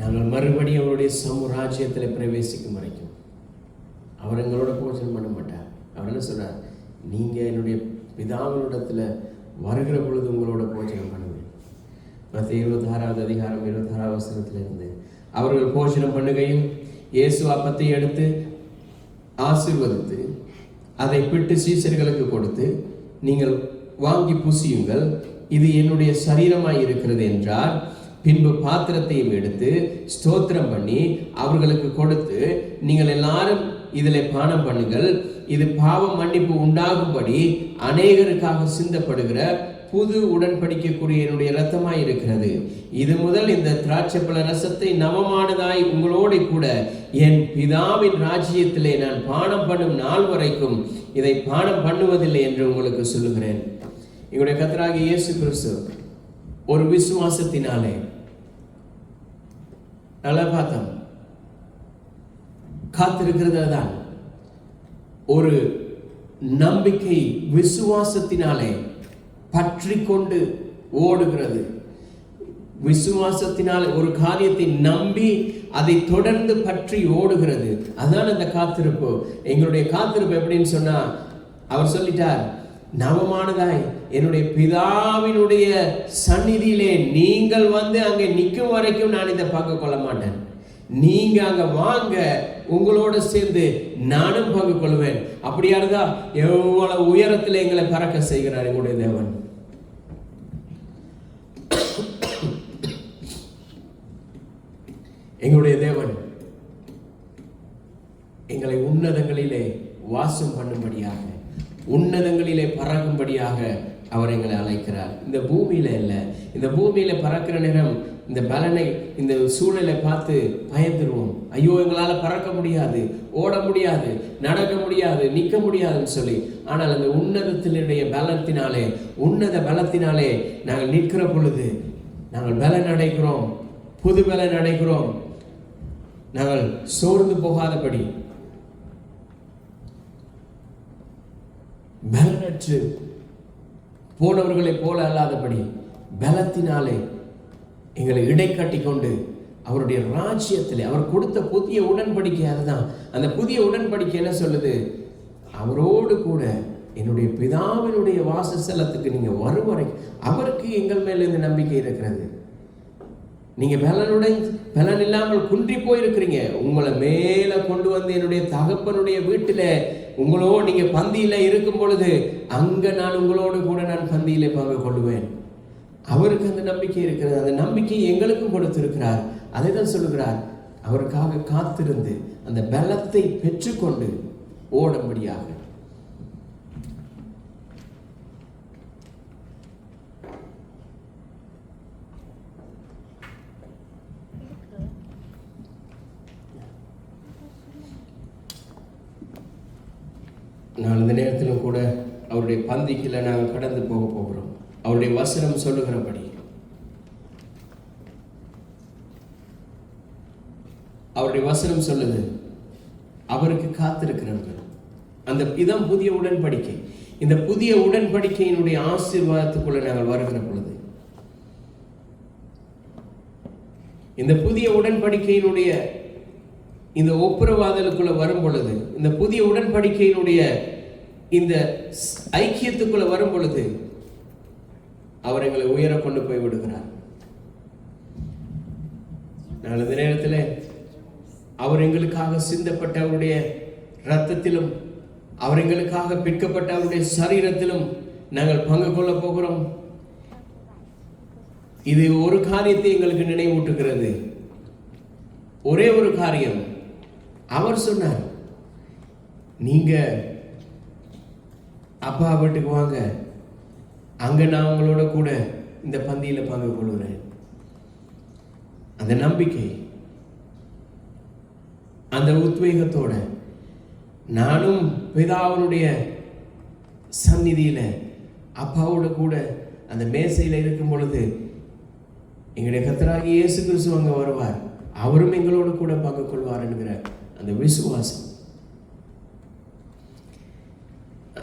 நாங்கள் மறுபடியும் அவருடைய ராஜ்யத்தில் பிரவேசிக்கும் வரைக்கும் அவர் எங்களோட போஜனம் பண்ண மாட்டார். அவர் என்ன சொல்றார், நீங்கள் என்னுடைய பிதாவினிடத்தில் வருகிற பொழுது உங்களோட போஜனம் பண்ணுவேன். மத்திய 26வது அதிகாரம் 26வது வசனத்திலிருந்து, அவர்கள் போஜனம் பண்ணுகையில் இயேசு அப்பத்தை எடுத்து ஆசீர்வதித்து அதை பிட்டு சீசர்களுக்கு கொடுத்து, நீங்கள் வாங்கி புசியுங்கள், இது என்னுடைய சரீரமாய் இருக்கிறது என்றார். பின்பு பாத்திரத்தையும் எடுத்து ஸ்தோத்திரம் பண்ணி அவர்களுக்கு கொடுத்து, நீங்கள் எல்லாரும் இதில் பானம் பண்ணுங்கள், இது பாவம் மன்னிப்பு உண்டாகும்படி அநேகருக்காக சிந்தப்படுகிற புது உடன்படிக்கைக்குரிய என்னுடைய இரத்தமாய் இருக்கிறது. இது முதல் இந்த திராட்சைப்பழ ரசத்தை நவமானதாய் உங்களோடு கூட என் பிதாவின் ராஜ்யத்திலே நான் பானம் பண்ணும் நாள் வரைக்கும் இதை பானம் பண்ணுவதில்லை என்று உங்களுக்கு சொல்லுகிறேன். எங்களுடைய கர்த்தராகிய இயேசு கிறிஸ்து ஒரு விசுவாசத்தினாலே, நல்லா பார்த்தோம், காத்திருக்கிறது தான் ஒரு நம்பிக்கை விசுவாசத்தினாலே பற்றி கொண்டு ஓடுகிறது. விசுவாசத்தினால் ஒரு காரியத்தை நம்பி அதை தொடர்ந்து பற்றி ஓடுகிறது. அதான் அந்த காத்திருப்பு. எங்களுடைய காத்திருப்பு எப்படின்னு சொன்னா, அவர் சொல்லிட்டார், நவமானதாய் என்னுடைய பிதாவினுடைய சந்நிதியிலே நீங்கள் வந்து அங்கே நிற்கும் வரைக்கும் நான் இதை பங்கு கொள்ள மாட்டேன். நீங்க அங்க வாங்க, உங்களோட சேர்ந்து நானும் பங்கு கொள்வேன். அப்படியா இருந்தா எவ்வளவு உயரத்தில் எங்களை பறக்க செய்கிறார் எங்களுடைய தேவன். எங்களுடைய தேவன் எங்களை உன்னதங்களிலே வாசம் பண்ணும்படியாக, உன்னதங்களிலே பறக்கும்படியாக அவர் எங்களை அழைக்கிறார். இந்த பூமியில இல்லை, இந்த பூமியில பறக்கிற நேரம் இந்த பலனை, இந்த சூழலை பார்த்து பயந்துருவோம். ஐயோ, எங்களால் பறக்க முடியாது, ஓட முடியாது, நடக்க முடியாது, நிற்க முடியாதுன்னு சொல்லி. ஆனால் அந்த உன்னதத்தினுடைய பலத்தினாலே, உன்னத பலத்தினாலே நாங்கள் நிற்கிற பொழுது நாங்கள் பலன் அடைகிறோம், புது பலன் அடைகிறோம். நாங்கள் சோர்ந்து போகாதபடி, பலனற்று போனவர்களை போல அல்லாதபடி பலத்தினாலே எங்களை இடைக்கட்டி கொண்டு அவருடைய ராஜ்யத்திலே அவர் கொடுத்த புதிய உடன்படிக்கை. அதுதான் அந்த புதிய உடன்படிக்கை. என்ன சொல்லுது? அவரோடு கூட என்னுடைய பிதாவினுடைய வாசஸ்தலத்துக்கு நீங்க வரும் வரை அவருக்கு எங்கள் மேல இந்த நம்பிக்கை இருக்கிறது. நீங்க பலன் இல்லாமல் குன்றி போயிருக்கிறீங்க, உங்களை மேல கொண்டு வந்து என்னுடைய தகப்பனுடைய வீட்டில நீங்க பந்தியில இருக்கும் பொழுது அங்க நான் உங்களோடு கூட நான் பந்தியில பங்கு கொள்ளுவேன். அவருக்கு அந்த நம்பிக்கை இருக்கிறது. அந்த நம்பிக்கை எங்களுக்கும் கொடுத்திருக்கிறார். அதை தான் சொல்லுகிறார், அவருக்காக காத்திருந்து அந்த பலத்தை பெற்றுக்கொண்டு ஓடும்படியாக. நான் இந்த நேரத்திலும் கூட அவருடைய பந்திக்குள்ள நாங்கள் கடந்து போக போகிறோம். அவருடைய வசனம் சொல்லுகிறபடி, அவருடைய வசனம் சொல்லுது, அவருக்கு காத்திருக்கிறவர்கள். இதான் புதிய உடன்படிக்கை. இந்த புதிய உடன்படிக்கையினுடைய ஆசீர்வாதத்துக்குள்ள நாங்கள் வருகிற பொழுது, இந்த புதிய உடன்படிக்கையினுடைய இந்த ஒப்புரவாதலுக்குள்ள வரும் பொழுது, இந்த புதிய உடன்படிக்கையினுடைய இந்த ஐக்கியத்துக்குள்ள வரும் பொழுது அவர் எங்களை உயர கொண்டு போய் விடுகிறார். நான் இந்த நேரத்தில் அவர் எங்களுக்காக சிந்தப்பட்ட அவருடைய இரத்தத்திலும், அவர் எங்களுக்காக பிற்கப்பட்ட அவருடைய சரீரத்திலும் நாங்கள் பங்கு கொள்ள போகிறோம். இது ஒரு காரியத்தை எங்களுக்கு நினைவூட்டுகிறது. ஒரே ஒரு காரியம். அவர் சொன்னார், நீங்க அப்பா வீட்டுக்கு வாங்க, அங்க நான் உங்களோட கூட இந்த பந்தியில பங்கு கொள்கிறேன். அந்த நம்பிக்கை, அந்த உத்வேகத்தோட நானும் பிதாவினுடைய சந்நிதியில அப்பாவோட கூட அந்த மேசையில இருக்கும் பொழுது எங்களுடைய கர்த்தராகிய இயேசு கிறிஸ்து அங்கே வருவார், அவரும் எங்களோடு கூட பங்கு கொள்வார் என்கிற அந்த விசுவாசம்.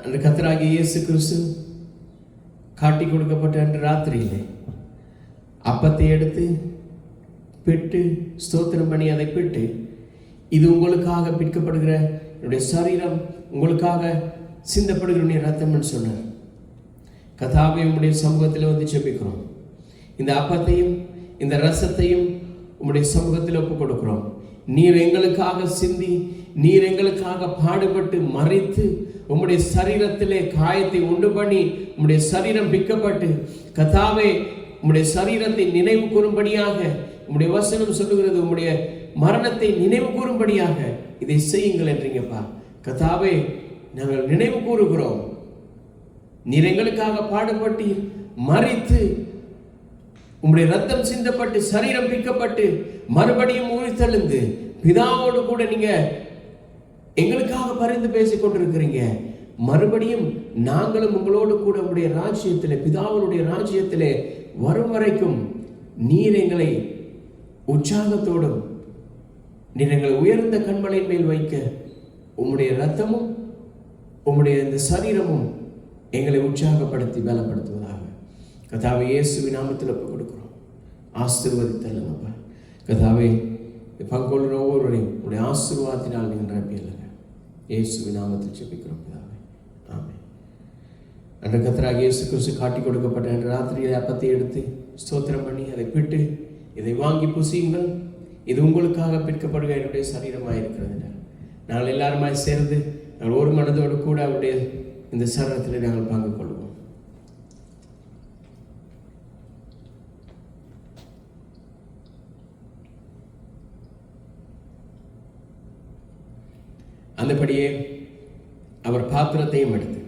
அந்த கர்த்தராகிய இயேசு கிறிஸ்து காட்டி கொடுக்கப்பட்ட அன்று ராத்திரியிலே அப்பத்தை எடுத்து பிட்டு ஸ்தோத்திரம் பண்ணி அதை பிட்டு, இது உங்களுக்காக பிற்கப்படுகிற என்னுடைய சரீரம், உங்களுக்காக சிந்தப்படுகிற ரத்தம்னு சொன்னார். கர்த்தாவே, உம்முடைய சமூகத்தில் வந்து ஜெபிக்கிறோம். இந்த அப்பத்தையும் இந்த ரசத்தையும் உம்முடைய சமூகத்தில் ஒப்புக் கொடுக்கிறோம். நீர் எங்களுக்காக சிந்தி, நீர் எங்களுக்காக பாடுபட்டு மரித்து, உம்முடைய சரீரத்திலே காயத்தை உண்டு பண்ணி, உம்முடைய சரீரம் பிக்கப்பட்டு, கர்த்தாவே உம்முடைய சரீரத்தை நினைவு கூறும்படியாக, உம்முடைய வசனம் சொல்லுகிறது, உம்முடைய மரணத்தை நினைவு கூறும்படியாக இதை செய்யுங்கள் என்றீங்கப்பா. கர்த்தாவே, நாங்கள் நினைவு கூறுகிறோம். நீர் எங்களுக்காக பாடுபட்டு மரித்து, உம்முடைய ரத்தம் சிந்தப்பட்டு, சரீரம் பிக்கப்பட்டு, மறுபடியும் உயிர்த்தெழுந்து, பிதாவோடு கூட நீங்க எங்களுக்காக பரிந்து பேசிக் கொண்டிருக்கிறீங்க. மறுபடியும் நாங்களும் உங்களோடு கூட உங்களுடைய ராஜ்யத்திலே, பிதாவுடைய ராஜ்யத்திலே வரும் வரைக்கும் நீர் எங்களை உற்சாகத்தோடும், நீர் எங்களை உயர்ந்த கண்மலையின் மேல் வைக்க உம்முடைய ரத்தமும் உம்முடைய இந்த சரீரமும் எங்களை உற்சாகப்படுத்தி பலப்படுத்துவதாக கர்த்தாவே இயேசுவின் நாமத்தில் ஒப்புக் கொடுக்கிறோம். ஆசீர்வதித்தல்லுங்கப்பா. கர்த்தாவே, பங்கொள்கிற ஒவ்வொருவரையும் உடைய ஆசீர்வாதத்தினால் நீங்கள் நிரப்பியல்லுங்க. இயேசுவின் நாமத்தில் ஜெபிக்கிறோம் பிதாவே, ஆமென். அன்று கர்த்தராகிய இயேசு கிறிஸ்து காட்டி கொடுக்கப்பட்ட அன்று ராத்திரியில் அப்பத்தை எடுத்து ஸ்தோத்திரம் பண்ணி அதை பிட்டு, இதை வாங்கி புசியுங்கள், இது உங்களுக்காக பிற்கப்படுகிற என்னுடைய சரீரமாக இருக்கிறது. நாங்கள் எல்லாருமாய் சேர்ந்து நாங்கள் ஒரு மனதோடு கூட அவருடைய இந்த சரீரத்தில் நாங்கள் பங்கு கொள்வோம். அந்தபடியே அவர் பாத்திரத்தையும் எடுத்து,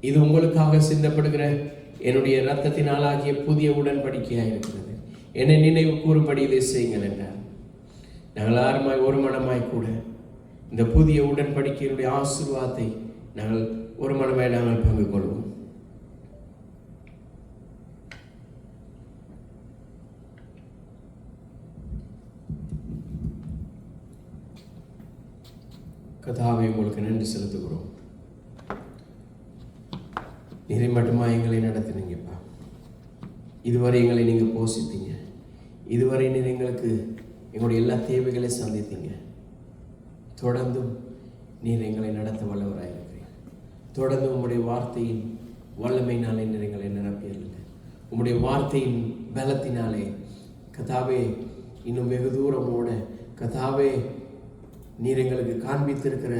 இது உங்களுக்காக சிந்தப்படுகிற என்னுடைய இரத்தத்தினாலாகிய புதிய உடன்படிக்கையாக இருக்கிறது, என்னை நினைவு கூறும்படி இதை செய்யுங்கள் என்றார். நாங்கள் யாருமாய் ஒரு மனமாய் கூட இந்த புதிய உடன்படிக்கையினுடைய ஆசீர்வாதத்தை நாங்கள் ஒரு மனமாய் நாங்கள் பங்கு கொள்வோம். கர்த்தாவே, உங்களுக்கு நன்றி செலுத்துகிறோம். நீரை மட்டுமா எங்களை நடத்தினீங்கப்பா. இதுவரை எங்களை நீங்கள் போஷித்தீங்க. இதுவரை நீர் எங்களுக்கு எங்களுடைய எல்லா தேவைகளையும் சந்தித்தீங்க. தொடர்ந்தும் நீர் எங்களை நடத்த வல்லவராயிருக்கிறீர். தொடர்ந்து உம்முடைய வார்த்தையின் வல்லமையினாலே நீர் எங்களை நிரப்பியல்ல. உம்முடைய வார்த்தையின் பலத்தினாலே கர்த்தாவே இன்னும் வெகு தூரமோட கர்த்தாவே நீர் எங்களுக்கு காண்பித்திருக்கிற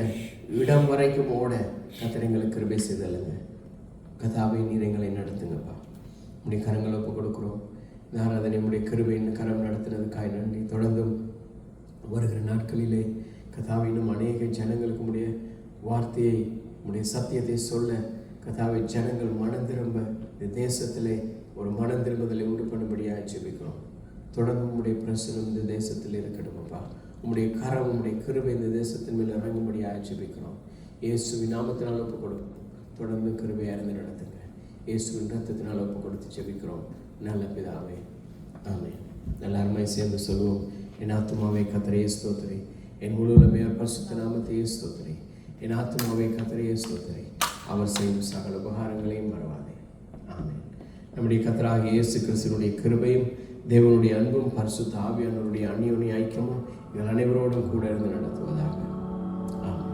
இடம் வரைக்கும் ஓட கர்த்தர் எங்களுக்கு கிருபை செய்தல்லுங்க. கர்த்தாவே, நீர் எங்களை நடத்துங்கப்பா. உடைய கரங்களை ஒப்புக் கொடுக்குறோம். நான் அதை நம்முடைய கிருபையின் கரம் நடத்துனதுக்காய் நன்றி. தொடர்ந்தும் வருகிற நாட்களிலே கர்த்தாவே இன்னும் அநேக ஜனங்களுக்கு உடைய வார்த்தையை, உடைய சத்தியத்தை சொல்ல கர்த்தாவே ஜனங்கள் மனம் திரும்ப இந்த தேசத்திலே ஒரு மனம் திரும்புதலை உண்டு பண்ணும்படியாக ஜெபிக்கிறோம். தொடர்ந்து உம்முடைய பிரசனம் இந்த தேசத்தில் இருக்கட்டும்ப்பா. உம்முடைய கரம், உம்முடைய கிருபை இந்த தேசத்தின் மேல் இறங்கும்படியாக ஜெபிக்கிறோம். இயேசுவின் நாமத்தினால் ஒப்புக் கொடுக்கும். தொடர்ந்து கிருபையாக இருந்து நடத்துங்க. இயேசுவின் ரத்தத்தினால் ஒப்புக் கொடுத்து ஜெபிக்கிறோம் நல்ல பிதாவே, ஆமென். எல்லாருமே சேர்ந்து சொல்லுவோம். என் ஆத்துமாவே கர்த்தரையே ஸ்தோத்திரி, என் முழுவதுமே பரிசுத்த நாமத்தையே ஸ்தோத்திரி. என் ஆத்துமாவே கர்த்தரையே ஸ்தோத்திரி, அவர் செய்யும் சகல உபகாரங்களையும் மறவாதே. ஆமென். நம்முடைய கர்த்தராகிய இயேசு கிறிஸ்துவினுடைய கிருபையும் தேவனுடைய அன்பும் பரிசுத்த ஆவியானவருடைய அந்யோன்ய ஐக்கியமும் எங்கள் அனைவரோடும் கூட இருந்து நடத்துவதாக. ஆமென்.